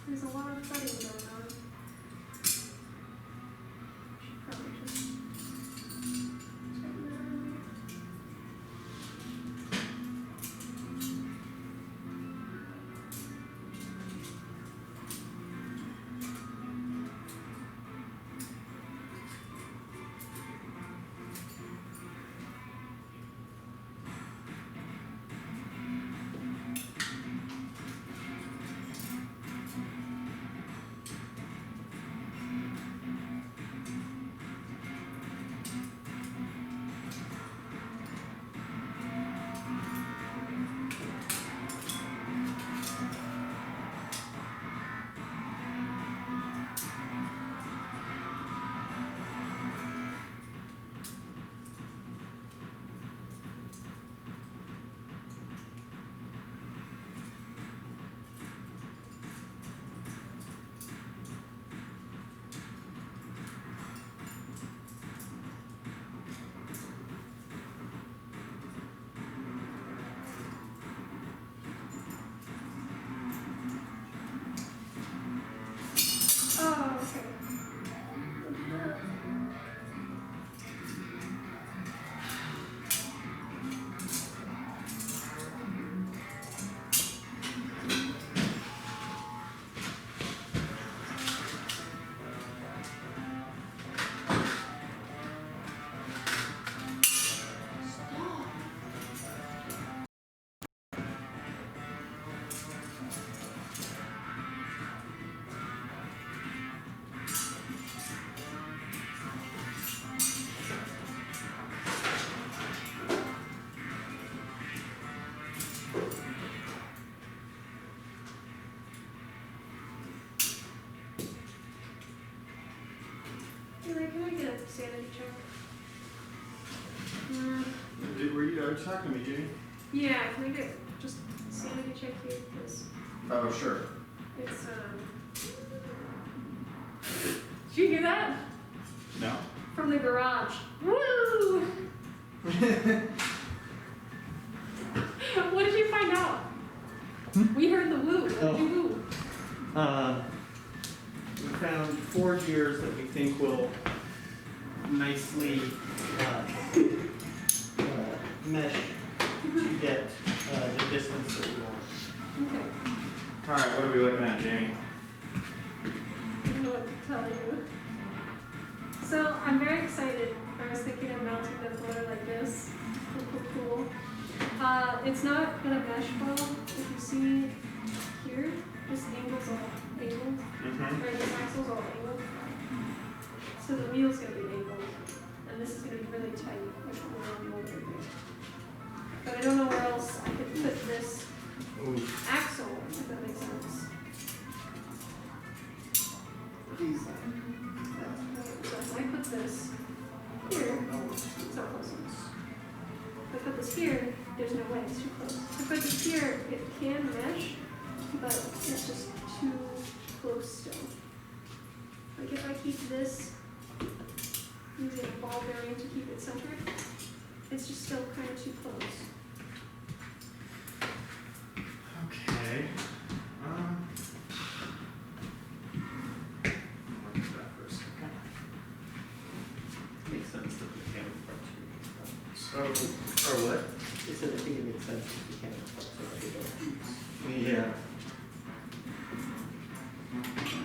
There's a lot of thudding going on. Should probably just tighten that on. Oh, okay. Really, can I get a sanity check? Were you talking to me, Jimmy? Yeah, can we get just a sanity check here, please? Oh, sure. It's, did you hear that? No. From the garage. Woo! What did you find out? We heard the woo. What did you woo? We found 4 gears that we think will nicely mesh to get the distance that we want. Okay. All right, what are we looking at, Jamie? I don't know what to tell you. So I'm very excited. I was thinking of mounting the floor like this. Cool. It's not gonna mesh well. If you see here, this angle's all angled, or this axle's all angled. So the wheel's gonna be angled, and this is gonna be really tight, like around the over here. But I don't know where else I could put this axle, if that makes sense. So if I put this here, it's not close enough. If I put this here, there's no way, it's too close. If I put this here, it can mesh, but it's just too close still. Like if I keep this, using a ball bearing to keep it centered, it's just still kind of too close. Okay. Look at that for a second. Makes sense that the camera front too. So, or what? They said I think it makes sense if you can't afford to Yeah.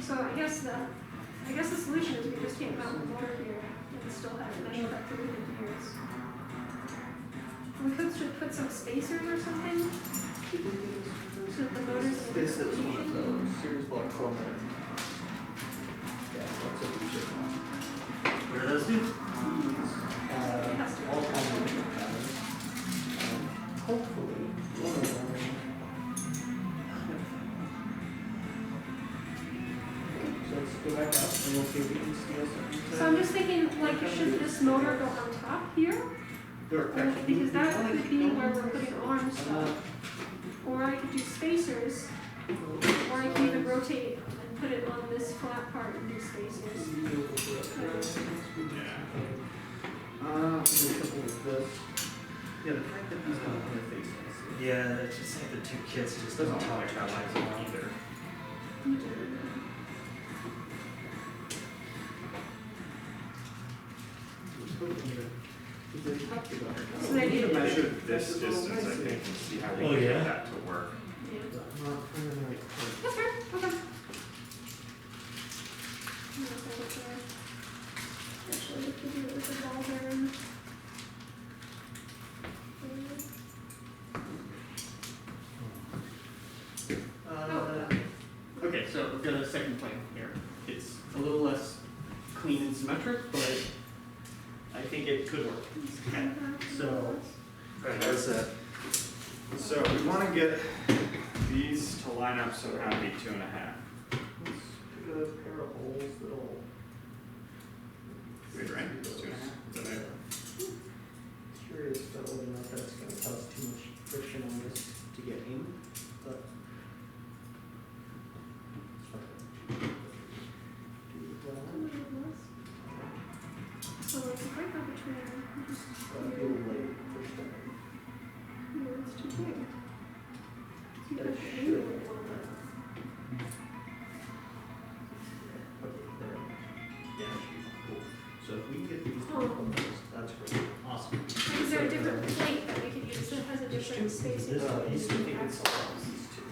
So I guess the solution is we just can't mount the motor here and still have it mesh up through the gears. We could put some spacers or something so that the motor's in This is one of rotation. those series block chromo. Yeah, that's what we should want. What are those two? All kinds of different patterns. Hopefully, one of them. So let's go back up and we'll see if we can steal something. So I'm just thinking, like, should this motor go on top here? Because that could be where we're putting arm stuff. Or I could do spacers, or I could even rotate it and put it on this flat part and do spacers. Something like this. Yeah, the fact that these don't interface us. Yeah, it's just like the two kits just doesn't talk about either. You do. this That's a little distance, I nice, think, and see how we Oh, can yeah? get that to work. Yeah. I'm not finding the right point. That's fair, okay. No, that's okay. Actually, we could do it with the ball bearing. Okay, so we've got a second plane here. It's a little less clean and symmetric, but I think it could work. Okay, so Right, how's that? So we want to get these to line up so it'll be 2.5. let's pick a pair of holes that'll. Good, right? 2.5? Is that right? Curious about whether or not that's gonna cause too much friction on this to get in, but. So it's right now between, just, Feel late for starting. no, it's too big. You That have to should angle it a work. little bit. Okay, there. Yeah, that should be cool. So if we can get these Oh. components, that's great. Awesome. Is there a different plate that we could use that has a different spacing? This one, these I two think it's all these two.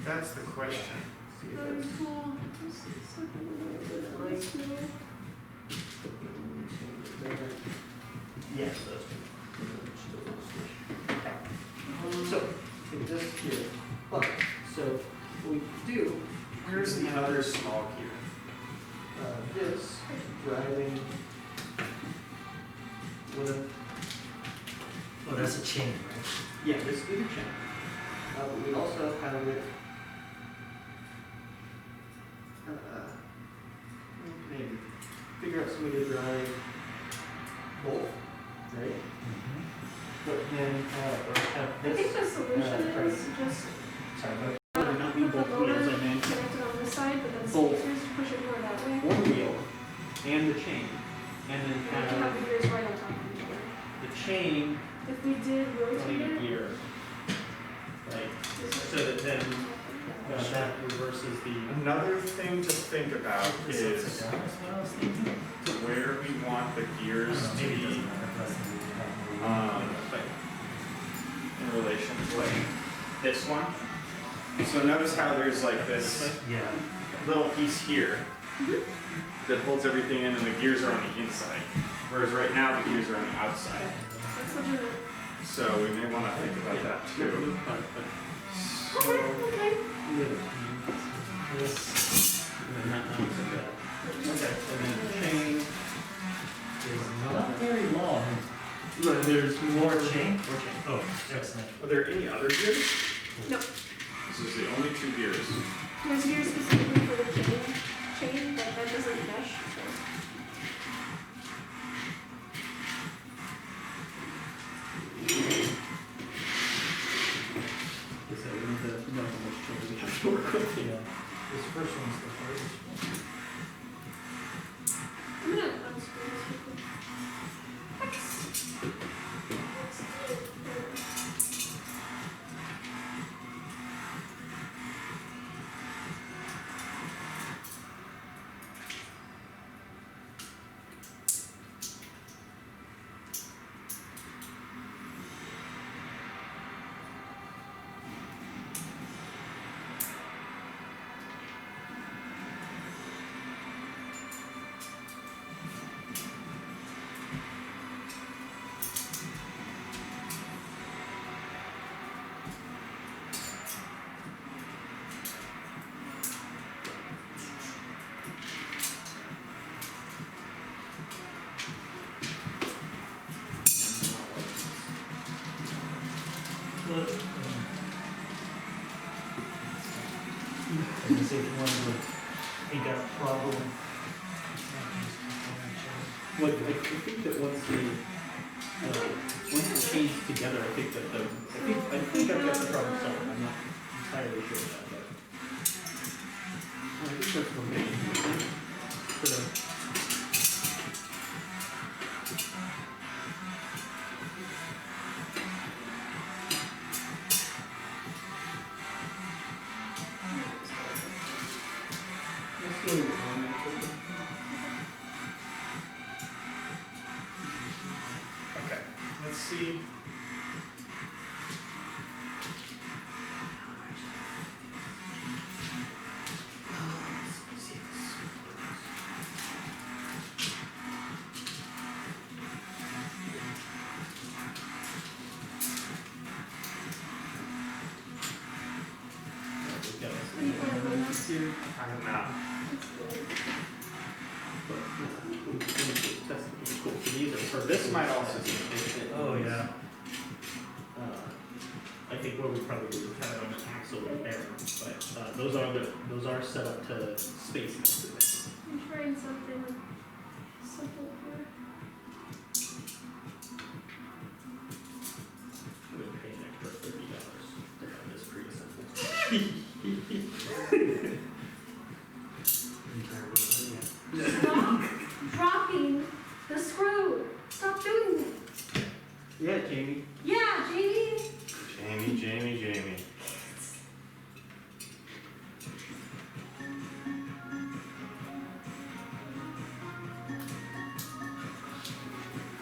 That's the question. See if Very that's. cool. This is something a little bit of a small. Yes, that's good. So, it does here, but, so, what we do. Where's the other small gear? This driving with, Oh, that's a chain, right? yeah, this is the chain. But we also have it, maybe, figure out some way to drive both, right? But then, or have I think this, the solution right. is just sorry, but would it not be put the both wheels, motor I meant connected on this side, but then Both. spacers push it more that way. one wheel and the chain, and then And you have have the gears right on top of each other. the chain If we did rotate running a it, gear, right? this So that then that reverses the. Another thing to think about This is upside down is what I was thinking. where we want the gears to Maybe it be doesn't matter, plus we have more. in relation to like this one. So notice how there's like this Yeah. little piece here that holds everything in and the gears are on the inside. Whereas right now the gears are on the outside. that's what you're. So we may want to think about that too. Okay, okay. This, and then that mounts like that. Okay. And then the chain, Is not very long. there's More chain? More chain. Oh, excellent. Are there any other gears? No, This is the only 2 gears. there's gears specifically for the chain, but that doesn't mesh, so. Guess I wouldn't have known how much chain we have to work with. Yeah. This first one's the hardest one. I'm gonna unscrew this quickly. But, I guess if you wanted to think out a problem. Well, I think that once the chain's together, I think that I think I've got the problem solved. I'm not entirely sure of that, but. I think that's okay. For the. Let's go on that quickly. Okay. Let's see this here? I am not. That's cool. So these are for This might also be. Oh, yeah. I think what we probably do is have it on an axle right there, but those are set up to space next to it. I'm trying something simple here. I would pay an extra $30 to have this pre-assembled. Stop dropping the screw. Stop doing it. Yeah, Jamie. Yeah, Jamie. Jamie.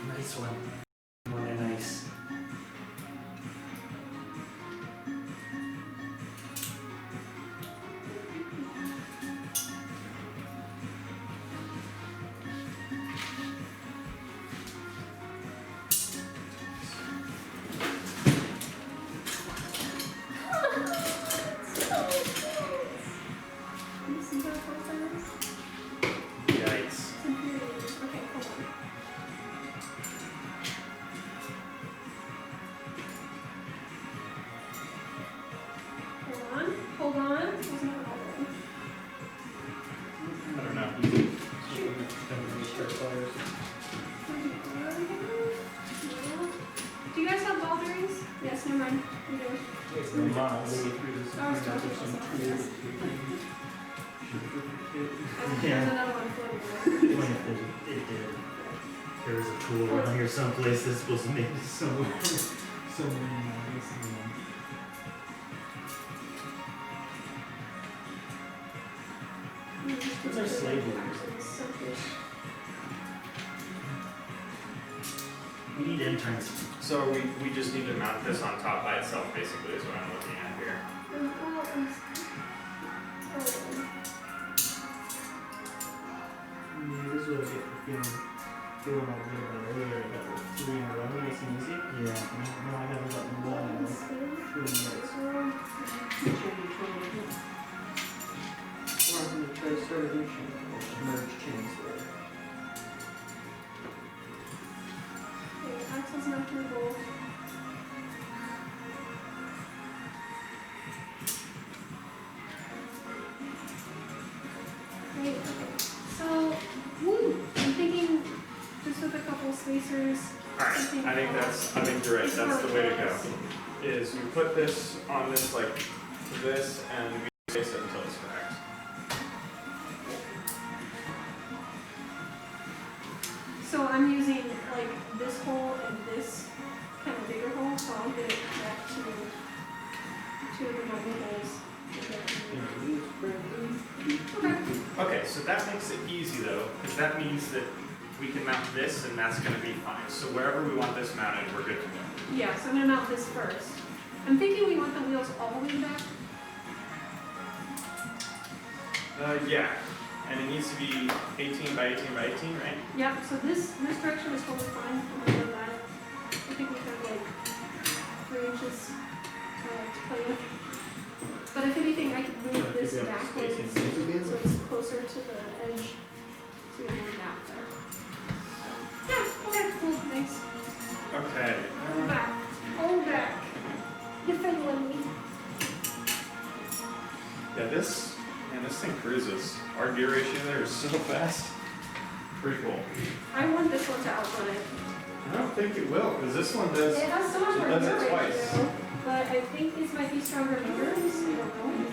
Nice one. Really nice. You see how close that is? Yikes. It's infuriating. Okay, hold on. Hold on. Wasn't it all in? I don't know. Do you guys have ball bearings? Yes, never mind. We do. Yeah. There's another one floating around. It did. There was a tool around here someplace that's supposed to make it so. Those are slave owners. We need interns. So we just need to mount this on top by itself, basically, is what I'm looking at here. This is what I get for feeling all good about earlier. I got like 3 in a row, nice and easy. Yeah. Now I haven't gotten one in like 2 minutes. Or I'm going to try to start a new chain. Merge chains there. Axle's not gonna go. Right, okay. So, I'm thinking just with a couple spacers. Alright, I think you're right, that's the way to go. Is you put this on this like this and we space it until it's correct. So I'm using like this hole and this kind of bigger hole, so I'll get it back to two of the normal holes. Okay. Okay, so that makes it easy though, because that means that we can mount this and that's gonna be fine. So wherever we want this mounted, we're good to go. Yeah, so I'm gonna mount this first. I'm thinking we want the wheels all the way back. Yeah, and it needs to be 18 by 18 by 18, right? Yep, so this direction is totally fine. Remember that. I think we have like 3 inches to play with. But if anything, I could move this backwards so it's closer to the edge. So we have more gap there. Yeah, okay, cool, thanks. Okay. Hold back. Hold back. Defend me. Yeah, this thing cruises. Our gear ratio there is so fast. Pretty cool. I want this one to outrun it. I don't think it will, because this one does. It has so much more It does it gear twice. ratio, but I think these might be stronger motors. I don't know.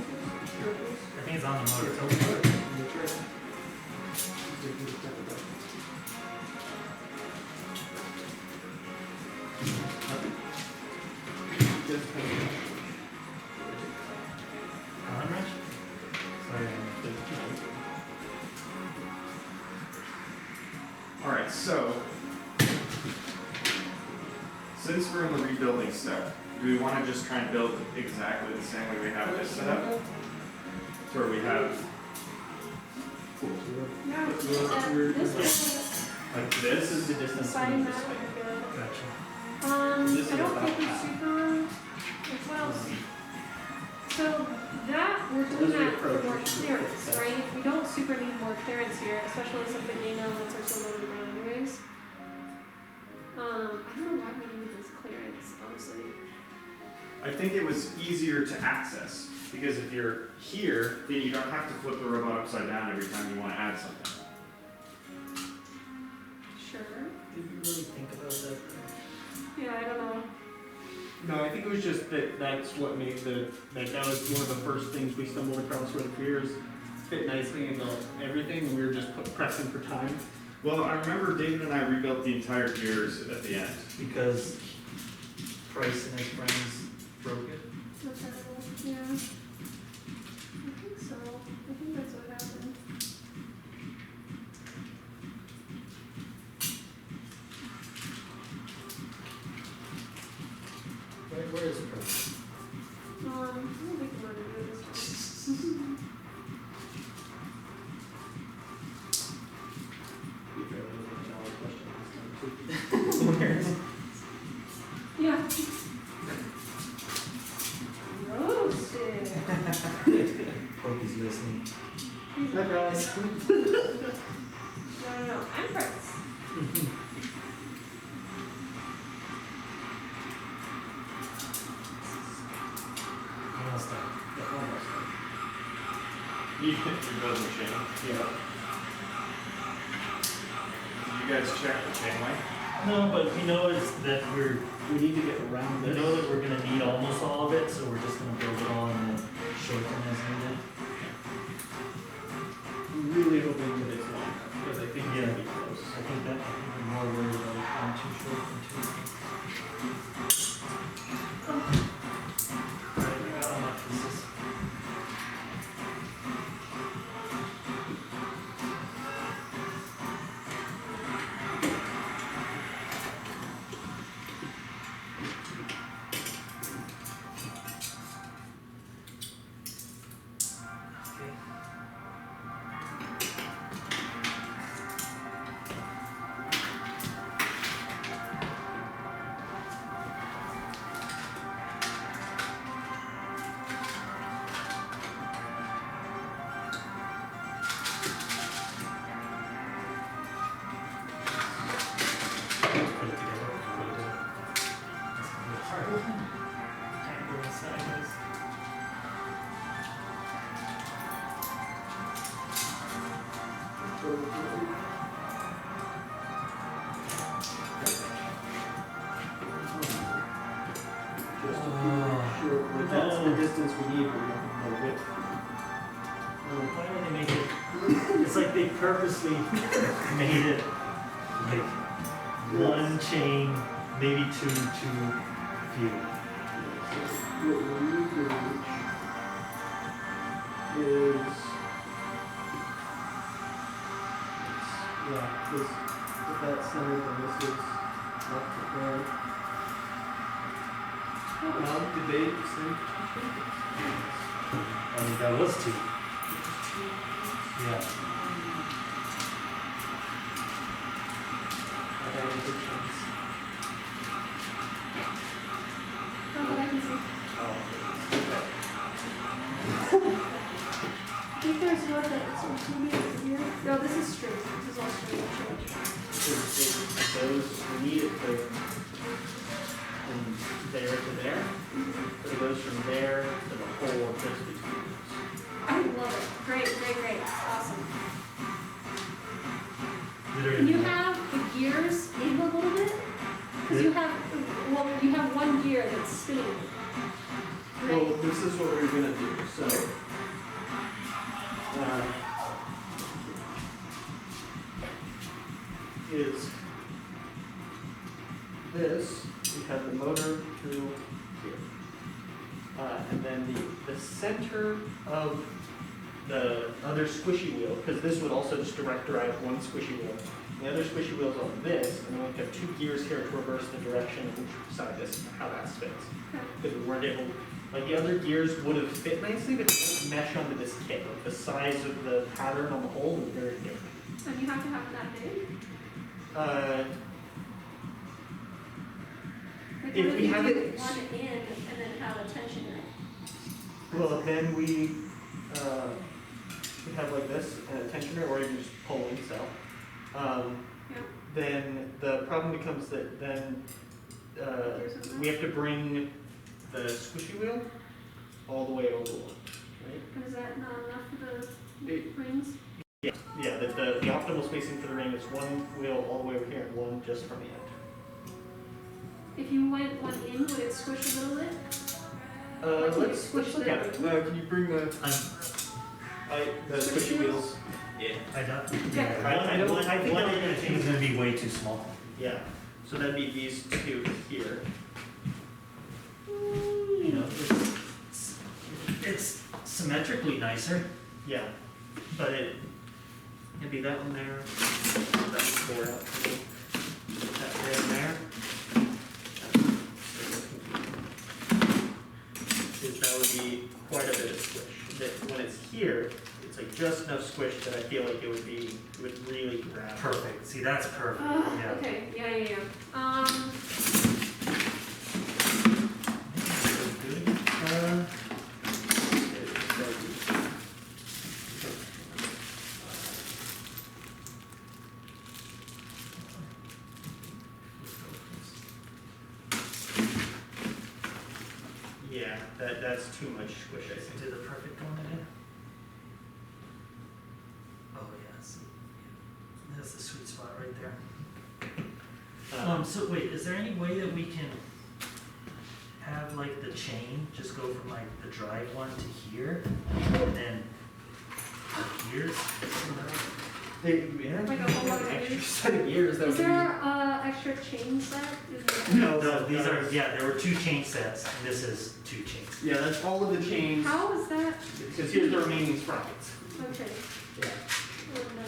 I think it's on the motor. Allen wrench? Sorry, Alright, so since we're in the rebuilding step, do we want to just try and build exactly the same way we have this set up? To where we have No, this like This this? is the distance side between mat this would way. be good. Gotcha. This is I don't about think it's half. super. What else? So That, we're Those doing are that for approaches more to the clearance, test. right? We don't super need more clearance here, especially since the game elements are so low to the ground anyways. I don't know why we need this clearance, honestly. I think it was easier to access, because if you're here, then you don't have to flip the robot upside down every time you want to add something. Sure. Did we really think about that? Yeah, I don't know. No, I think it was just that that's what made that was one of the first things we stumbled across where the gears fit nicely into everything, and we were just pressing for time. Well, I remember David and I rebuilt the entire gears at the end. Because Price and his friends broke it. That's terrible. Yeah. I think so. I think that's what happened. Where is it from? I don't think we want to do it this time. Yeah. Roasted. Hope he's listening. Hi guys. No. I'm Prince. Almost done. You can rebuild the chain. Yeah. Did you guys check the chain length? No, but we know is that We need to get around we this. know that we're gonna need almost all of it, so we're just gonna build it all and then shorten as needed. I'm really hoping that it's long enough, because I think it's Yeah. gonna be close. I think we're more worried about going too short than too long. Alright, we got all my pieces. Okay. Put it together. Put it together. That's gonna be hard. Can't go inside this. Just to be sure that that's the distance we need, we don't know width. Why do they make it? It's like they purposely made it like one chain, maybe two too few. What we need to reach is, yeah, this, if that's centered, then this is up to there. Now, did they send I think that was two. Yeah. I have a good chance. Oh, but I can see. I think there's one that's maybe here. No, this is straight. This is all straight. Those, we need it to, from there to there, but it goes from there to the whole of this between those. I love it. Great. Awesome. Literally. Can you have the gears angle a little bit? Because you have one gear that's spinning. Well, Right? this is what we're gonna do, so. Is this, we have the motor through here. And then the center of the other squishy wheel, because this would also just direct drive one squishy wheel. The other squishy wheel's on this, and then we have two gears here to reverse the direction of which side this, how that spins. Because we weren't able, like the other gears would have fit nicely, but it won't mesh onto this kit. Like the size of the pattern on the whole is very different. And you have to have it that big? If Like, what we if you have do it- one in and then have a tension in it? Well, then we have like this, a tensioner, or you can just pull in, so. Yeah. Then the problem becomes that then we have to bring the squishy wheel all the way over one, right? Is that not enough for the It- rings? Yeah, the optimal spacing for the ring is one wheel all the way over here and one just from the end. If you went one in, would it squish a little bit? Like, can you Let's squish look the- at it. Can you bring the squishy wheels? Yeah. I don't, Okay. I don't- I think one I'm end I think is gonna be way too small. Yeah. So that'd be these two here. You know, it's symmetrically nicer. Yeah. But it'd be that one there. That would four out. That there and there. That would be quite a bit of squish. That when it's here, it's like just enough squish that I feel like it would really grab. Perfect. See, that's perfect. Yeah. Okay, yeah. Yeah, that's too much squish, I think. Did the perfect one again? Oh yeah, see, that's the sweet spot right there. So wait, is there any way that we can have like the chain just go from like the drive one to here, and then gears? Yeah, Like a whole lot of extra gears? set of gears. That Is would there a extra chain set? Is there- No, these are, yeah, there were two chain sets, and this is two chains. Yeah, that's all of the chains. How is that? Because here's the remaining sprockets. Okay. Yeah. Oh, no.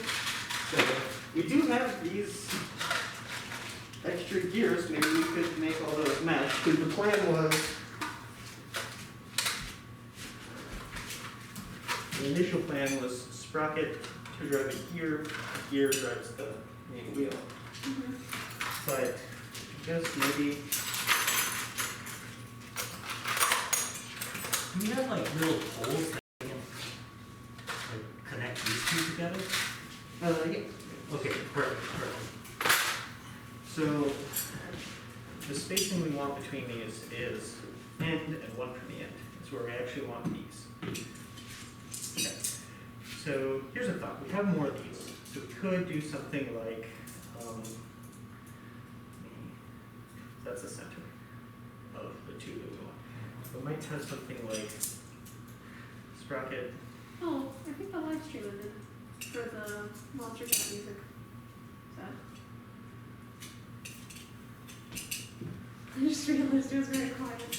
So we do have these extra gears. Maybe we could make all those match. Because the plan was the initial plan was sprocket to drive a gear drives the main wheel. Mhm. But I guess maybe Do you have like little poles that you can like connect these two together? yeah. Okay, perfect. So the spacing we want between these is end and one from the end. That's where we actually want these. Okay. So here's a thought. We have more of these. So we could do something like, that's the center of the two that we want. We might test something like sprocket. Oh, I think the live stream ended for the Monster Cat music. Sad. I just realized it was very quiet. Is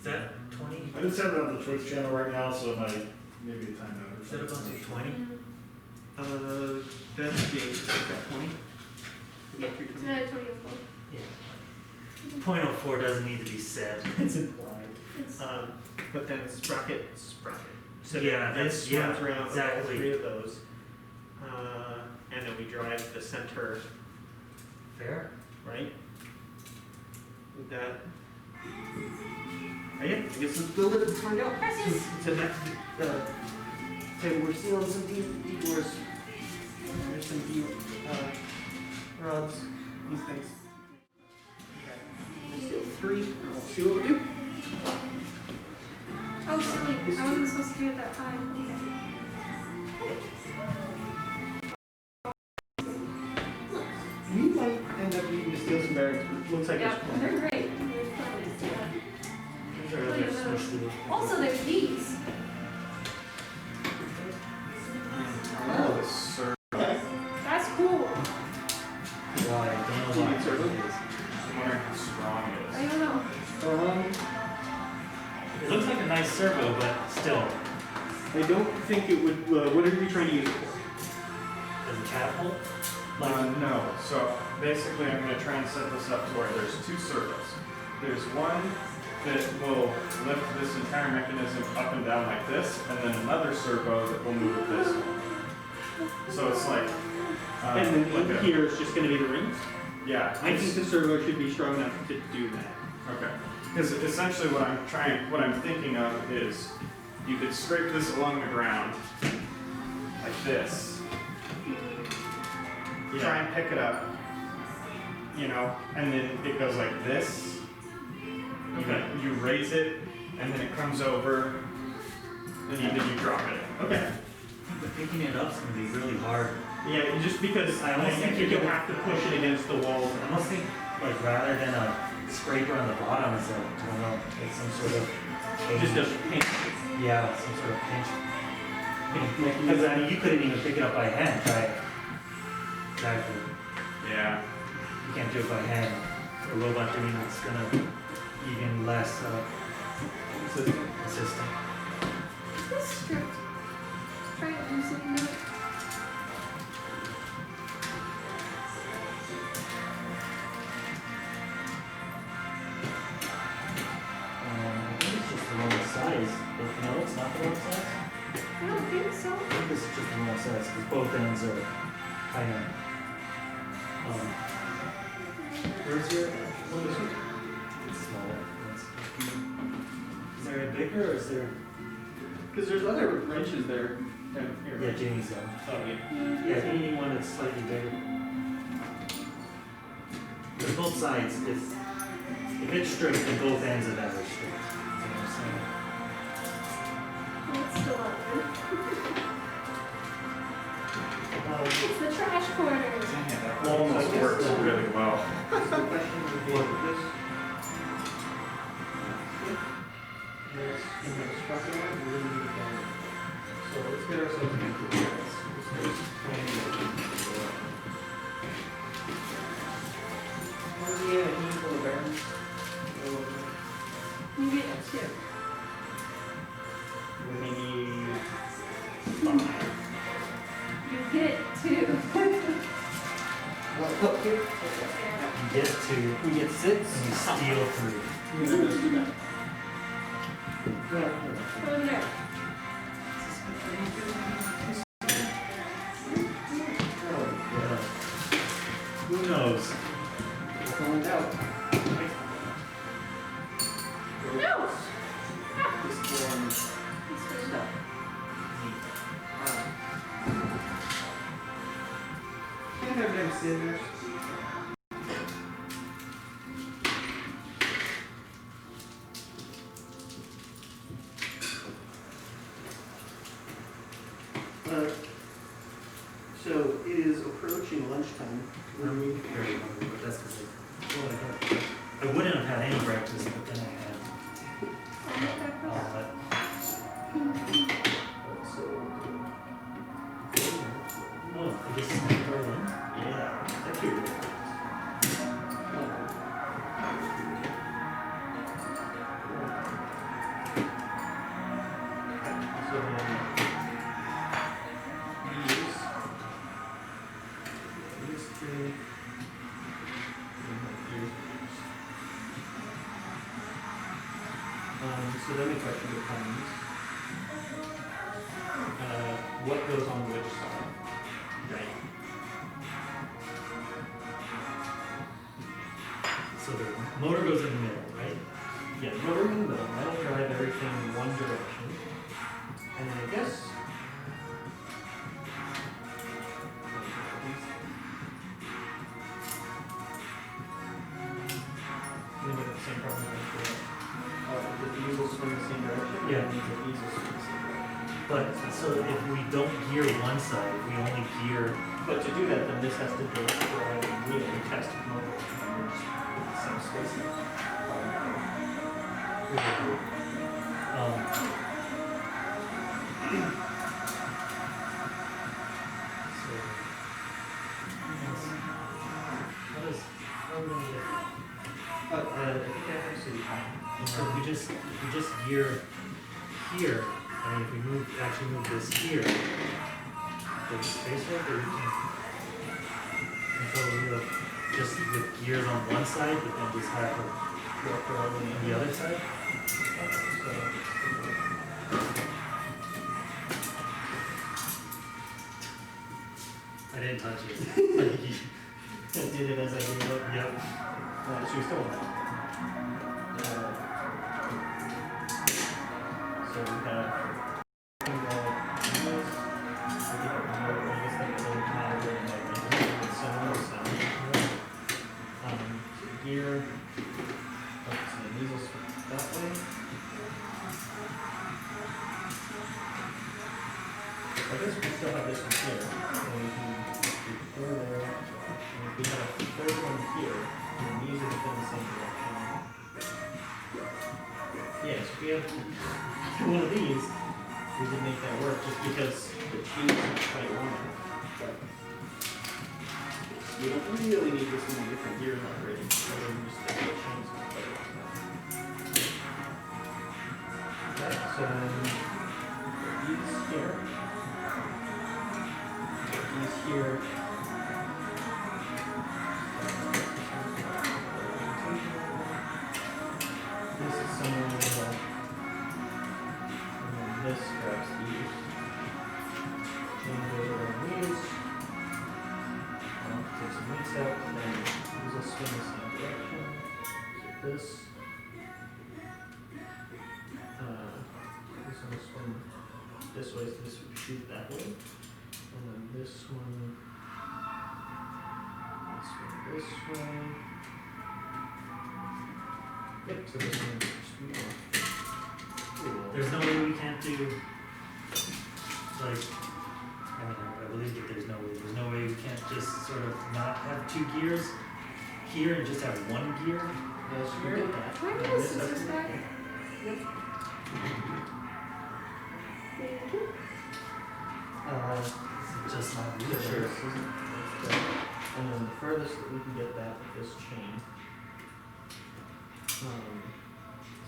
that 20? I just have it on the Twitch channel right now, so it might maybe a timeout or Is that about something. 20? That's the, is that 20? We got 320? Yeah, 20 was cool. Yeah. 0.04 doesn't need to be said. It's implied. It's, But then sprocket. So Yeah, then that's- this yeah, runs around all exactly. three of those. And then we drive the center, Fair? right? With that. Oh, yeah, I guess let's build it and find out. Gracias. So that, so we're sealing some D-doors. There's some D, rods, these things. Okay. We'll seal 3, and we'll see what we do. oh, silly. I wasn't supposed to do it that time. Okay. We might end up needing to steal some bearings. Looks like Yeah, it's they're great. They're fun. Yeah. These are other squishy. Also, there's these. Oh, the servo. That's cool. Why? I don't know Do you why. need servo? I'm wondering how strong it I is. don't know. It looks like a nice servo, but still, I don't think it would, what are we trying to use it for? as a catapult? No, so basically I'm gonna try and set this up to where there's two servos. There's one that will lift this entire mechanism up and down like this, and then another servo that will move it this way. So it's like, And then like in here is just gonna be the rings? yeah, I think the servo should be strong enough to do that. okay. Because essentially what I'm thinking of is you could scrape this along the ground like this. Try and pick it up, you know, and then it goes like this. Okay. You raise it, and then it comes over, and then you drop it. Okay. But picking it up's gonna be really hard. Yeah, just because I almost think you'll have to push it against the wall. I almost think, like, rather than a scraper on the bottom, it's a, I don't know, like some sort of Just a pinch. yeah, some sort of pinch. Because I mean, you couldn't even pick it up by hand. Try to. Yeah. You can't do it by hand. A robot doing it's gonna even less assistant. This stripped. Try it loosening it. I think it's just the wrong size. But no, it's not the wrong size. I don't think so. I think this is just the wrong size because both ends are kind of. Where's your? What is it? It's smaller. Is there a bigger or is there? Because there's other wrenches there. Down here. Yeah, Jamie's got. Oh, yeah. Yeah, if you need one that's slightly bigger. But both sides, if it's straight, then both ends of that are straight. You know what I'm saying? Oh, it's still up there. It's the trash corners. That almost works really well. So the question would be this. This and the structure one, we really need to go. So let's get ourselves into this. Oh yeah, a handful of bearings. You get it too. We need You get two. what up here? You get two, We get 6. and you steal three. Over there. Yeah. Who knows? Going out. No! This one. No. Can't have them scissors. So it is approaching lunchtime. I'm very hungry, but that's because I wouldn't have had any breakfast, but then I had omelet. So, Oh, I guess it's not Berlin. yeah, that's your So, these three. So then the question becomes, what goes on which side? Right. So the motor goes in the middle, right? Yeah, motor in the middle, that'll drive everything in one direction. And then I guess. We have the same problem right here. The diesel swing the same direction? Yeah. It means the diesel swing the same direction. But so if we don't gear one side, if we only gear, But to do that, then this has to go for a really test motor. And we're just with the same spacing. so how do we get? I think I actually So if we just gear here, and if we actually move this here, there's space right there, we can control the wheel just with gears on one side, but then just have a work on the other side. I didn't touch it. I did it as I did it. Yep. So we still So we have pinball wheels. I think I guess that was a model that like similar sound. Gear. Oh, so these will switch that way. I guess we still have this one here. So we can do four there. And we have a third one here. And these are within the same direction. Yes, we have one of these. We did make that work just because the cheese is quite long enough. But you don't really need this many different gears already. So we can just take the chains and play it like that. Okay, so these here. These here. This is somewhere in the middle. And then this grabs these. Change those around these. Take some links out, and then these will spin the same direction. So this. This one will spin this way, so this would shoot that way. And then this one. This way. Yep, so this one is cool. There's no way we can't do, like, I believe that there's no way we can't just sort of not have two gears here and just have one gear Yes, you here. get that. Can I And get a this scissors up here. back? Yep. Thank you. It's just not Yeah, really sure. And then the furthest that we can get that with this chain,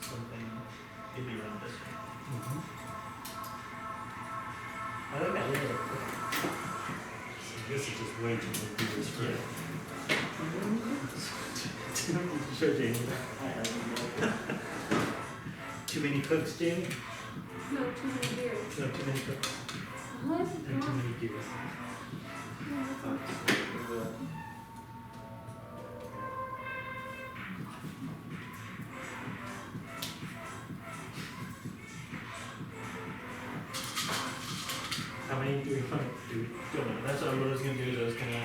something maybe around this way. I like that little. So this is just way too many gears for it. Sure, Jamie. Too many cooks, Jamie? No, too many gears. No, too many cooks What? and too many gears. How many do we want to do? Don't know. That's what I was gonna do. Is I was gonna.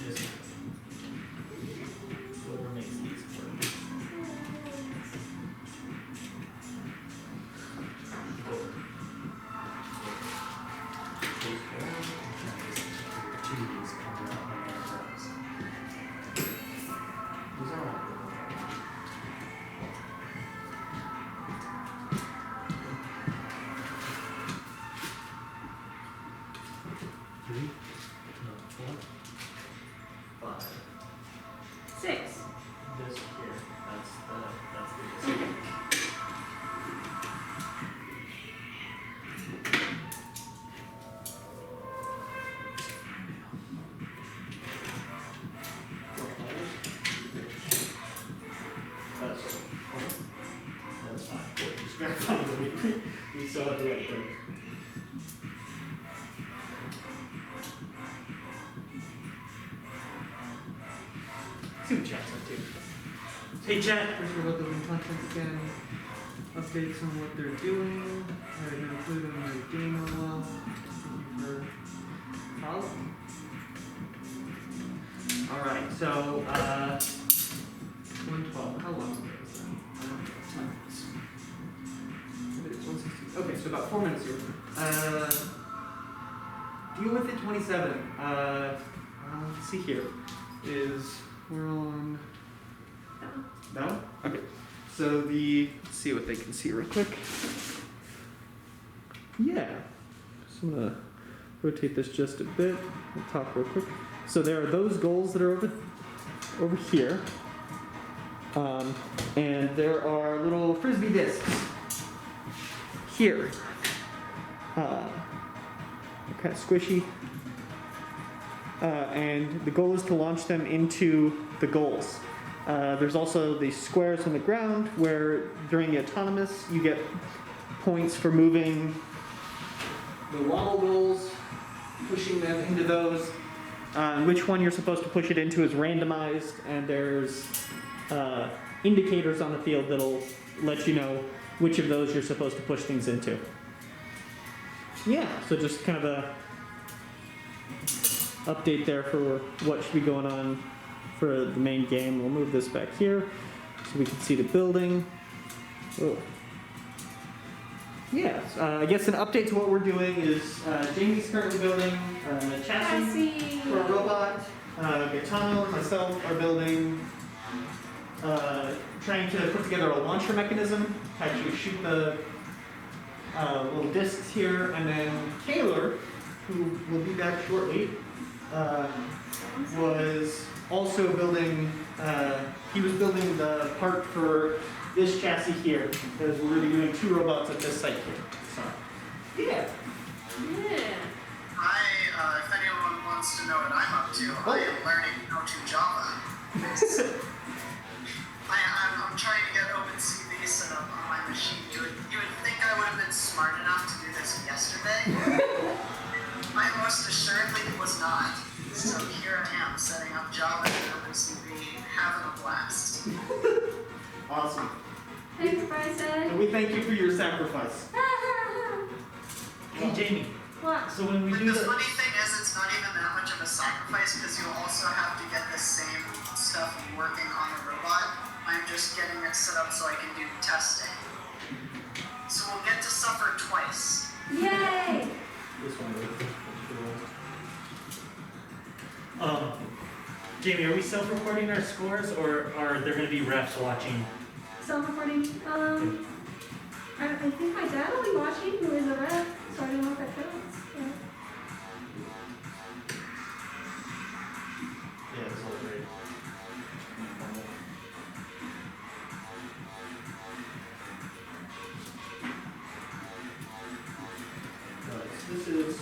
Just whoever makes these work. Two of these come out on their jobs. These are all. Three? No, four? 5. 6. This here. That's the. Okay. That's fine. Just verify that we saw it the right thing. See what chat's up to. Hey, chat. First of all, building content again, updates on what they're doing, how they're going to include them in the game LOL. Thank you for following. Alright, so, 112, how long ago was that? I don't know what time it is. I think it's 160. Okay, so about 4 minutes here. Deal with it 27. Let's see here. We're on that one? Okay. So let's see what they can see real quick. Yeah. So I'm gonna rotate this just a bit. I'll talk real quick. So there are those goals that are over here. And there are little frisbee discs here. They're kind of squishy. And the goal is to launch them into the goals. There's also the squares on the ground where during the autonomous you get points for moving the wobble goals, pushing them into those, Which one you're supposed to push it into is randomized, and there's indicators on the field that'll let you know which of those you're supposed to push things into. Yeah, so just kind of a update there for what should be going on for the main game. We'll move this back here so we can see the building. Oh. Yeah, I guess an update to what we're doing is Jamie's currently building a chassis for a robot. Gaetano and myself are building, trying to put together a launcher mechanism to actually shoot the little discs here, and then Taylor, who will be back shortly, was also building, he was building the part for this chassis here, because we're going to be doing 2 robots at this site here. So, yeah. Yeah. If anyone wants to know what I'm up to, I am learning how to Java. I'm trying to get OpenCV set up on my machine. You would think I would have been smart enough to do this yesterday. I most assuredly was not. So here I am, setting up Java and OpenCV, having a blast. Awesome. Thanks, Bryson. And we thank you for your sacrifice. Hey, Jamie. What? So when we Like, do the the funny thing is, it's not even that much of a sacrifice because you'll also have to get the same stuff working on the robot. I'm just getting it set up so I can do testing. So we'll get to suffer twice. Yay! This one Jamie, are we self-reporting our scores, or are there going to be refs watching? Self-reporting. I think my dad will be watching, who is a rep, so I don't know if that counts. Yeah. Yeah, this looks great. Alright, so this is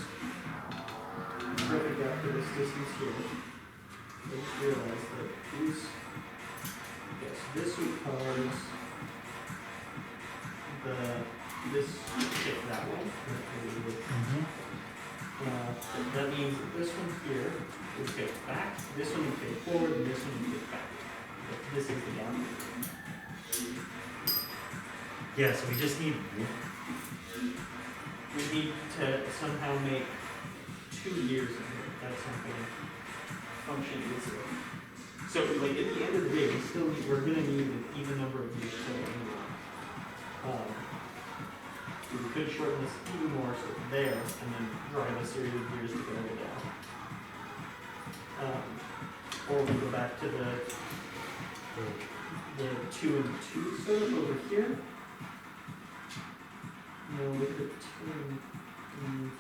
perfect after this distance here. I just realized that these, yes, this would cause this shift that way. That means that this one here would get back, this one would get forward, and this one would get back. But this is the down. Yeah, so we just need. We need to somehow make 2 years of it. That's something function easier. So like at the end of the day, we're gonna need an even number of years still anyway. We could shorten this even more so it's there, and then drive a series of years to go down. Or we go back to the 2 and 2 sort of over here. No, look at the 2 and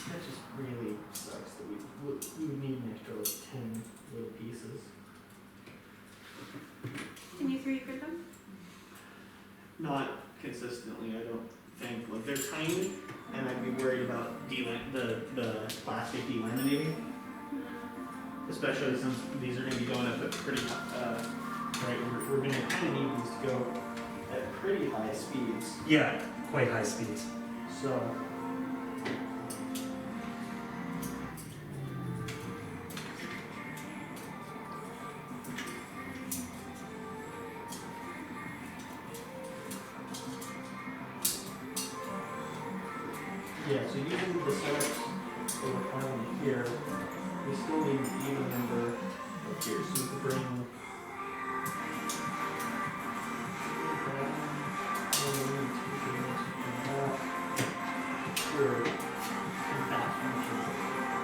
that just really sucks that we would need an extra like 10 little pieces. Can you 3D print them? Not consistently, I don't think. Like they're tiny, and I'd be worried about the plastic delaminating. Especially since these are going to be going up at pretty, right, we're going to kind of need these to go at pretty high speeds. Yeah, quite high speeds. So, yeah, so using the setups that we're finding here, we still need an even number of here. So we could bring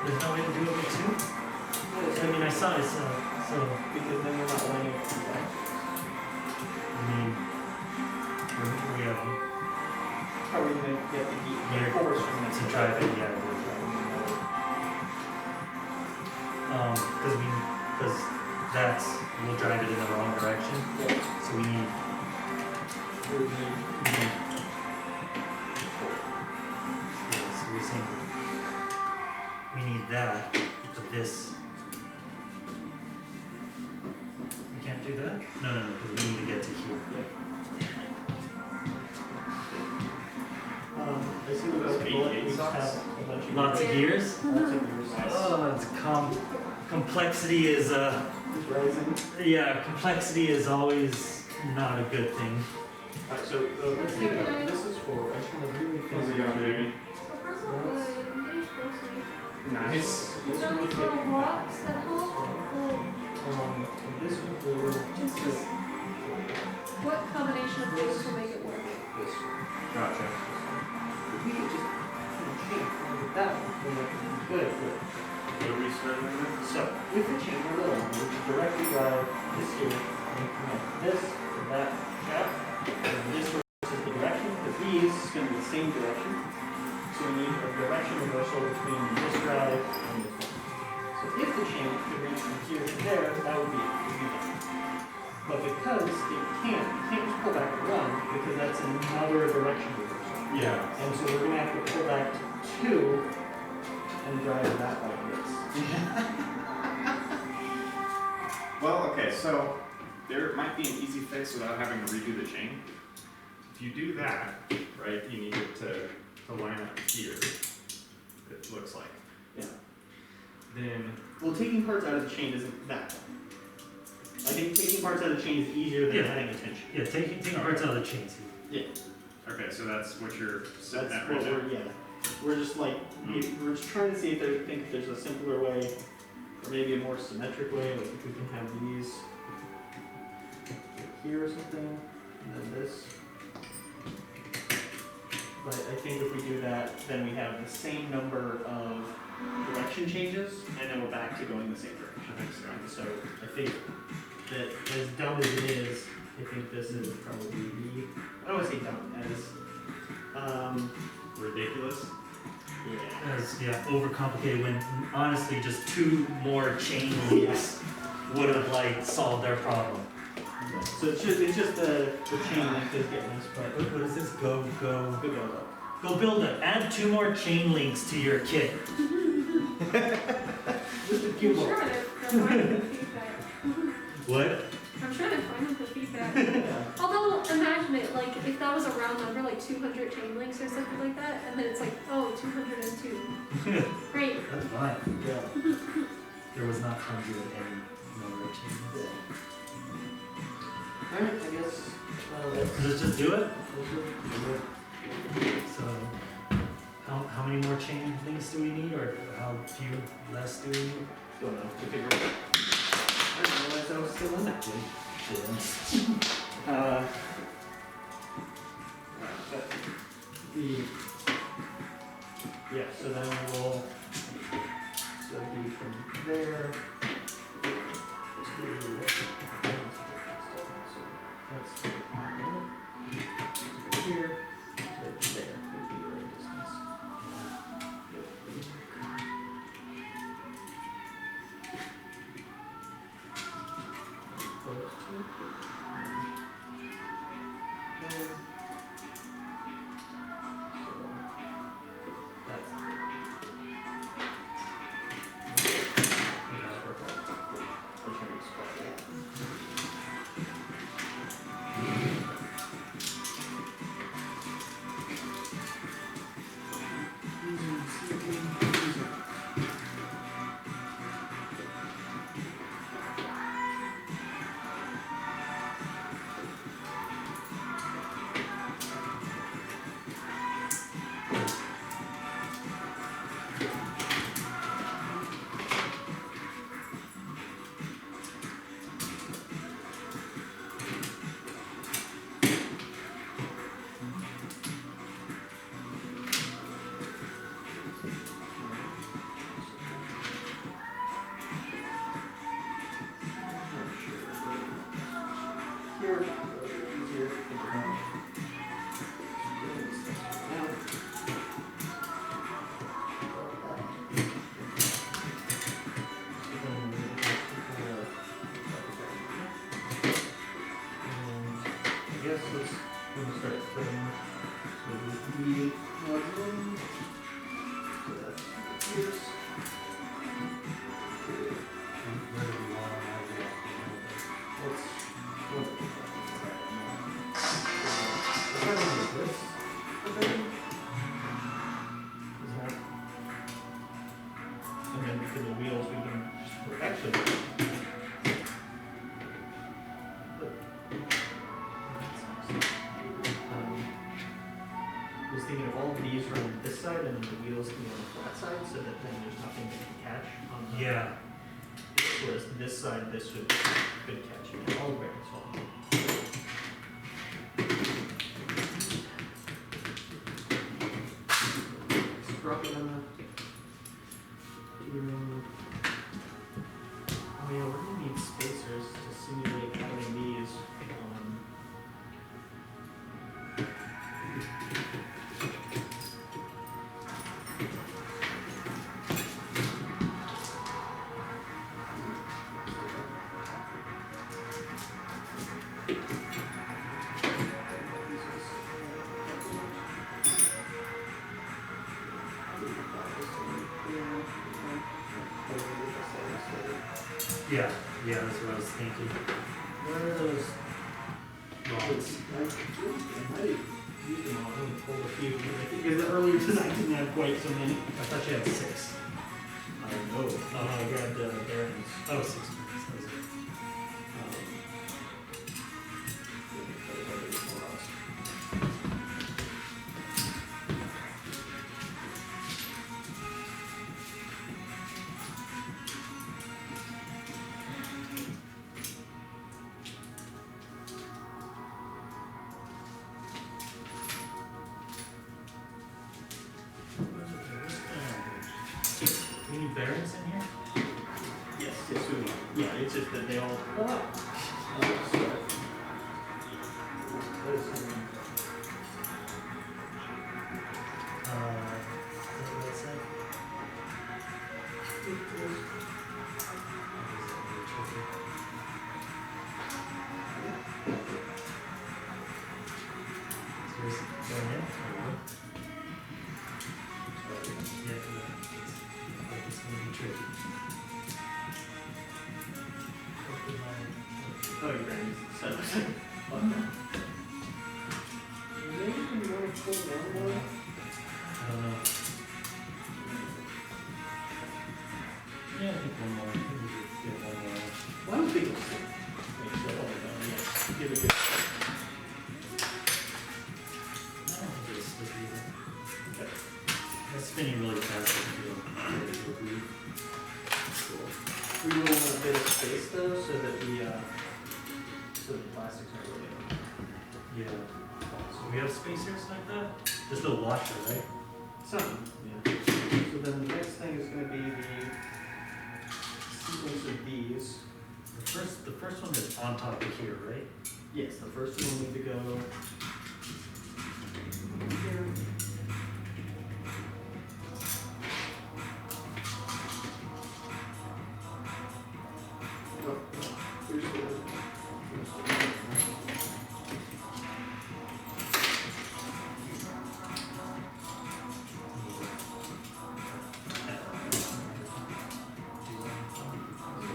There's no way to do it with 2? I mean, I saw it, so because then we're not lining up two back. I mean, we have How are we going to get the heat? here Force from that to drive it, yeah. Because we'll drive it in the wrong direction. Yeah. So we need. Yeah, so we're saying we need that, but this. We can't do that? No, because we need to get to here. I see the Those bullet V8 we socks? have a bunch of Lots of gears. Lots of gears. Oh, it's complexity is It's rising. yeah, complexity is always not a good thing. Alright, so let's think about what this is for. I just want to really think. How's it going, baby? So first of all, I'm getting closer. Nice. This Those one we little get. rocks that help. This one will Just what combination of things will make it work? this one. Gotcha. If we could just change with that one, then that would be good. What are we starting with? So, if the chain were little, we could directly drive this here and connect this to that shaft, and this versus the direction, because these is going to be the same direction. So we need a direction reversal between this drive and this one. So if the chain could reach from here to there, that would be it. Would be done. But because it can't, you can't just pull back to one, because that's another direction reversal. Yeah. And so we're going to have to pull back to two and drive that like this. Well, okay, so there might be an easy fix without having to redo the chain. If you do that, right, you need it to line up here, it looks like. Yeah. Then, Well, taking parts out of the chain isn't that one. I think taking parts out of the chain is easier than Yeah. adding a tension. Yeah, taking parts out of the chains. Yeah. okay, so that's what you're setting That's at right what now. we're, yeah. We're just like, we're just trying to see if they think there's a simpler way, or maybe a more symmetric way, like if we can have these here or something, and then this. But I think if we do that, then we have the same number of direction changes, and then we're back to going the same direction. I think so. So I think that as dumb as it is, I think this is probably the, I don't want to say dumb, Ridiculous. yeah. As overcomplicated when honestly just 2 more chain links would have like solved their problem. So it's just the chain length is getting us, but What is this? Go good build up. go build it. Add 2 more chain links to your kit. Just a I'm few more. sure they're fine with the feedback. What? I'm sure they're fine with the feedback. Yeah. Although, imagine it, like, if that was a round number, like 200 chain links or something like that, and then it's like, oh, 202. Great. That's fine. Yeah. There was not 100 of any number of chain links. Alright, I guess So let's just do it. let's So how many more chain links do we need, or how few less do we need? don't know to figure it out. I didn't realize I was still in that game. But yeah, so then we'll be from there to that's here to there would be the right distance. Here, easier to think about. I guess let's start putting the plugs in. So that's here. Where do we want to have Let's start with this. Okay. for the wheels, we can actually. I was thinking of all of these running this side and then the wheels can be on the flat side so that then there's nothing that can catch on the. Yeah. Whereas this side, this would be good catching. All bearings fall. Let's drop it on the. Oh yeah, we're gonna need spacers to simulate having these. Yeah, that's what I was thinking. Where are those? Rods. I might have used them all. Let me pull a few. Because the earlier design didn't have quite so many. I thought you had 6. I know. I grabbed bearings. Oh, 6 minutes. That was it. We need bearings in here? Yes, yes, we will. Yeah, it's just that they all. What did I say? So is it going in? Yeah, like it's gonna be tricky. Oh, your bearings. So, maybe you want to pull down one? I don't know. Yeah, I think one more. I think we should get one more. Why don't we make sure all done? Yes. Give it a good. I don't think it's slippy either. Okay. That's spinning really fast. I feel. Cool. We will want a bit of space though, so that the plastics aren't really. Yeah. So we have spacers like that? There's no washer, right? Some. Yeah. So then the next thing is going to be the sequence of these. The first one is on top of here, right? Yes, the first one will need to go here. Oh, here's the.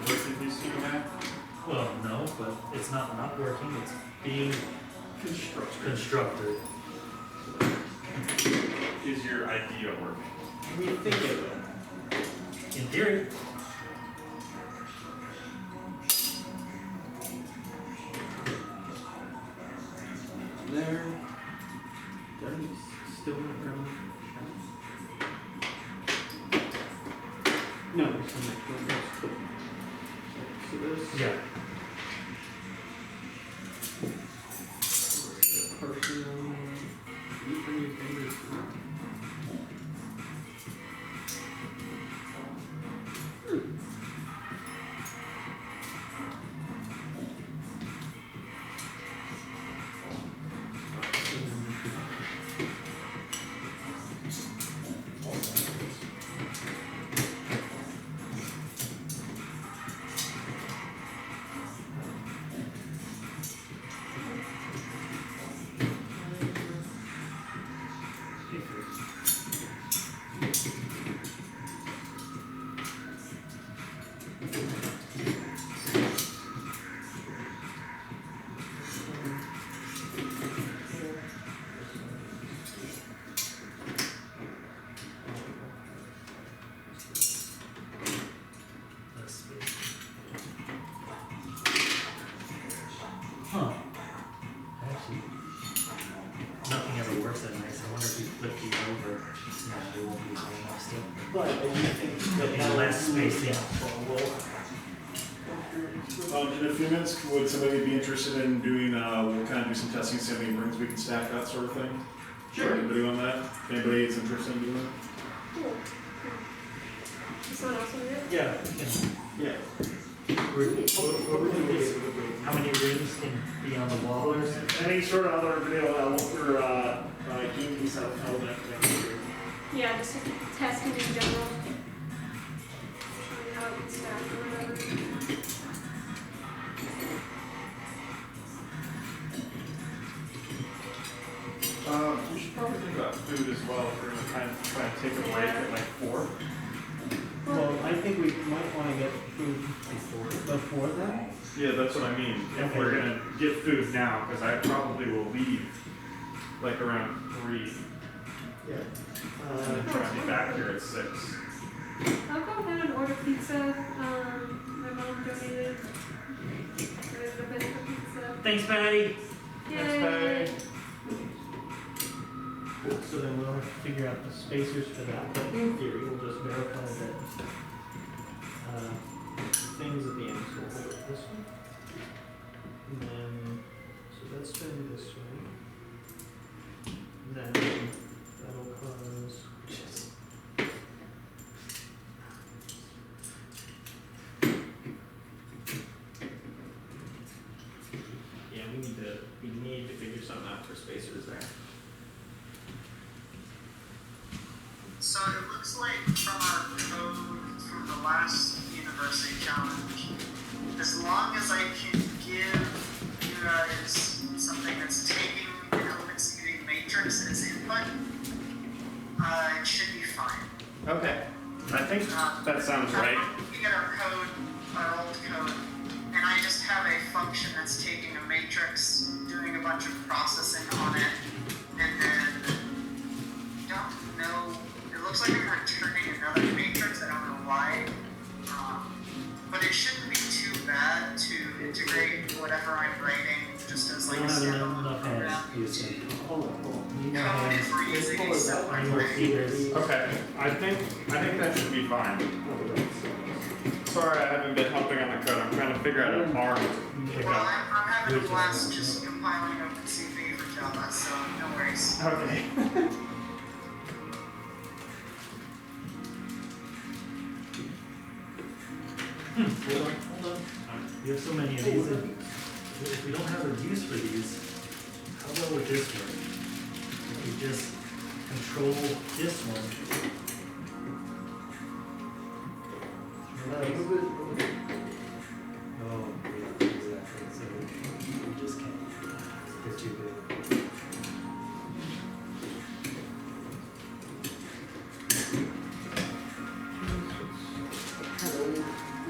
What did you see that? Well, no, but it's not working. It's being constructed. Is your idea working? We think it will. In theory. There. Doesn't still not. No, it's on that one. That's cool. So this. Yeah. Partial. You bring your fingers through. No, we won't be using enough steam. But I do think There'll be less spacing. In a few minutes, would somebody be interested in doing, we'll kind of do some testing, see how many rings we can stack, that sort of thing? Sure. Anybody on that? If anybody is interested in doing that? Cool. Is someone else want to do it? Yeah, we can. Yeah. What we're doing is, how many rings can be on the wallers? Any sort of other video element for, game piece element thing? Yeah, just testing in general. Showing how it gets stacked or whatever. We should probably think about food as well, if we're gonna kind of try and take a break at like 4. Well, I think we might want to get food before that. Yeah, that's what I mean. If we're gonna get food now, because I probably will leave like around 3 Yeah. and then try to be back here at 6. I'll go ahead and order pizza. My mom donated quite a bit for pizza. Thanks, Patty. Yay! So then we'll have to figure out the spacers for that. But in theory, we'll just verify that things at the end. So we'll hold it this way. And then, so that's turning this way. Then that'll cause. Yeah, we need to figure something out for spacers there. So it looks like from our code from the last university challenge, as long as I can give you guys something that's taking an element-seeking matrix as input, it should be fine. Okay. I think that sounds right. We get our code, our old code, and I just have a function that's taking a matrix, doing a bunch of processing on it, and then don't know. It looks like I'm returning another matrix. I don't know why, but it shouldn't be too bad to integrate whatever I'm writing just as like a standalone program into Hold on. You know, code if we're using a separate way. Okay. I think that should be fine. Sorry, I haven't been helping on the code. I'm trying to figure out an arm to pick Well, up. I'm having a blast just compiling OpenCV for Java, so no worries. Okay. Hold on. We have so many of these. If we don't have a use for these, how well would this work? If we just control this one. Oh, yeah, exactly. So we just can't. They're too big.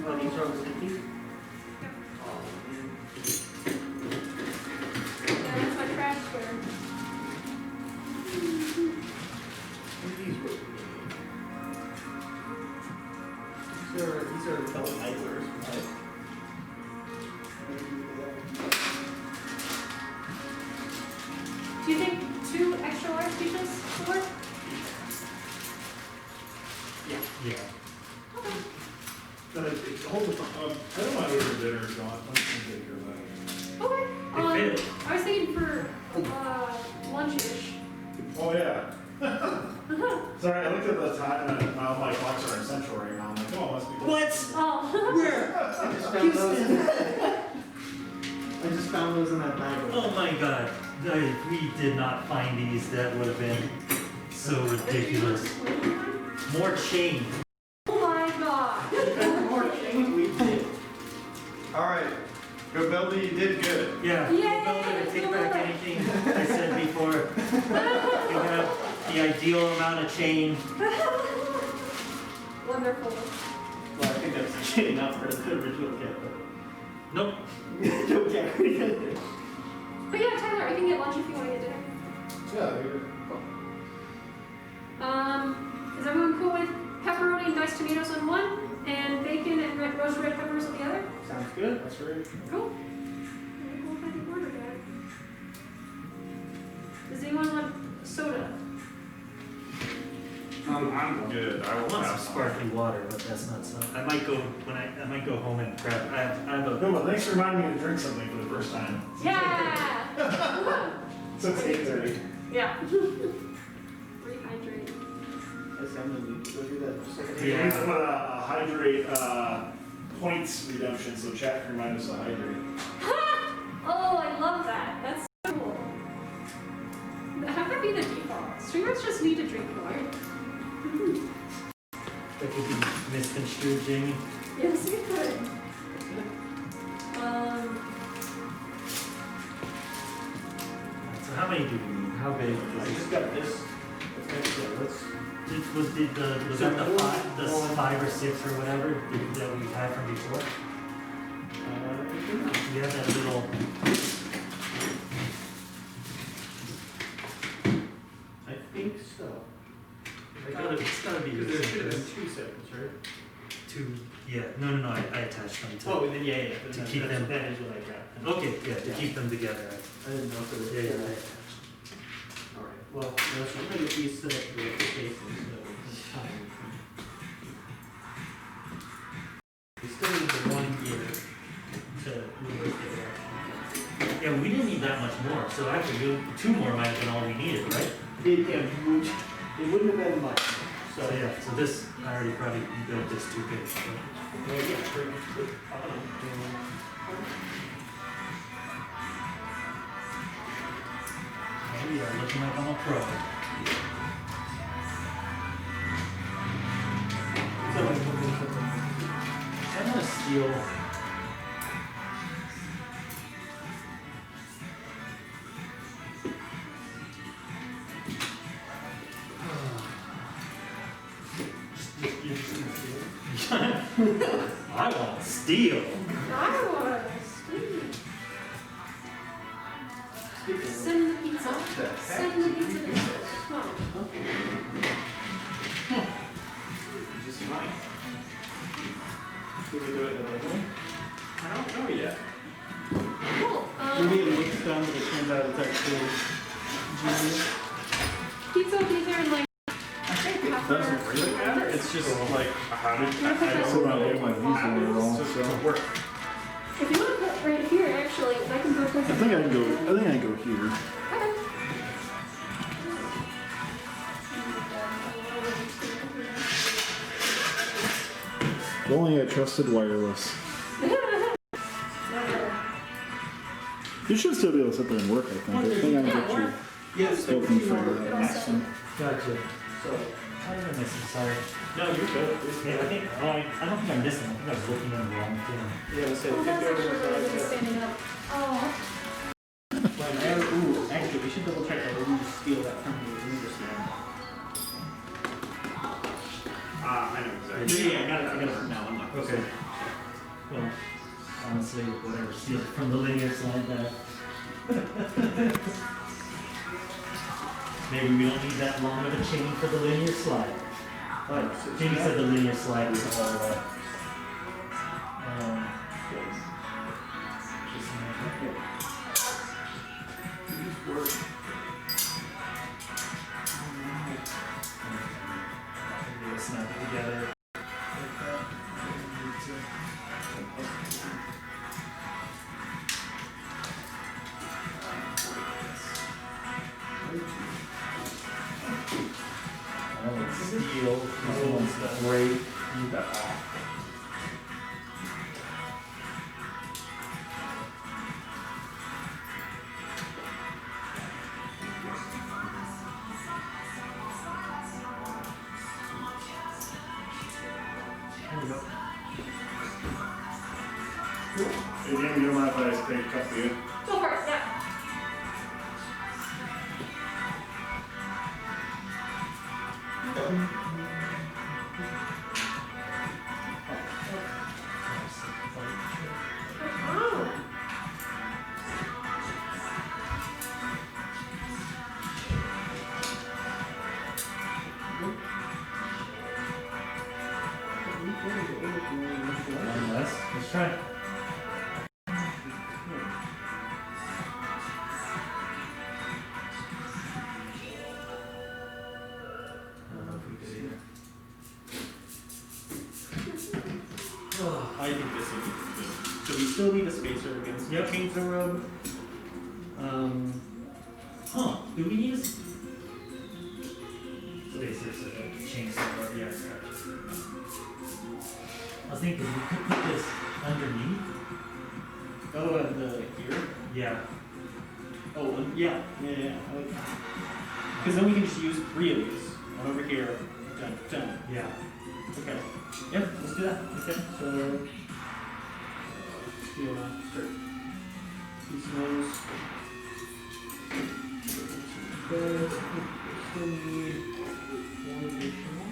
Running from sticky. Yeah, that's my trash can. These are felt idlers, right? Do you think 2 extra large pieces will work? Yeah. Okay. Hold the phone. I don't mind ordering dinner if you want. Let's take care of that. Okay. They fit. I was thinking for lunch-ish. Oh, yeah. Sorry, I looked at the time and all my clocks are in central right now. I'm like, oh, it must be. What? Oh. I just found those. I just found those in that bag. Oh my god. If we did not find these, that would have been so ridiculous. More chain. Oh my god. More chains we did. Alright. Go Belly, you did good. Yeah. Yay, I take back good. anything I said before. You have the ideal amount of chain. Wonderful. Well, I think that's actually enough for the original kit. Nope. Okay. But yeah, Tyler, I can get lunch if you want to get dinner. Yeah, you're. Is everyone cool with pepperoni and diced tomatoes on one, and bacon and roasted red peppers on the other? Sounds good. That's great. Cool. Very cool if I can order that. Does anyone want soda? I'm good. I I will want some have some. sparkling water, but that's not so. I might go home and grab. I have a. No, but thanks for reminding me to drink something for the first time. Yeah! Since 8:30. Yeah. Rehydrate. Yes, I'm gonna need to go do that for a second. We need to put a hydrate points redemption, so chat can remind us to hydrate. Oh, I love that. That's so cool. Have that be the default. Streamers just need to drink more. That could be misconstrued, Jamie. Yes, you could. So how many do we need? How big I is just this? got this. Let's Was So that the one- 5 or 6 or whatever that we had from before? We have that little. I think so. It's gotta be. Because there should have been 2 segments, right? Two. Yeah. No. I attached them to. Oh, then yeah. To keep them. That is what I got. Okay. Yeah. To keep them together. I didn't know if it was. Yeah. Alright, well, that's one. I'm gonna get these set up for the cases, so we can time. We still need the 1 year to reverse the direction. Yeah. We didn't need that much more. So actually, 2 more might have been all we needed, right? It wouldn't have been much. So yeah. So this I already probably built this too big. So. Well, yeah, pretty good. Oh yeah, looking like I'm a pro. I'm gonna steal. I want steel. I want to send the pizza. Send the pizza to home. Just fine. Should we do it another way? I don't know yet. Cool. Maybe it looks dumb, but it turns out it's actually genius. Pizza will be there in like half an hour. Doesn't really matter. It's just like how did I That's don't what I'm know doing what with these happens ones, to so. work. If you want to put right here, actually, I can go closer. I think I can go here. Okay. If only I trusted wireless. You should still be able to sit there and work, I think. I think I can get you. Yes, Still can figure that out. So. Gotcha. So, How did I miss it? Sorry. no, you're good. Yeah, I think. Oh, I don't think I'm missing. I think I was looking in the wrong thing. Yeah, so Oh, if that's you go actually to really good the standing up. Oh. ooh, actually, we should double check that. We need to steal that from you. We just I know exactly. Yeah, I got it from now on. Okay. Well, honestly, whatever. Steal it from the linear slide back. Maybe we don't need that long of a chain for the linear slide. But Jamie said the linear slide was all we'll snap it together. Like that. Steel is the ones that Great. Need that off. There we go. Hey, Jamie, you don't mind if I just take a cup for you? Go for it, yeah. Oh. One less. Let's try it. I don't know if we could still need a spacer against Yep. chainsaw rub. Huh, do we need a spacer so that chainsaw rub? Yes. I was thinking we could put this underneath. Oh, and here? Yeah. Oh, yeah. Because then we can just use 3 of these. One over here. Done. Yeah. Okay. Yep, let's do that. Okay, so start piece those. Okay, still need one additional.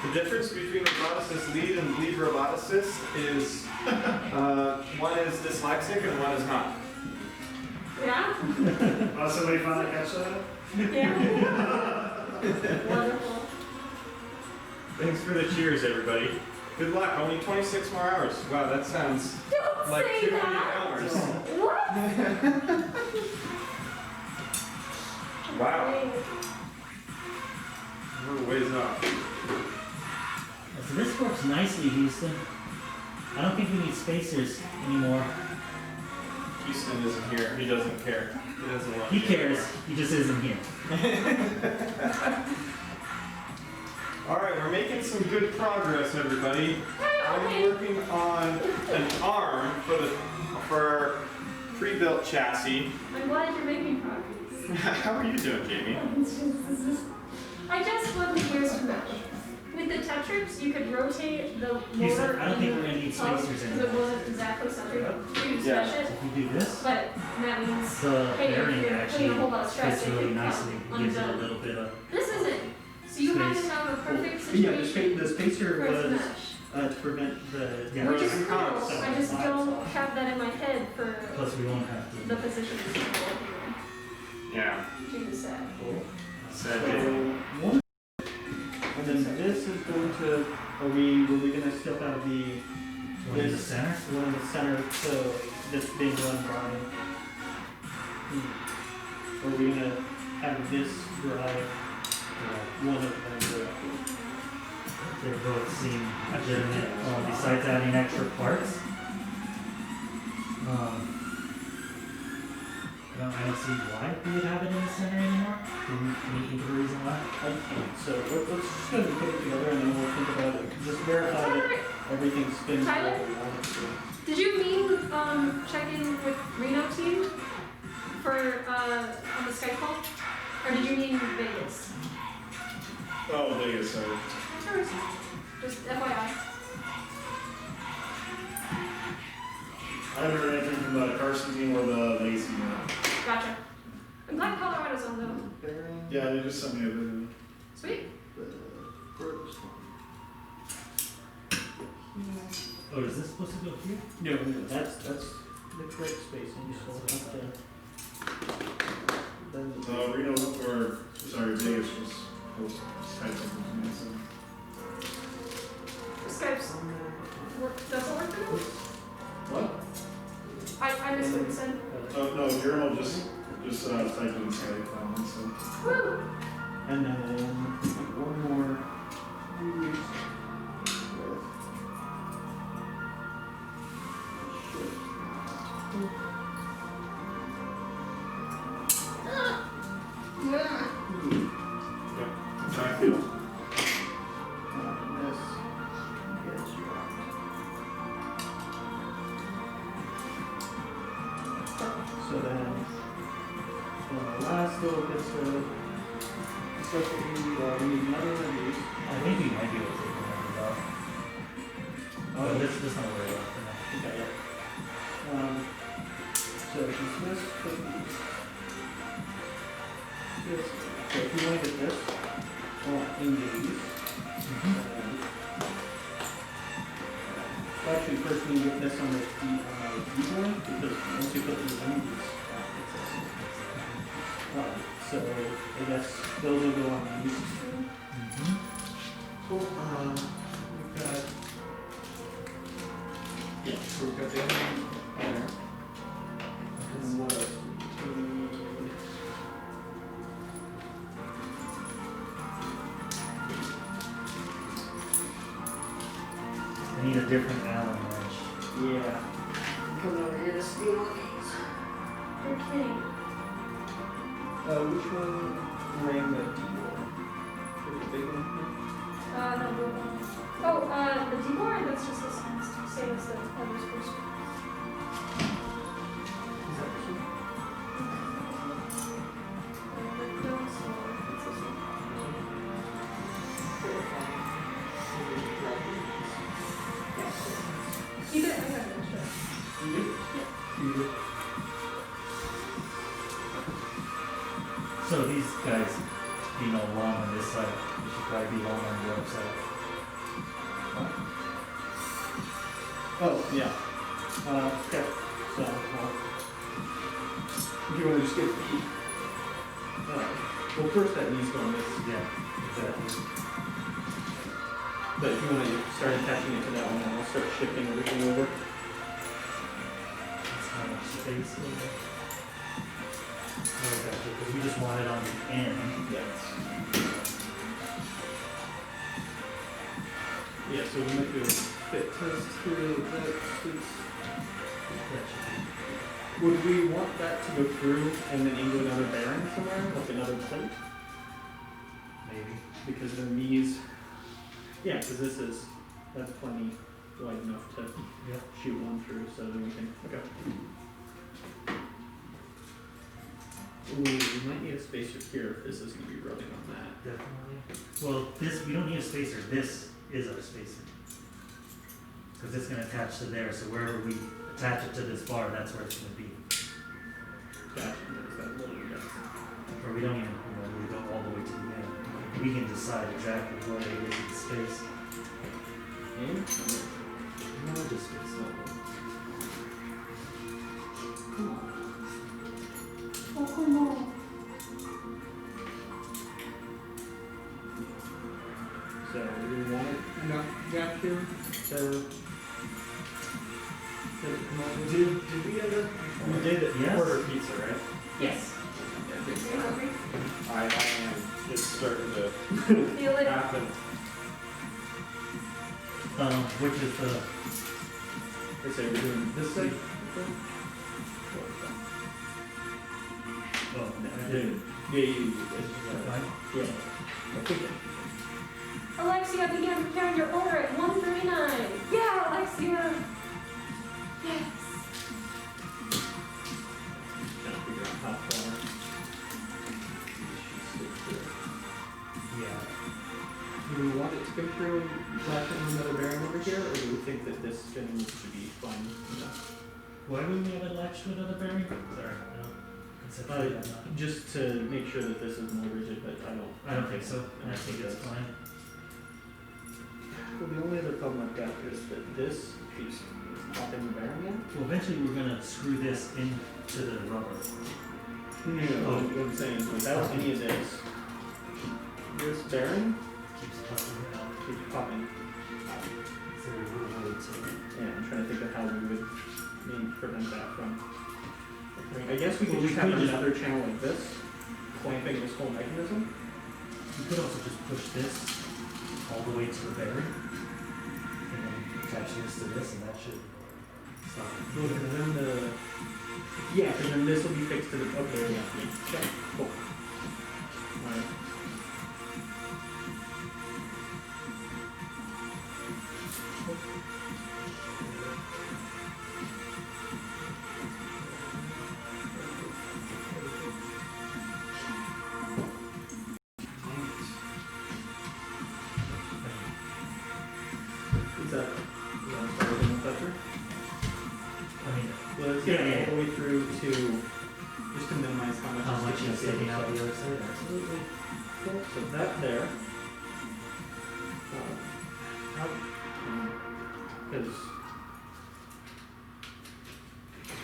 The difference between roboticist lead and lead roboticist is one is dyslexic and one is not. Yeah? Oh, somebody finally catch that? Yeah. Wonderful. Thanks for the cheers, everybody. Good luck. Only 26 more hours. Wow, that sounds Don't like say too many that. hours. What? Wow. We're a ways off. So this works nicely, Houston. I don't think we need spacers anymore. Houston isn't here. He doesn't care. He doesn't want He to cares, he just isn't here. All right, we're making some good progress, everybody. I'm working on an arm for our pre-built chassis. I'm glad you're making progress. How are you doing, Jamie? I just want the gears to match. With the Tetrips, you could rotate the He said, motor I don't think we're gonna need up, spacers because anymore. it wasn't exactly centered. You could Yeah. smash it, If we do this, but that means, the hey, bearing you're actually putting a whole lot of stress, fits it really could nicely. come Gives it a undone. little bit of, This isn't. So you have to Space. have a perfect Yeah, situation the spacer for it to was match. to prevent the Yeah. Which is Pros and cool. cons. I just don't have that in my head for plus we won't have to. the positions that I'm Yeah. working on. Jesus said. Said So it. one, and then this is going to. Were we gonna step out of the One in the center? one in the center? So this being run by. Or are we gonna have this drive one of them directly? They both seem legitimate, besides adding extra parts. I don't see why we would have it in the center anymore. Can you think of a reason why? I can't. So let's just go and put it together and then we'll think about it. Just verify that everything spins the way Tyler? we want it to. Did you mean check in with Reno team for on the Skype call, or did you mean Vegas? Oh, Vegas, sorry. No worries. Just FYI. I haven't heard anything from the Carson team or the Vegas team yet. Gotcha. I'm glad Colorado's on though. Yeah, they just sent me a video. Sweet. Oh, is this supposed to go here? No, that's the correct spacing. So we'll have to. Then Reno, or, sorry, Vegas just typed something to me, so. Skype's work doesn't work for you? What? I missed what you said. Oh, no, Urinal just typed in Skype, so. Woo! and then one more. That's how I feel. So then, the last little bits of stuff that we need another one of these. I think we might be able to take one of these off. Oh, this not worry about for now. Okay, yeah. So just this, put these. this. So if you want to get this, I want into these. Actually, first we get this on the keyboard because once you put these in, so I guess those will go on these two. Cool. We've got yeah, so we've got the other one there. And what else? We need I need a different Allen wrench. yeah. Come over here to steal one of these. Okay. Which one ran the D-board? The big one? No, the one. Oh, the D-board, that's just the same as the others first. Is that this one? No, so it's this one. Keep it, I got it, sure. You do? You do. So these guys being all long on this side, they should probably be long on the other side. Oh, yeah. Okay. So, do you want to just get the well, first that needs to go on this. Yeah, exactly. But if you want to start attaching it to that one, then I'll start shifting everything over. That's how much space over there. Oh, gotcha, because we just want it on the end. Yes. Yeah, so we might do a fit test through that. Would we want that to go through and then into another bearing somewhere, like another plate? Maybe. Because then these, yeah, because that's plenty wide enough to Yep. shoot one through, so then we can, okay. Ooh, we might need a spacer here if this is going to be rubbing on that. Definitely. Well, this, we don't need a spacer. This is our spacer. Because it's going to attach to there, so wherever we attach it to this bar, that's where it's going to be. Gotcha, there's that little guy. Or we don't even really go all the way to the end. We can decide exactly where it is in space. And No, just space level. Oh, come on. so do we want enough gap here to come out with Did we end up, we did Yes. order pizza, right? Yes. Yeah, Are you hungry? I am, it's starting to Feel it? happen. Which is the, They say we're doing this side? oh, I Yeah, didn't. yeah, Fine. yeah. I think Alexia began preparing your order at 1:39. Yeah, Alexia. Yes. trying to figure out how far. Yeah. Do we want it to go through and latch in another bearing over here, or do we think that this fin should be fine enough? Why would we have it latched to another bearing? Sorry, no. Conceptually, I'm not. Just to make sure that this is more rigid, but I I don't think so. I think it's fine. Well, the only other problem I've got is that this keeps popping the bearing in. Well, eventually we're gonna screw this into the rubber. No, what I'm saying is without any of this bearing Keeps popping out. keeps popping. So we're really to Yeah, I'm trying to think of how we would maybe prevent that from occurring. I guess we could Well, we just have could just- another channel like this, clamping this whole mechanism. You could also just push this all the way to the bearing, and then attach this to this, and that should stop it. Well, and then yeah, because then this will be fixed to the, okay, yeah, okay, cool. Alright. Is that everything with that through? I mean, Well, let's Yeah, get yeah, all the way through to just to minimize how much How much sticking is sticking out the other side? Absolutely. Cool. So that there. Because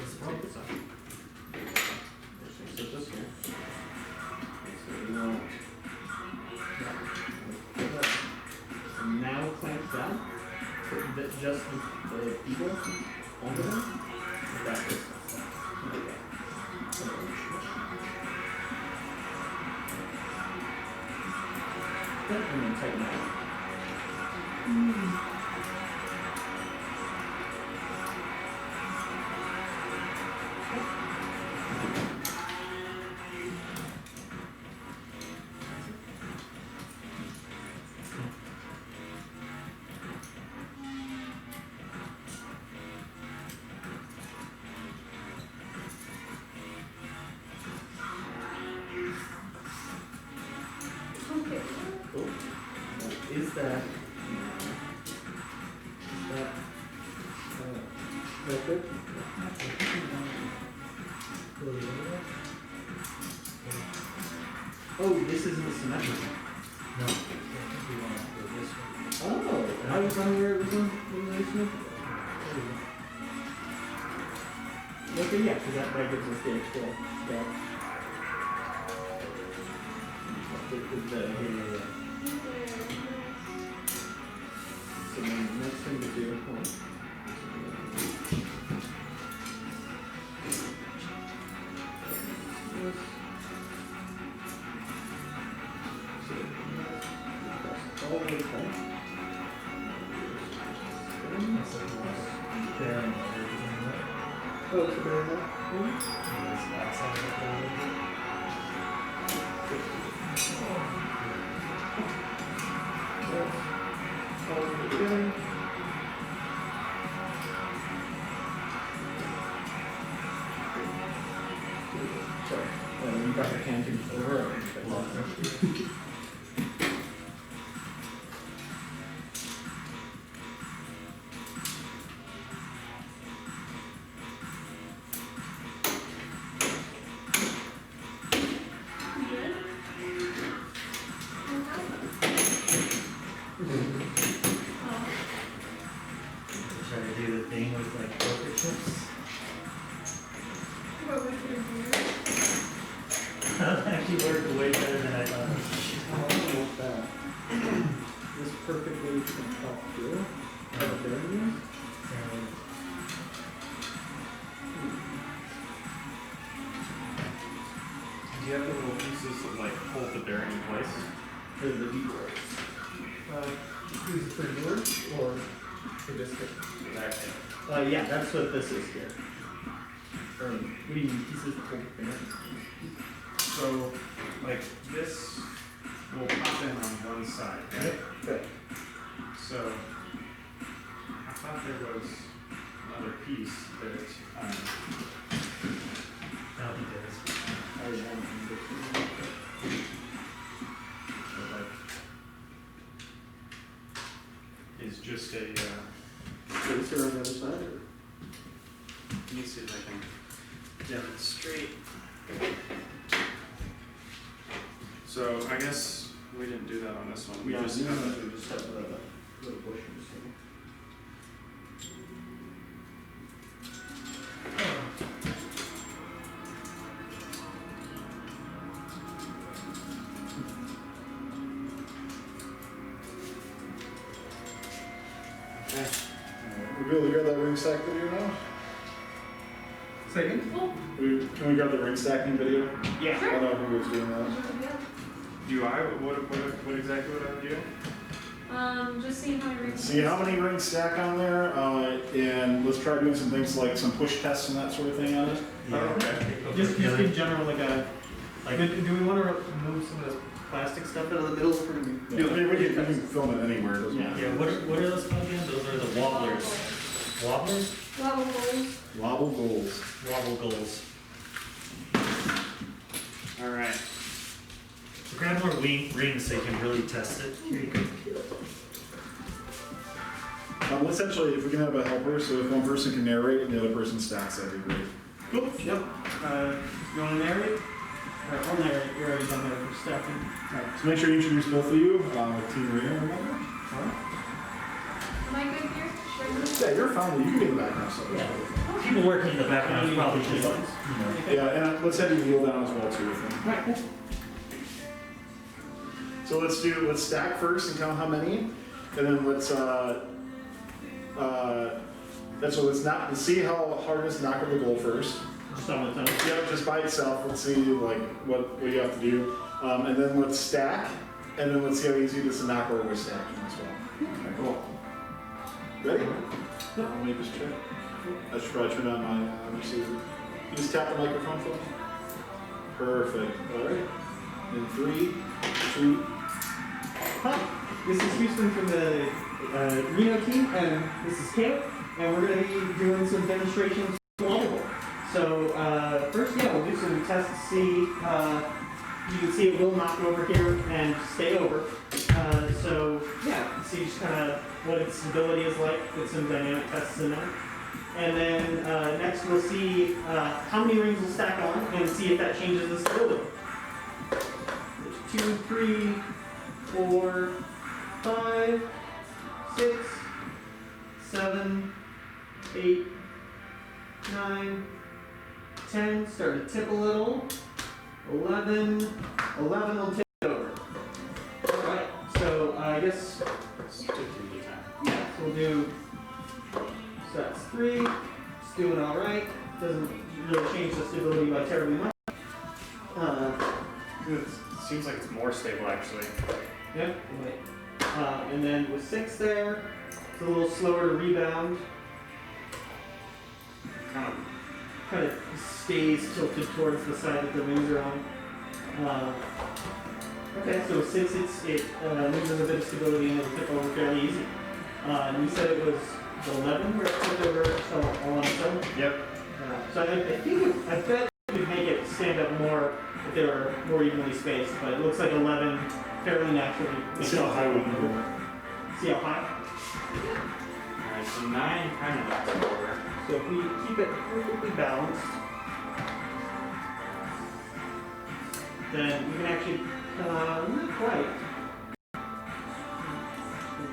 let's take this off. We're just gonna set this here. So we want and now clamp down. Put just the people onto them. Like that is. Okay. And then tighten that. Okay. Cool. Is that good? Oh, this isn't symmetrical. No, I think we want to go this way. Oh, I was wondering where it was symmetrical. Okay, yeah, because that gives us the extra step. So then the next thing to do, all the way back. That's like the bearing of everything, right? Oh, it's a bear now? And this backside of it a little bit. All the way together. Sorry, you got your hand too over. Try to do the thing with like poker chips. What was your view? That actually worked way better than I thought. With that. This perfectly can top through. There it is. Do you have the little pieces that like hold the bearing in place? For the decoys. Use it for doors or for this thing? Exactly. Yeah, that's what this is here. What do you mean pieces that hold the bearing? So, like this will pop in on one side, right? Good. So, I thought there was another piece that, That'll be good. Oh, yeah. that, like, is just a, Tracer on the other side or? let me see if I can demonstrate. So, I guess we didn't do that on this one. We just have a, we just have a little bushings here. We'll be able to grab that ring stack video now? Say again? Oh, Can we grab the ring stacking video? Yeah. I don't know who was doing that. yeah. do I, what exactly would I do? Just seeing how your rings. See how many rings stack on there, and let's try doing some things like some push tests and that sort of thing on it. Okay. Just in general, like do we want to remove some of this plastic stuff out of the middle for Yeah, we can film it anywhere, it doesn't matter. Yeah, what are those called again? Those are the wobblers. Wobblers? Level goals. Wobble goals. Wobble goals. All right. So grab more rings so you can really test it. Here you go. Let's actually, if we can have a helper, so if one person can narrate and the other person stacks, that'd be great. Cool. Yep. You want to narrate? Alright, I'll narrate. You're already done there for stacking. Alright, so make sure you introduce both of you. Team Reno, remember? Am I good here? Yeah, you're fine. You can be in the background. So Yeah. People working in the background probably just, you know. yeah, and let's have you kneel down as well too. With them. Alright, cool. So let's stack first and count how many, and then let's see how hard it is to knock over the goal first. Just on its own. Yeah, just by itself. Let's see like what you have to do, and then let's stack, and then let's see how easy it is to knock over with stacking as well. Okay, cool. Ready? I'll make this check. I should probably turn on my receiver. You just tap the microphone for me. Perfect. All right. In 3, 2. Hi, this is Houston from the Reno team, and this is Caleb, and we're going to be doing some demonstrations for volleyball. So first, yeah, we'll do some tests to see. You can see it will knock over here and stay over. So yeah, see just kind of what its stability is like. Get some dynamic tests in there. And then next we'll see how many rings will stack on and see if that changes the stability. 2, 3, 4, 5, 6, 7, 8, 9, 10. Start to tip a little. 11 will tip over. Alright, so I guess yeah, so we'll do, so that's 3. It's doing alright. Doesn't really change the stability by terribly much. It seems like it's more stable actually. Yeah, right. And then with 6 there, it's a little slower to rebound. Kind of stays tilted towards the side that the wings are on. Okay, so with 6 it loses a bit of stability and it'll tip over fairly easy. And you said it was the 11 where it tipped over all on its own? Yep. So I bet you could make it stand up more if they were more evenly spaced, but it looks like 11 fairly naturally. Let's see how high we can go. See how high? Alright, so 9 kind of knocked it over. So if we keep it perfectly balanced, then we can actually, not quite.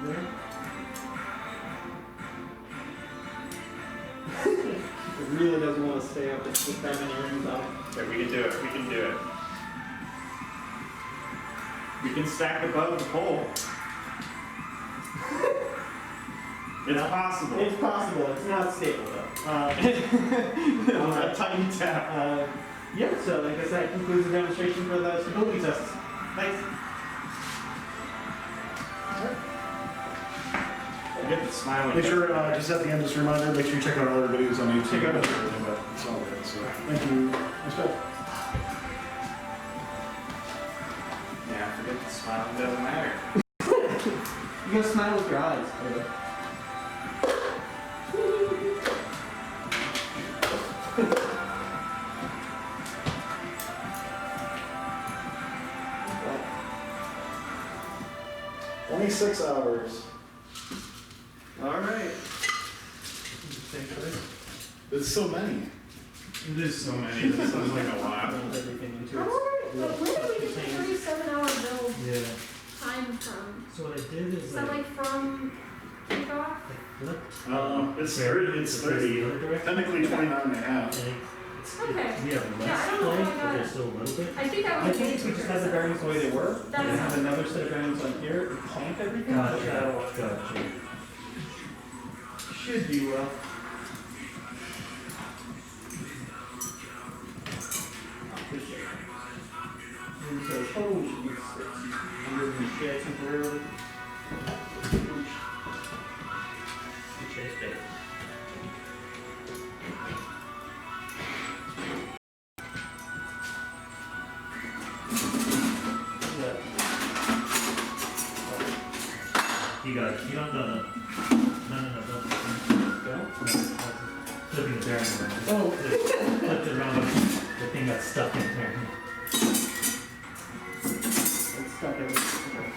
There. It really doesn't want to stay up with that many rings on it. Okay, we can do it. We can do it. We can stack above the pole. It's possible. It's possible. It's not stable though. A tiny tap. Yeah, so I guess that concludes the demonstration for the stability tests. Thanks. Get the smiling. Make sure, just at the end, just a reminder, make sure you check out our other videos on YouTube. Check out everything, but it's all good. So, thank you. Respect. Yeah, forget the smiling. Doesn't matter. You gotta smile with your eyes. Only 6 hours. Alright. It's so many. It is so many. This sounds like a lot. Everything into I it. wonder, where did we get the 37-hour build Yeah. time from? So what I did is Is that like from kickoff? flipped. It's It's the 30. other direction. Technically 29 and a half. And Okay. we have Yeah, less I don't know play, if I but got there's it. still a little bit. I think I I was think if we just had the bearings the way they were, and That's- have another set of bearings on here, and clamp everything, Gotcha. should do well. And so, it's under the shed temporarily. Which is better. You got it. You don't know. No, don't. Flipping the bearing around. Oh. Flipped it around. The thing got stuck in there. It's stuck everywhere.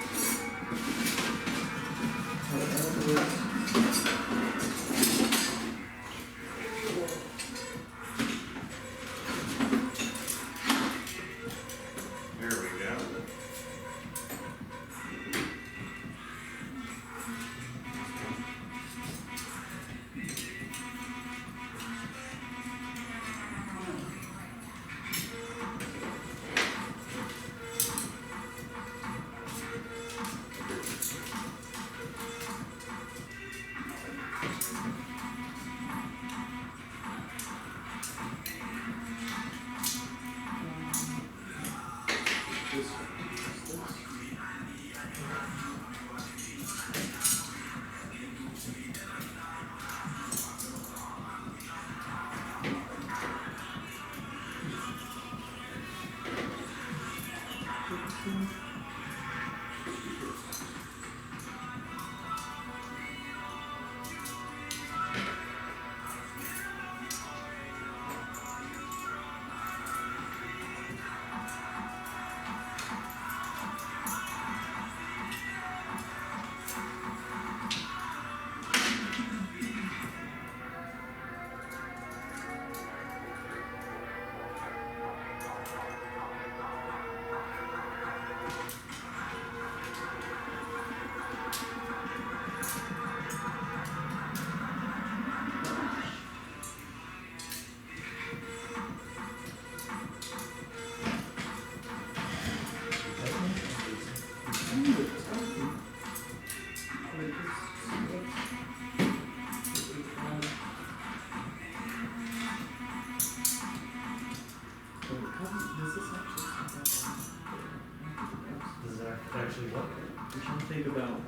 I'm trying to think about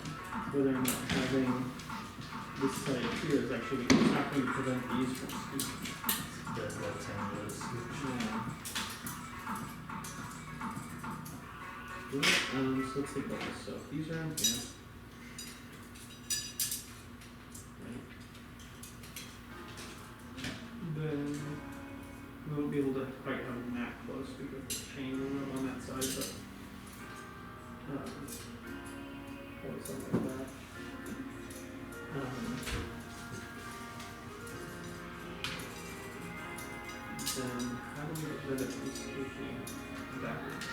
whether or not having this side here is actually it's not going to prevent these from squeezing. The rectangular switch. Yeah. So let's think about this. So if these are on here. Right. Then we won't be able to quite have them that close because of the chain room on that side, but probably something like that. Then how do we get rid of these squishing backwards?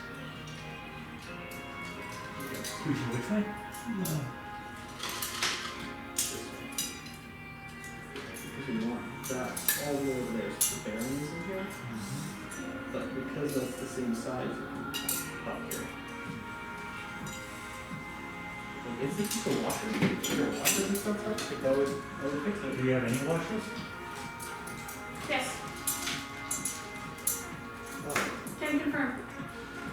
Squishing which way? This way. Because we want that all the way over there is the bearings in here. But because that's the same size, it can pop here. Like, is this just a washer? Is there a washer and stuff like that? That would fix it. Do you have any washers? Yes. Can confirm.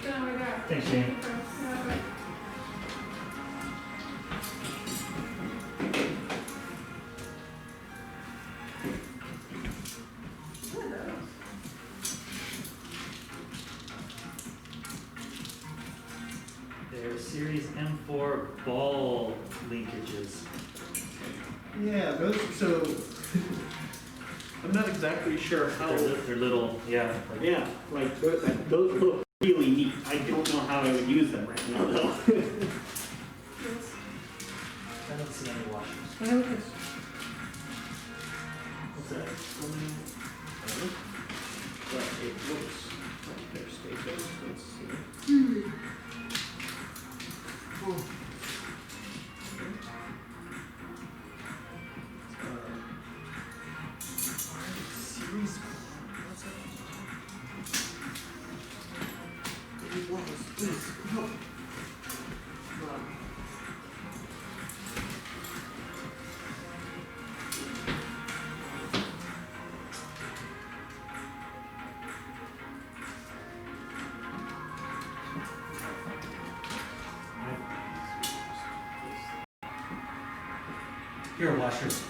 Good over there. Thanks, Shane. Confirm. Yeah, right. They're Series M4 ball linkages. Yeah, those, so, I'm not exactly sure how. They're little, yeah. Like, Yeah, like, those look really neat. I don't know how I would use them right now, though. Yes. I don't see any washers. What's that? But it looks like they're staples. Let's see. Series. Please, no. Here are washers.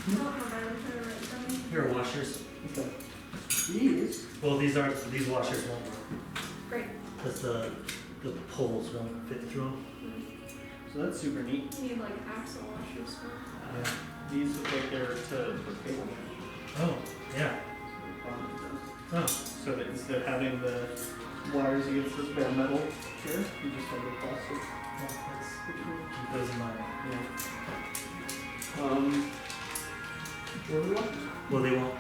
Oh, my bad. I'm trying to write it down. Here are washers. Okay. These? Well, these washers won't work Great. because the poles won't fit through them. So that's super neat. You need like axle washers. Yeah. These look like they're for cable. Oh, yeah. Oh, So that instead of having the wires against this bare metal here, you just have the plastic. well, let's keep those in mind. What do we want? Well, they won't.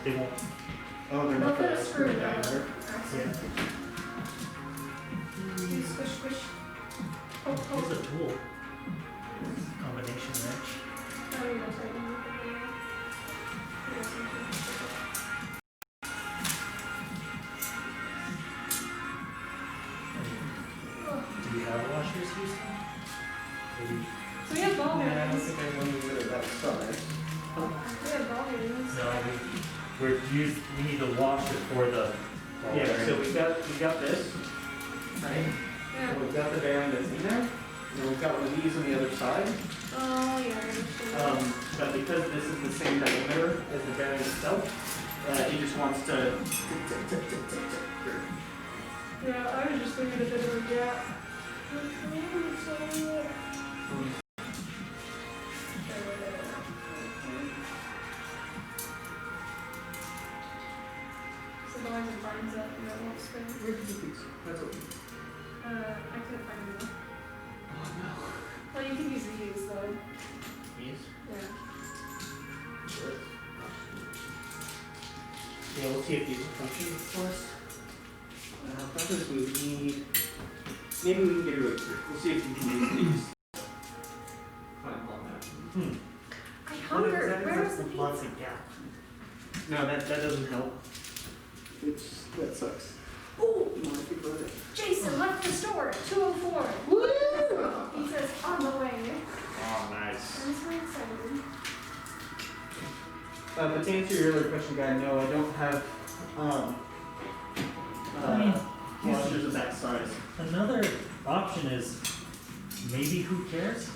Oh, they're They'll not put a the screw in diameter. axle. Yeah. You squish, squish. Oh, Here's oh. a tool. Combination wrench. Oh, you don't tighten it. Yes, you should. Oh. Do you have washers, Houston? Maybe. So we have ball Yeah, I don't bearings. think I wanted to do it that size. We have ball bearings. No, we need the washer for the ball Yeah, bearing. so we got this, right? Yeah. So we've got the bearing that's in there, and then we've got one of these on the other side. Oh, yeah. I understand. But because this is the same diameter as the bearing itself, it just wants to. Yeah, I was just thinking a bit of a gap. So the one that binds up and that won't spin. Where did you think so? That's okay. I couldn't find them. Oh no. Well, you can use these though. These? Yeah. Yeah, we'll see if these will function for us. Probably we need. Maybe we can get it right through. We'll see if we can use these. Climb on that. I hungered. Where is the Lots pizza? of gap. No, that doesn't help. That sucks. Oh, You want to keep it? Jason left the store at 2:04. Woo! He says on the way. Oh, nice. I'm so excited. But to answer your other question, guy, no, I don't have I mean, washers of that size. Another option is maybe who cares?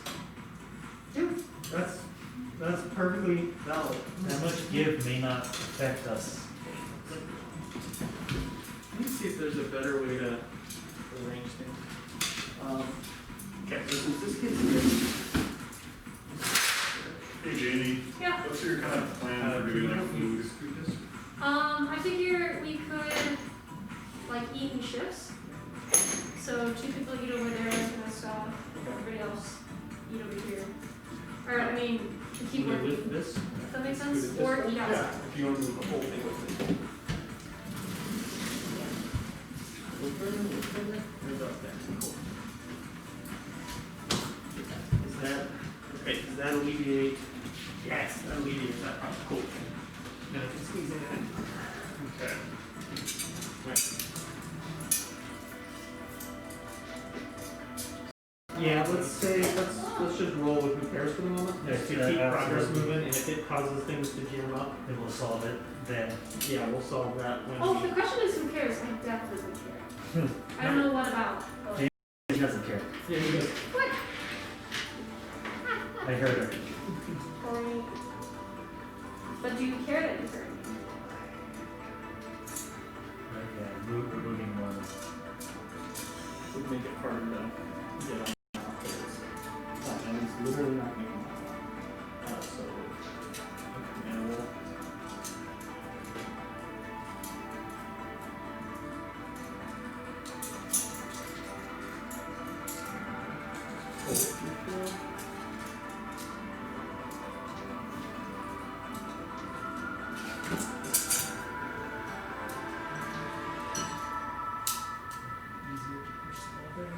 That's perfectly valid. That much give may not affect us. Let me see if there's a better way to arrange things. Okay, so since this kid's here, Hey Jamie, Yeah. what's your kind of plan for doing like food? I figure we could like eat in shifts. So 2 people eat over there, and us, everybody else eat over here. Or I mean, to keep with working. this, If that makes Food sense. at Or this eat point? outside. If you want to move the whole thing with it. Right up there. Cool. Does that alleviate? Yes, that alleviates that problem. Cool. Now I can squeeze it in. Okay. Right. Yeah, let's just roll with who cares for the moment. Yeah, Just to yeah, keep progress absolutely. moving, and if it causes things to jam up, Then we'll solve it then. yeah, we'll solve that when Oh, we. the question is who cares? I definitely care. I don't know what about. But He doesn't care. Yeah, you guys. what? I heard her. Or- But do you care that you heard me? Yeah, removing one. Would make it harder to get on afterwards. And it's literally not making that. So, okay, and we'll. Pull it through. Easier to push the other.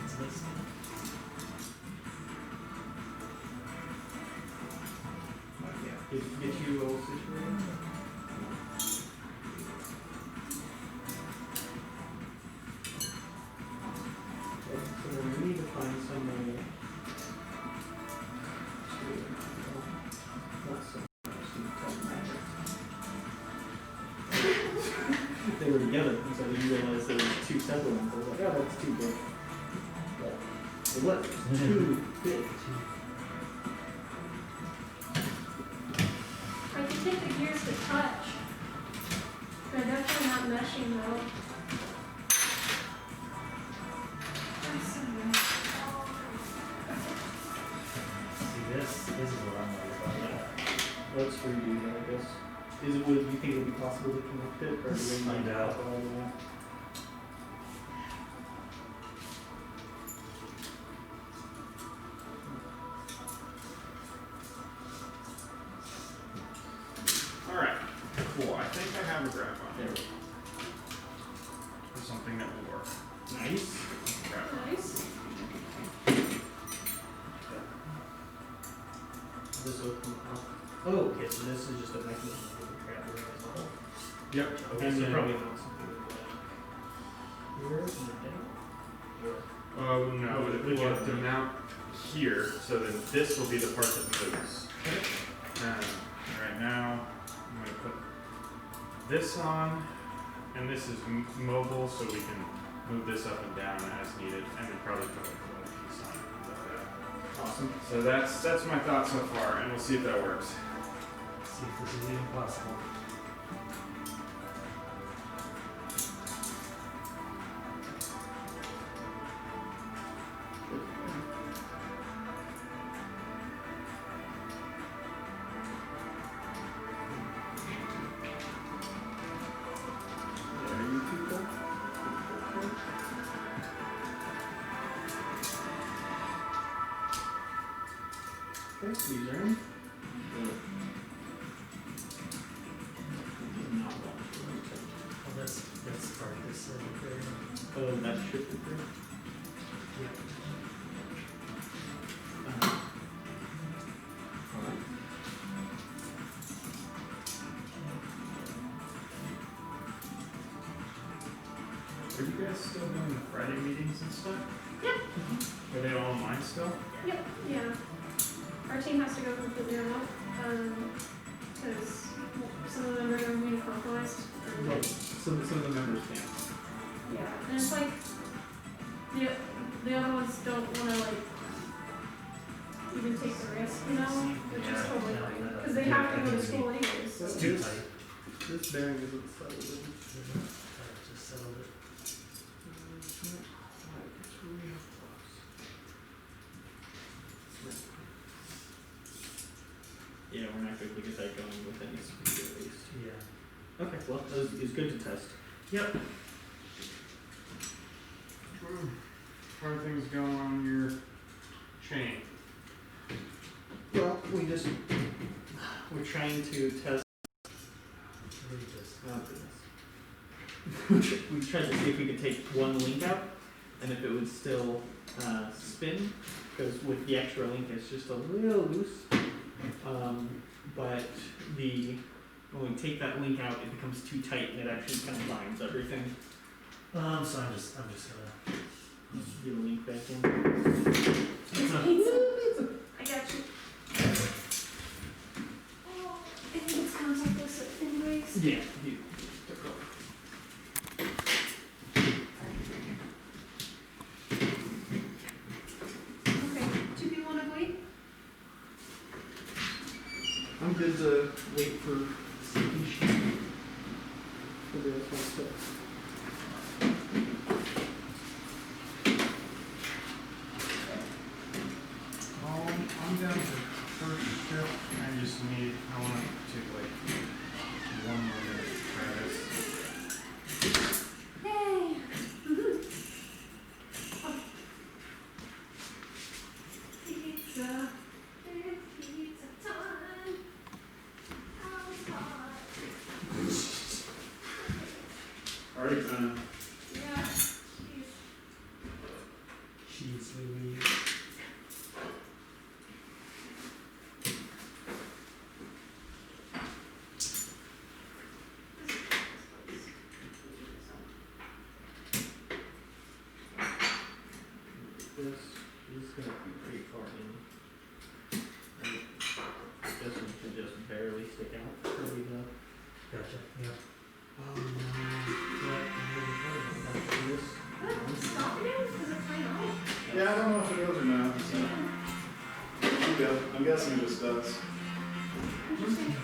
It's listening. Yeah, get you all situated. Okay, so then we need to find some way to, not so much, to tell magic. They were together, and so you realized there were 2 separate ones. I was like, oh, that's too big. But it was too big. I can take the gears to touch. They're definitely not meshing though. See, this is what I'm worried about. Let's redo that, I guess. Do you think it would be possible to connect it, or do we Find need to out. go all the way? Alright, cool. I think I have a graph on There here we for something that will work. go. Nice. Graph. Nice. This open up. Oh, okay, so this is just a mechanism for the trap as a whole. Yep. Okay, And so then- probably not something like that. Here, and then here. Oh no, Oh, we yeah. have to mount here, so then this will be the part that moves. Right now, I'm gonna put this on, and this is mobile, so we can move this up and down as needed, and then probably put like a little piece on it like that. Awesome. So that's my thought so far, and we'll see if that works. See if this is even possible. There you people. Okay, these are in. Not Oh, that's part of this there. oh, that's shifted through. Yeah. Alright. Are you guys still doing the Friday meetings and stuff? Yep. Are they all online still? Yep. Yeah. our team has to go completely remote, because some of the members are being compromised. And, Well, some of the members can't. yeah, and it's like, the other ones don't wanna like, even take the risk, you know, which is totally fine, because they have to go to school anyways, so. It's too tight. This bearing isn't settled in. Just settled it. Yeah, we're not going to get that going with any speed at least. Yeah. Okay, well, it was good to test. Yep. How are things going on your chain? Well, we're trying to test. Oh, goodness. We tried to see if we could take one link out and if it would still spin, because with the extra link it's just a little loose. But when we take that link out, it becomes too tight and it actually kind of binds everything. So I'm just gonna Get a link back in. I got you. Oh, I think it's contactless anyways. Yeah. Okay, 2 people wanna wait? I'm good to wait for speech. For the rest of the stuff. I'm down for first shift. I want to take like 1 more minute to try this. Yay! Pizza. It's pizza time. How's hot? Alright, Yeah. Jeez. cheese Louise. This is gonna be pretty far in. This one can just barely stick out. There we go. Gotcha. Yeah. Oh no. This. What? Stop it? Does it play out? yeah, I don't know if it does or not. So. I'm guessing it just does. Interesting.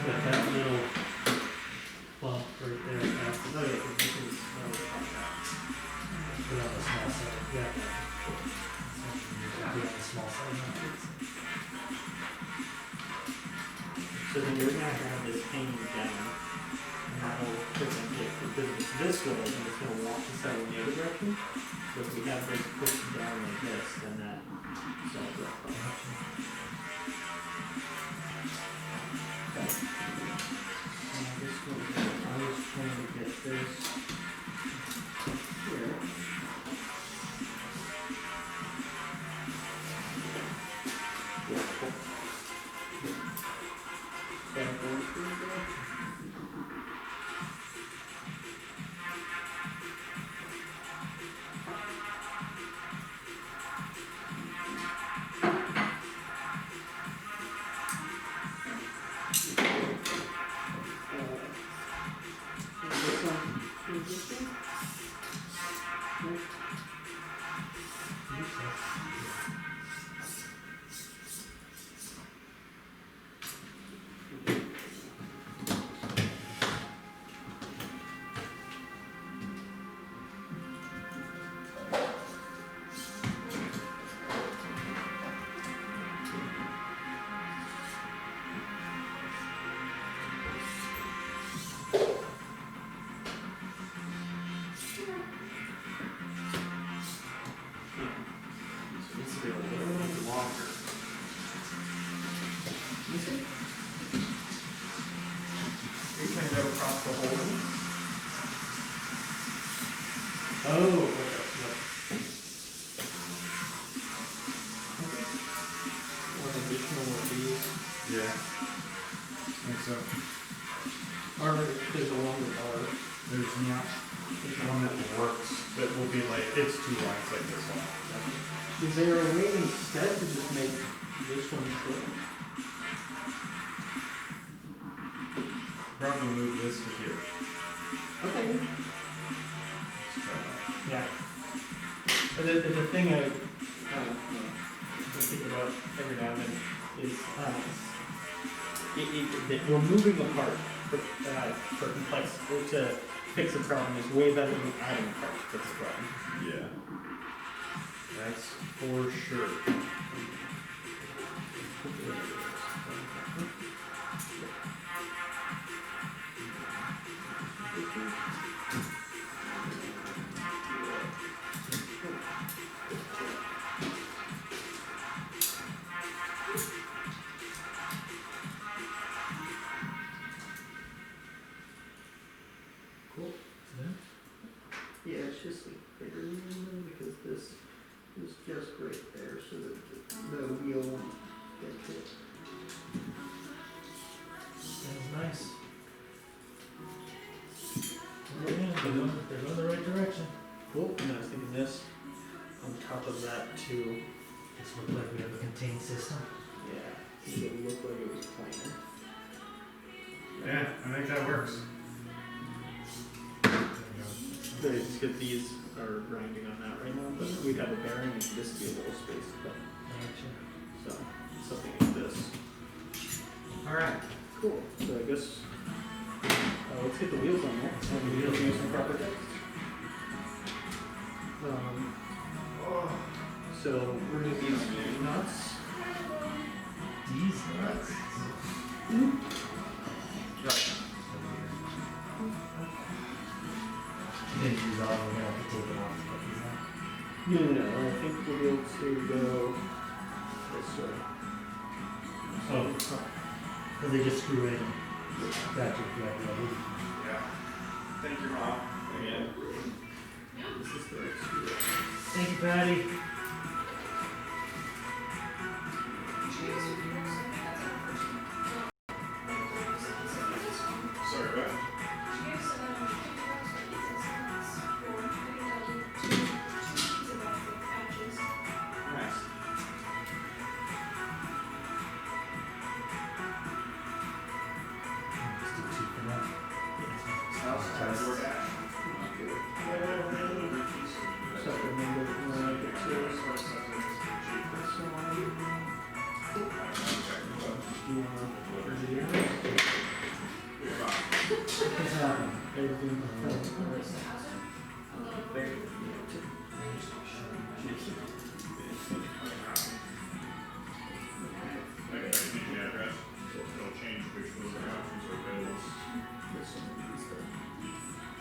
That little bump right there. That's Oh yeah, this is. put on the small side. Yeah. Put on the small side. So then you're gonna have this hanging down, and that'll prevent it, because if it's this way, then it's gonna walk the side in the other direction. So if we have this pushed down like this, then that solves that problem. Okay. This one, I was trying to get this here. Needs to be a little longer. You can go across the whole thing. Oh, one additional of these. Yeah. I think so. Or there's a longer bar. There's not one that works that will be like, it's 2 lines like this one. Is there a way instead to just make this one short? Probably move this to here. Okay. So, Yeah. But the thing I think about every now and then is that removing a part for complex or to fix a problem is way better than adding a part to fix a problem. yeah. That's for sure. Cool. Yeah, it's just like bigger because this is just right there so that the wheel won't get hit. Sounds nice. Oh, yeah, they're going the right direction. Cool. And I was thinking this on top of that too. This looks like we have a contained system. Yeah, it would look like it was planar. Yeah, I think that works. It's good these are grinding on that right now, but we'd have a bearing and this would be a little space, but so something like this. Alright. Cool. So I guess let's get the wheels on there. And the wheels use some proper text. So remove these nuts. These nuts. Right. You didn't use all of them, we're gonna have to take it off. No, I think we'll be able to go this way. Oh, because they just screw in. Gotcha, yeah. Yeah. Thank you, Mom. Again. This is the right screw. Thank you, Patty. Sorry, what? Nice. Let's do 2 for that. So remember when I get to this one. Do you want to review this? What's happening? Everything.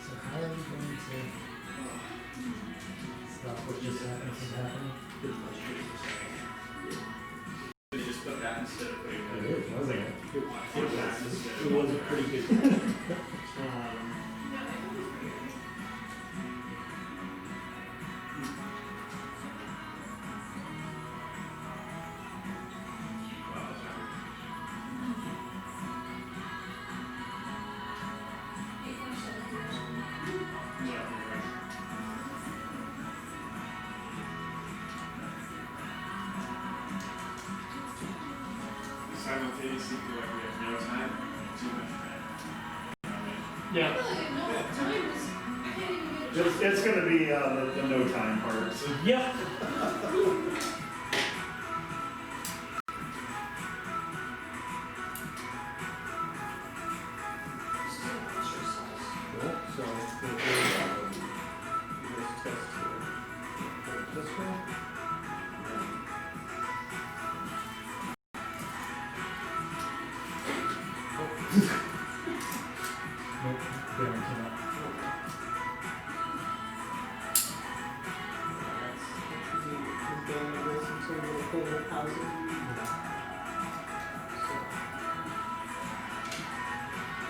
So how are we going to stop what just happened from happening? They just put that instead of putting It is, wasn't it? It was a pretty good. Simultaneously feel like we have no time, too much time. Yeah. It's going to be the no time part. Yep. Cool. So we'll do this test here. This way. Nope, guarantee not.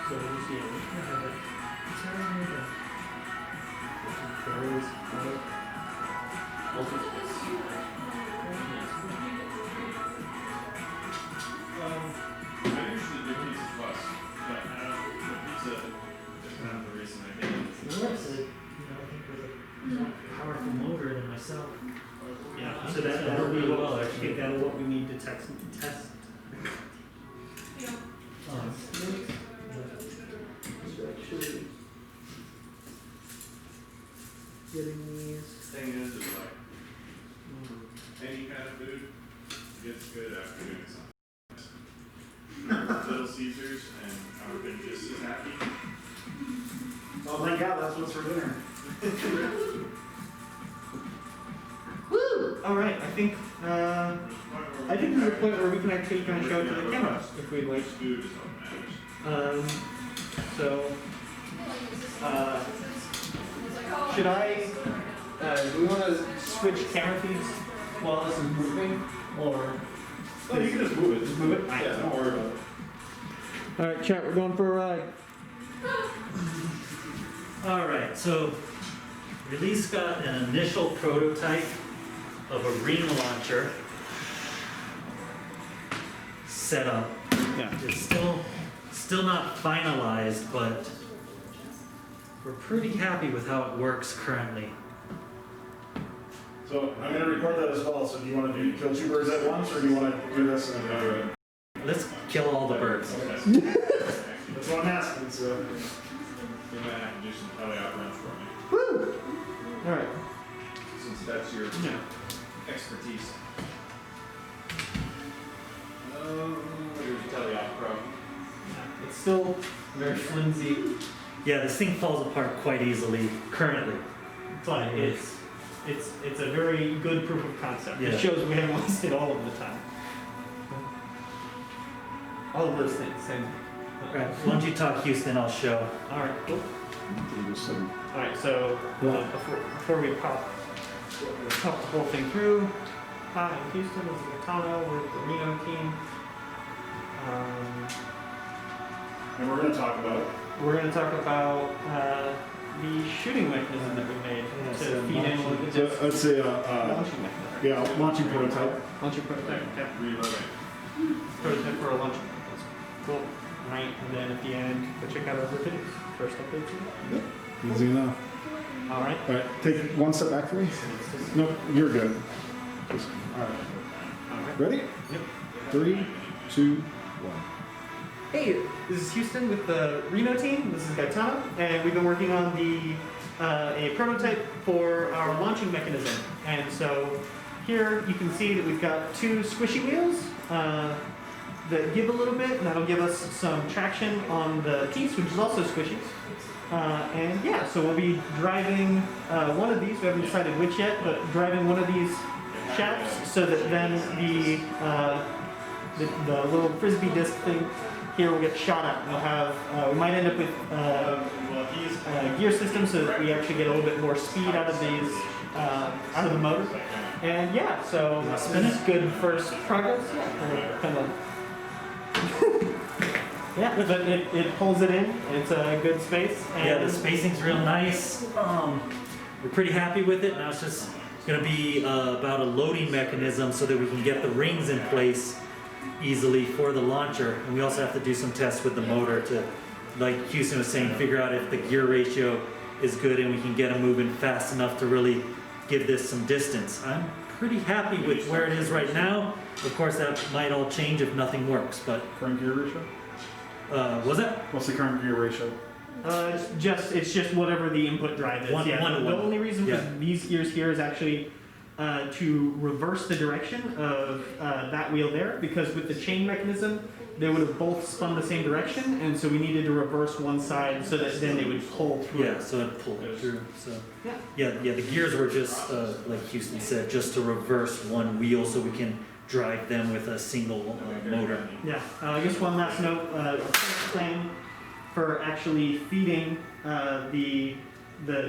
So we'll see. I usually do pizza plus, but the pizza is kind of the reason I did it. test. Yeah. Actually getting these. Thing is like any kind of food gets good after doing something. Little Caesars and I've been just as happy. Oh, thank God, that's what's for dinner. Woo! All right, I think this is a point where we can actually kind of show it to the camera if we'd like. Food is what matters. So, should I? Do we want to switch camera feeds while this is moving, or? Oh, you can just move it. Just move it. Yeah, don't worry about it. All right, chat. We're going for a ride. All right, so Release got an initial prototype of a ring launcher set up. Yeah. It's still not finalized, but we're pretty happy with how it works currently. So I'm going to record that as well. So do you want to kill 2 birds at once, or do you want to do this and then do it? Let's kill all the birds. That's what I'm asking. So You might have to do some teleoperations for me, Woo! All right. since that's your Yeah. expertise. Here's your teleopera. It's still very flimsy. Yeah, this thing falls apart quite easily currently. But it's a very good proof of concept. Yeah. It shows we haven't wasted all of the time. All of those things. And, Right. Why don't you talk Houston, I'll show. all right, cool. All right, so before we pop the whole thing through, hi, I'm Houston. This is Gaetano with the Reno team. and we're going to talk about We're going to talk about the shooting mechanism that we made to feed in with the disc. I'd say Launching mechanism. yeah, launching prototype. Launching prototype. Okay. Reloading. Prototype for a launching mechanism. Cool. Right, and then at the end, go check out our videos. First update. Easy enough. All right. All right, take one step back for me. No, you're good. Just, all right. All right. Ready? Yep. 3, 2, 1. Hey, this is Houston with the Reno team. This is Gaetano, and we've been working on a prototype for our launching mechanism. And so here you can see that we've got 2 squishy wheels that give a little bit, and that'll give us some traction on the piece, which is also squishy. And yeah, so we'll be driving one of these. We haven't decided which yet, but driving one of these shafts so that then the little frisbee disc thing here will get shot at. We'll have we might end up with gear systems so that we actually get a little bit more speed out of these out of the motor. And yeah, so this is good first progress. Yeah, kind of. Yeah, but it pulls it in. It's a good space. And Yeah, the spacing's real nice. We're pretty happy with it. Now it's just going to be about a loading mechanism so that we can get the rings in place easily for the launcher. And we also have to do some tests with the motor to, like Houston was saying, figure out if the gear ratio is good and we can get them moving fast enough to really give this some distance. I'm pretty happy with where it is right now. Of course, that might all change if nothing works, but Current gear ratio? was that? What's the current gear ratio? It's just whatever the input drive is. One to the one. only reason Yeah. for these gears here is actually to reverse the direction of that wheel there, because with the chain mechanism, they would have both spun the same direction, and so we needed to reverse one side so that then they would pull through. Yeah, so it pulled it through. So Yeah. yeah, the gears were just like Houston said, just to reverse one wheel so we can drive them with a single motor. Yeah. I guess one last note: our plan for actually feeding the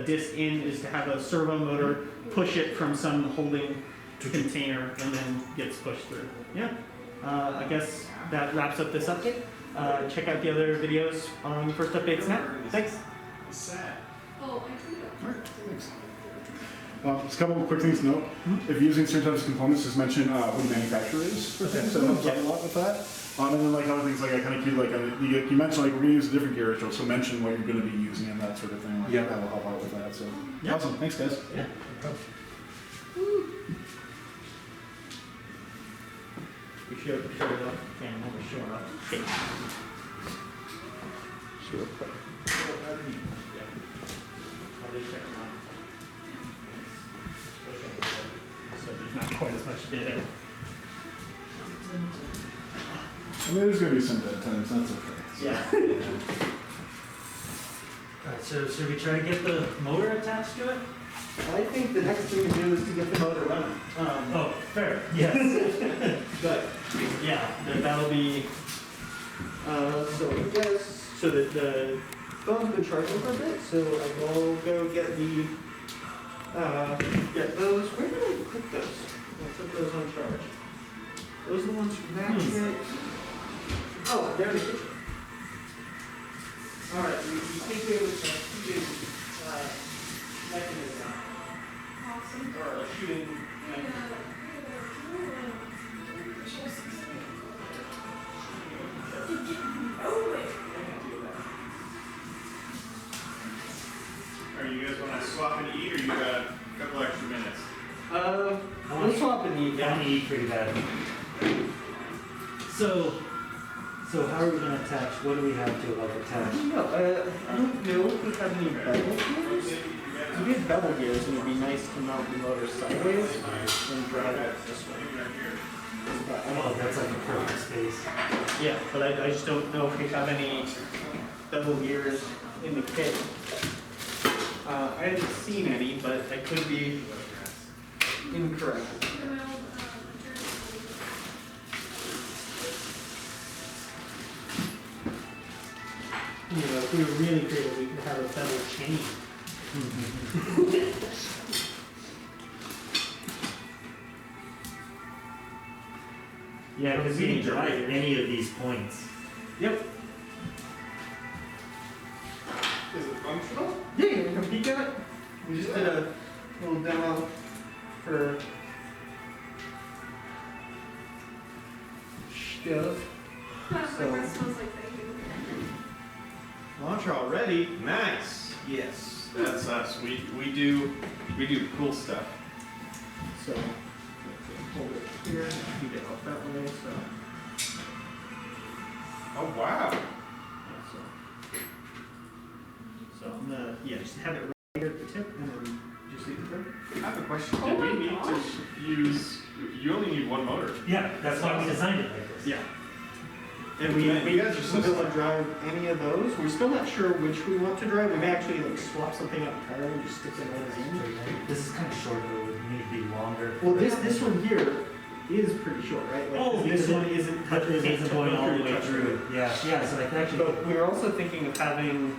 disc in is to have a servo motor push it from some holding container and then gets pushed through. Yeah. I guess that wraps up this update. Check out the other videos on First Updates now. Thanks. Oh, I see that. All right, thanks. Just a couple of quick things to note. If you're using certain types of components, just mention who the manufacturer is for things. That helps out a lot with that. And then like other things, like I kind of keep like you mentioned like we're gonna use a different gear ratio, so mention what you're gonna be using and that sort of thing. Like, Yeah. that will help out with that. So Yeah. awesome, thanks guys. Yeah. show it up and when we're showing up. Okay. Sure. I'll just check them out. So there's not quite as much data. I mean, there's gonna be some dead times, that's okay. Yeah. Alright, so should we try to get the motor attached to it? I think the next thing to do is to get the motor running. Oh, fair, yes. But, yeah, that'll be, so yes, so the phone's been charging for a bit, so I will go get get those. Where did I put those? I put those on charge. Those are the ones from that kit. Oh, they're in the kitchen. All right, you think they would mechanism Awesome. or a shooting mechanism. Are you guys wanna swap and eat, or you got a couple extra minutes? We'll swap and eat. I want to eat pretty bad. So how are we gonna attach, what do we have to like attach? No, I don't know if we have any bevel gears. If we had bevel gears, it would be nice to mount the motor sideways and drive it this way. But I Oh, don't that's like a perfect space. Yeah, but I just don't know if we have any bevel gears in the kit. I haven't seen any, but I could be incorrect. You know, if we were really creative, we could have a bevel chain. Yeah, because we can drive any of these points. Yep. Is it functional? Yeah, you can come peek at it. We just did a little demo for stuff. My breath smells like bacon. Launcher already? Nice. Yes, that's us. We do cool stuff. So, hold it here, feed it out that way, so. Oh wow. So I'm gonna, just have it right here at the tip and then just leave it there. I have a question. Oh Did we my need gosh. to use? You only need one motor. Yeah, that's why we designed it like this. Yeah. And Man, we you guys are so will smart. drive any of those. We're still not sure which we want to drive. We may actually like swap something up entirely and just stick some others in. This is kind of short though, it need to be longer. Well, this one here is pretty short, right? Like, Oh, this because one isn't This isn't going all the way touch through. Yeah, yeah, so I can actually. But we were also thinking of having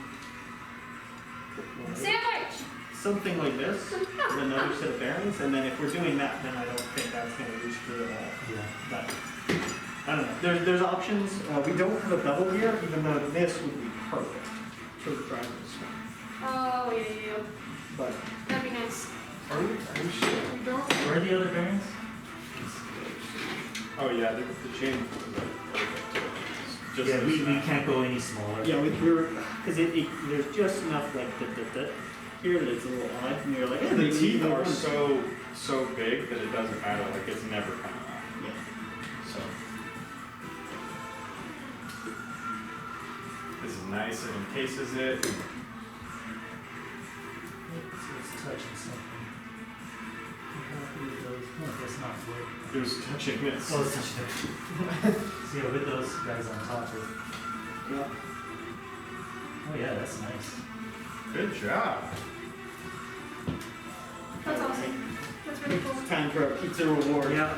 Sandwich! something like this, with another set of bearings, and then if we're doing that, then I don't think that's gonna reach through at all. Yeah. But, I don't know, there's options. We don't have a bevel gear, even though this would be perfect to drive this one. Oh, yeah. But, That'd be nice. Are you sure we don't? Where are the other bearings? Oh yeah, the chain. Just Yeah, we can't go any smaller. yeah, we were, cause there's just enough like here that it's a little odd, and you're like, the they teeth need are one. so big that it doesn't matter. Like it's never coming off. Yeah. So this is nice. It encases it. It's touching something. Oh, that's not wood. It was touching this. Oh, it's touching it. So yeah, with those guys on top of. Yeah. Oh yeah, that's nice. Good job. That's awesome. That's really cool. It's time for a pizza reward. Yeah.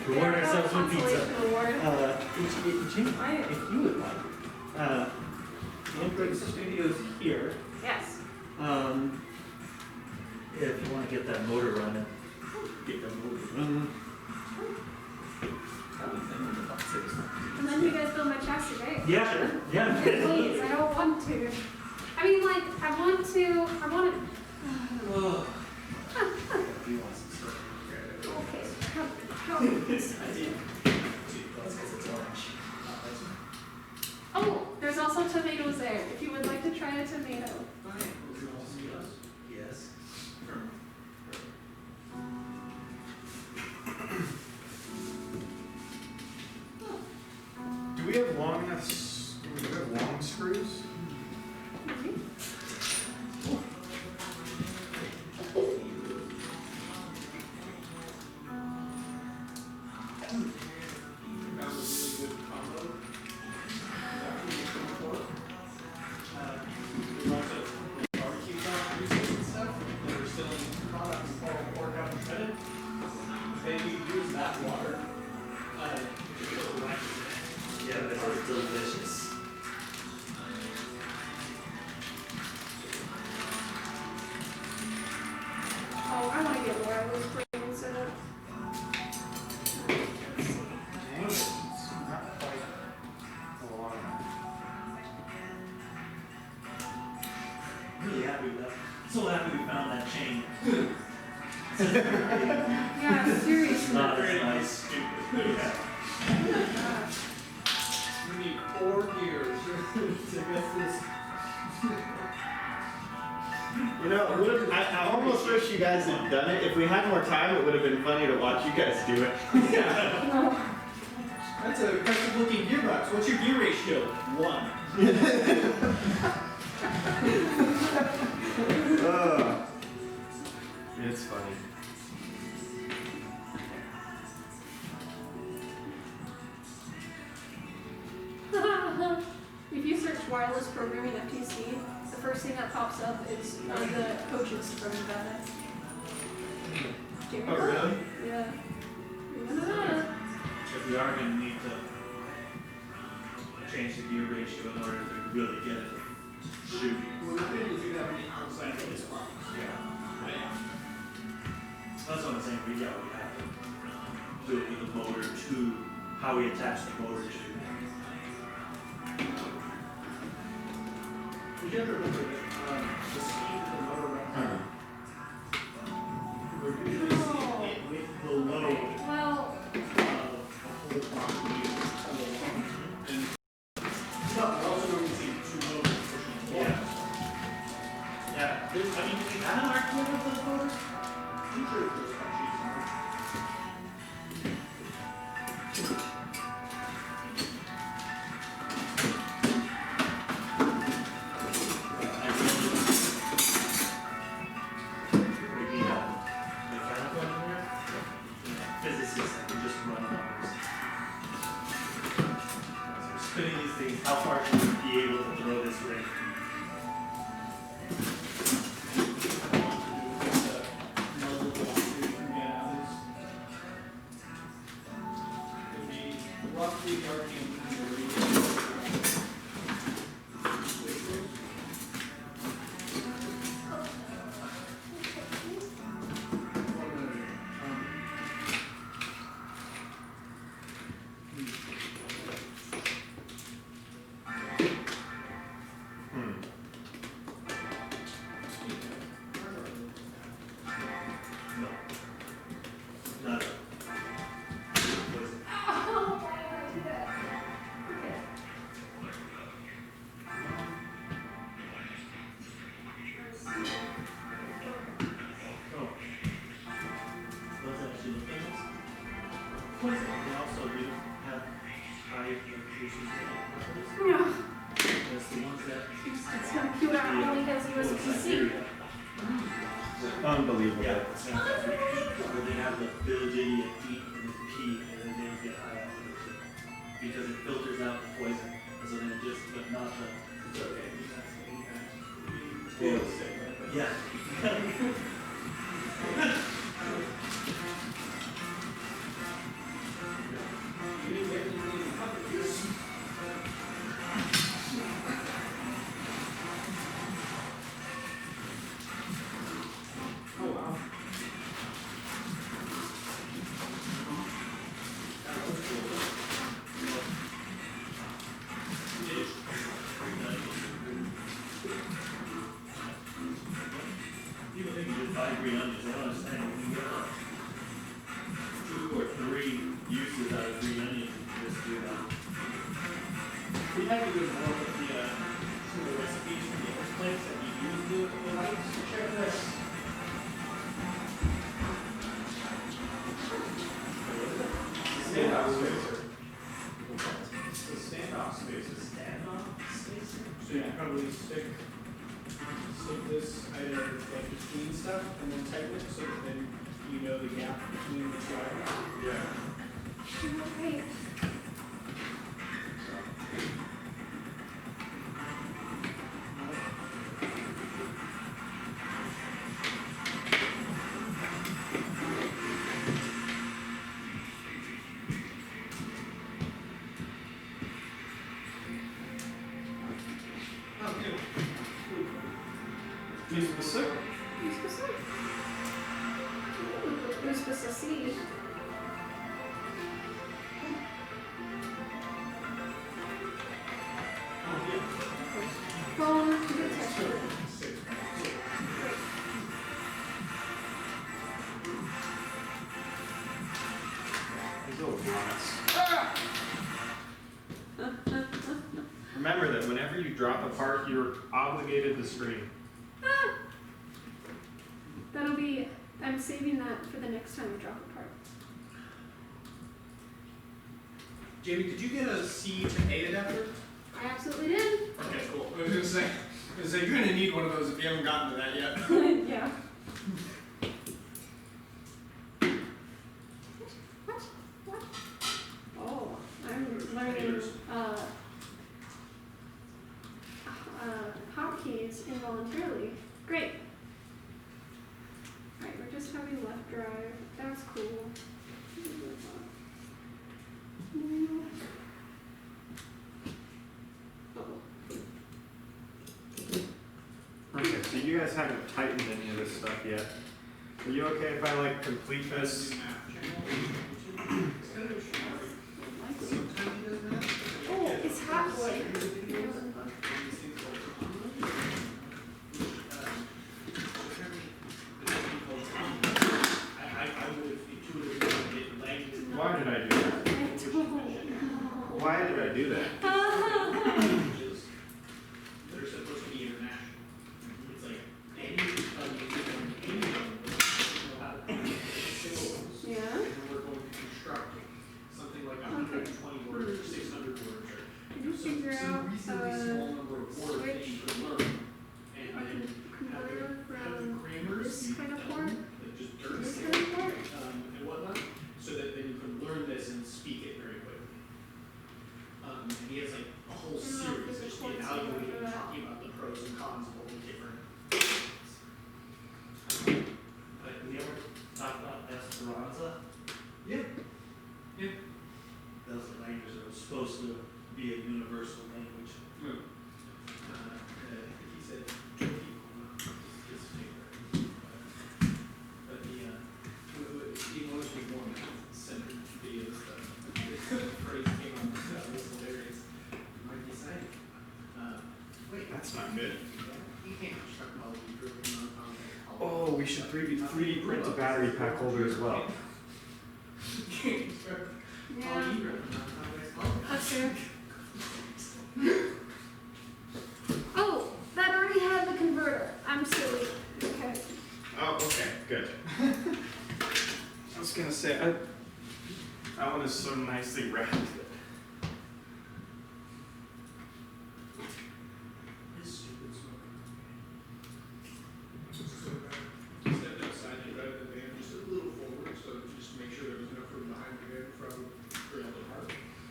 Reward ourselves with pizza. Consolation award. Jim, if you would like, Android Studios here. Yes. Yeah, if you want to get that motor running. Get them moving. And then you guys build my chassis, right? Yeah, sure. Yeah. Please, I don't want to. I mean, like, I want to. Okay. How Oh, there's also tomatoes there. If you would like to try a tomato. Yes. have long enough? Do we have long screws? That was a really good combo. There's also barbecue sauce juices and stuff that are still in products called pork out and shredded. Then you use that water to go right. Yeah, this is delicious. Oh, I want to get wireless brain set up. Let's see. Dang it, it's not quite long enough. Really happy with that. So happy we found that chain. Yeah, seriously. Not as nice. Yeah. We need 4 years to get this. You know, I almost wish you guys had done it. If we had more time, it would have been funny to watch you guys do it. Yeah. That's a impressive looking gearbox. What's your gear ratio? 1. It's funny. If you search wireless programming FTC, the first thing that pops up is the coaches from Nevada. Oh, really? Yeah. Nevada. If we are gonna need to change the gear ratio in order to really get it to shoot. Well, the thing is you have any outside of this box. Yeah. That's what I'm saying, we have to do it with the motor to, how we attach the motor to. Did you ever remember that the speed of the motor runs? Oh. With the load Well, of a whole property. No, but also when we see 2 motors pushing the Yeah. Yeah, there's, I mean, do we have an argument with those motors? I'm sure there's a sheet somewhere. Maybe a mechanical engineer, physicist that can just run numbers. So we're spinning these things, how far should we be able to throw this ring? No. Not. What is it? oh, why did I do that? Okay. Oh. Let's actually look at this. Poison, they also do have high issues with Yeah. That's the ones that. It's computer only has USB-C. Unbelievable. Yeah, where they have the ability to eat and pee and then they get high off because it filters out the poison. And so then it just, but not the. It's okay. Yeah. Oh, wow. People think you just buy green onions, they don't understand you can get like 2 or 3 uses out of green onions if you just do that. We have to do more of the, some of the recipes from the other places that you use the lights. Check this. Yeah, the standoff spaces. Standoff space? So you can probably stick this either like between stuff and then tighten it so that then you know the gap between the two items. Yeah. Right. Be specific. You're supposed to. You're supposed to see. Phone, good texture. These little grommets. Remember that whenever you drop a part, you're obligated to scream. That'll be, I'm saving that for the next time I drop a part. Jamie, did you get a C to A adapter? I absolutely did. Okay, cool. I was gonna say you're gonna need one of those if you haven't gotten to that yet. Yeah. What? What? Oh, I'm learning hotkeys involuntarily. Great. Alright, we're just having left drive. That's cool. Okay, so you guys haven't tightened any of this stuff yet. Are you okay if I like complete this? Oh, it's hot boy. Why did I do that? Why did I do that? They're supposed to be international. It's like any Yeah. and we're going to construct something like 120 words or 600 words or Can you figure some out reasonably small number of words that you switch could learn. And I then can have the convert grammars this be kind of done, part like just to dirt this kind of part? and whatnot, so that then you can learn this and speak it very quickly. And he has like a whole I don't know if series there's a just point evaluating somewhere for and that. talking about the pros and cons of all the different. Like, we ever talked about Esperanza? Yeah. Yeah. That was a language that was supposed to be a universal language. He said his favorite. But he wanted to be more centered videos. The phrase came on. That was hilarious. Might be exciting. Wait, That's not good. you can't construct all of you. Oh, we should 3D print a battery pack holder as well. Yeah. That's fair. Oh, that already had the converter. I'm silly. Okay. Oh, okay, good. I was gonna say, that one is so nicely wrapped. This stupid smoke. Stepped outside and rather than van just a little forward, so just to make sure there was enough room behind the van from trail to park.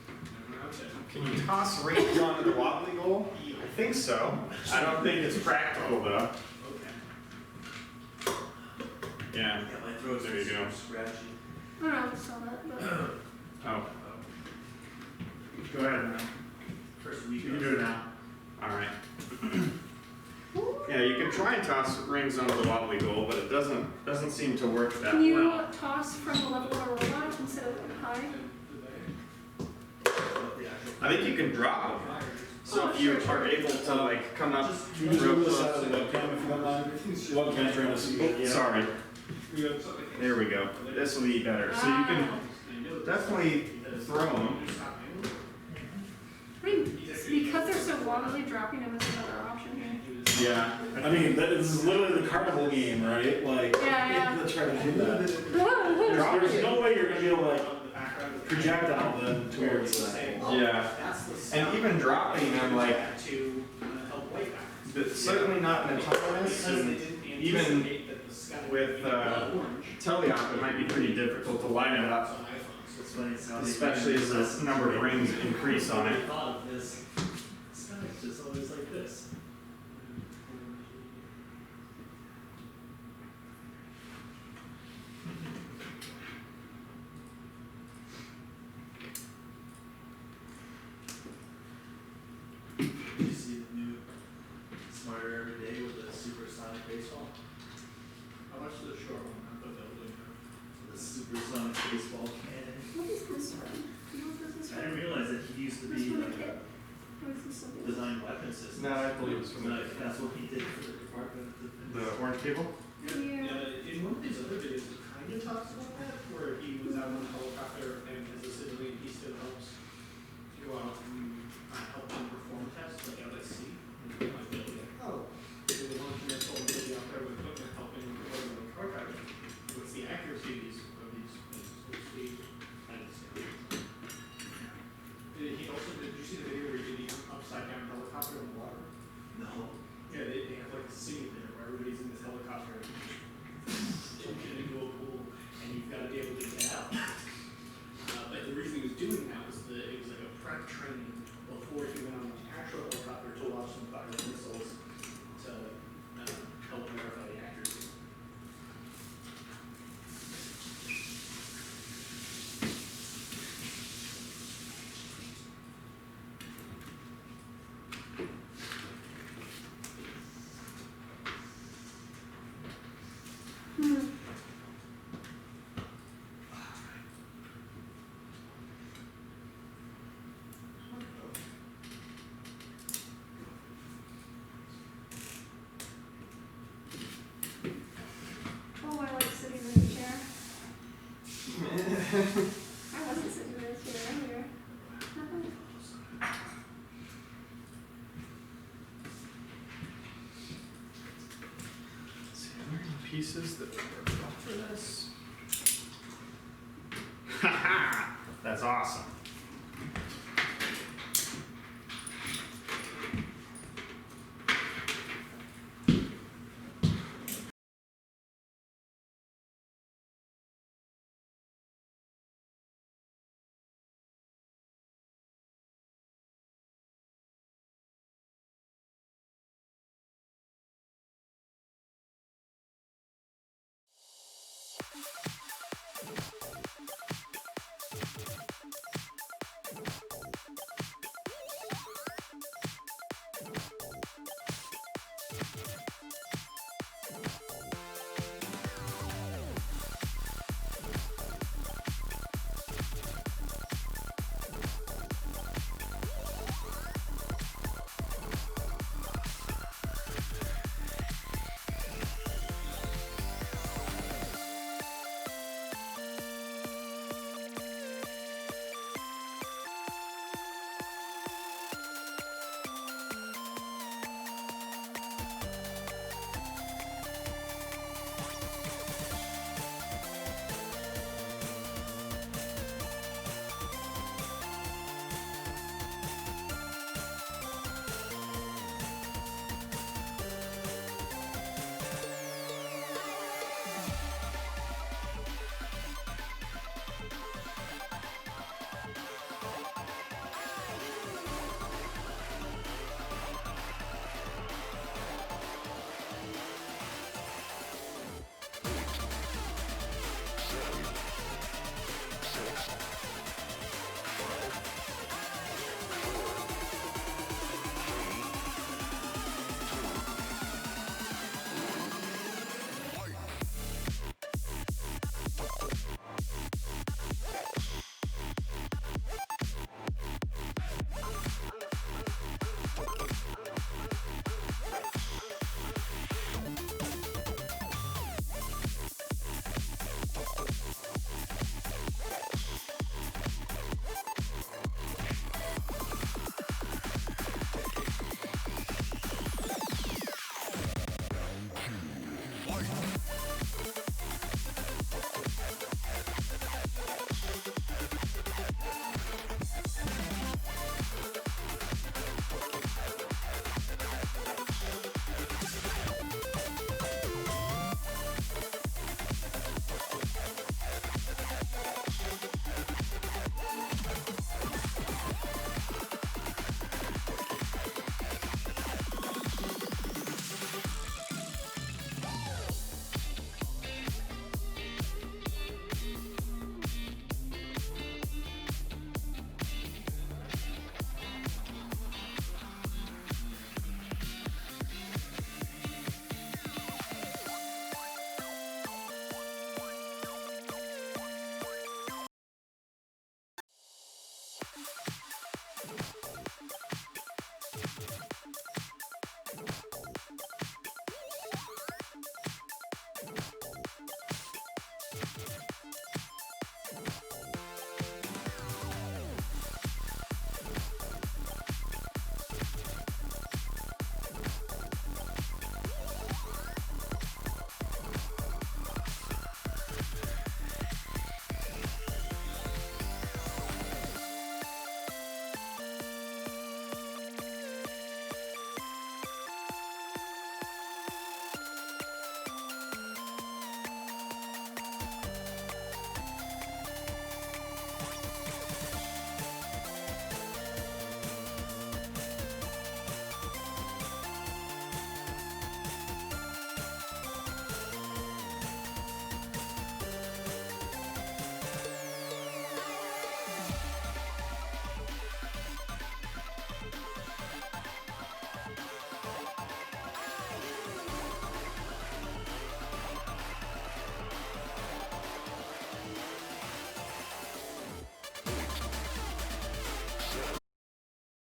And went outside. Can you toss rings onto the wobbly goal? I think so. I don't think it's practical though. Okay. Yeah. Yeah, my throat's There you go. scratchy. I don't know if you saw that, but Oh. Go ahead now. First week. You can do it now. Alright. Yeah, you can try and toss rings onto the wobbly goal, but it doesn't seem to work that can you well. toss from the level of a robot instead of high? I think you can drop them. So Oh, if you sure. are able to like come up Can you real move this out close. of the webcam if you don't mind? Webcam's trying to see. Oh, sorry. There we go. This will be better. So you can definitely throw them. I mean, because they're so wobbly, dropping them is another option here. Yeah. I mean, this is literally the carnival game, right? Like, Yeah, yeah. let's try to do that. There's no way you're gonna be able to like projectile then towards that. Yeah. And even dropping them, like, certainly not in autonomous, and even with teleop, it might be pretty difficult to line it up, especially as the number of rings increase on it. It's just always like this. Did you see the new Smarter Every Day with the supersonic baseball? How much is the short one? I thought that was like The supersonic baseball cannon. What is this one? Do you know what this is I didn't realize that he used to This be from a like kid? a Or is this something? design weapon system. No, I believe it's from That's what he did for the Department of Defense. the orange cable. Yeah. in one of his other videos, he kind of talks about that, where he was out on a helicopter and as a civilian, he still helps to go out and help them perform tests, like out at sea. And like, they'll be like, oh, they were launching this whole movie out there with equipment helping with the car driving. What's the accuracy of these things? What's the, I just, he also, did you see the video where he did the upside down helicopter in the water? No. Yeah, they have like a scene there where everybody's in this helicopter jumping into a pool and you've got to be able to get out. But the reason he was doing that was that it was like a prep training before he went on the actual helicopter to launch some fire missiles to help verify the accuracy. Hmm. Oh, I like sitting in this chair. I wasn't sitting in this chair earlier. See, are there any pieces that would work well for this? Haha! That's awesome.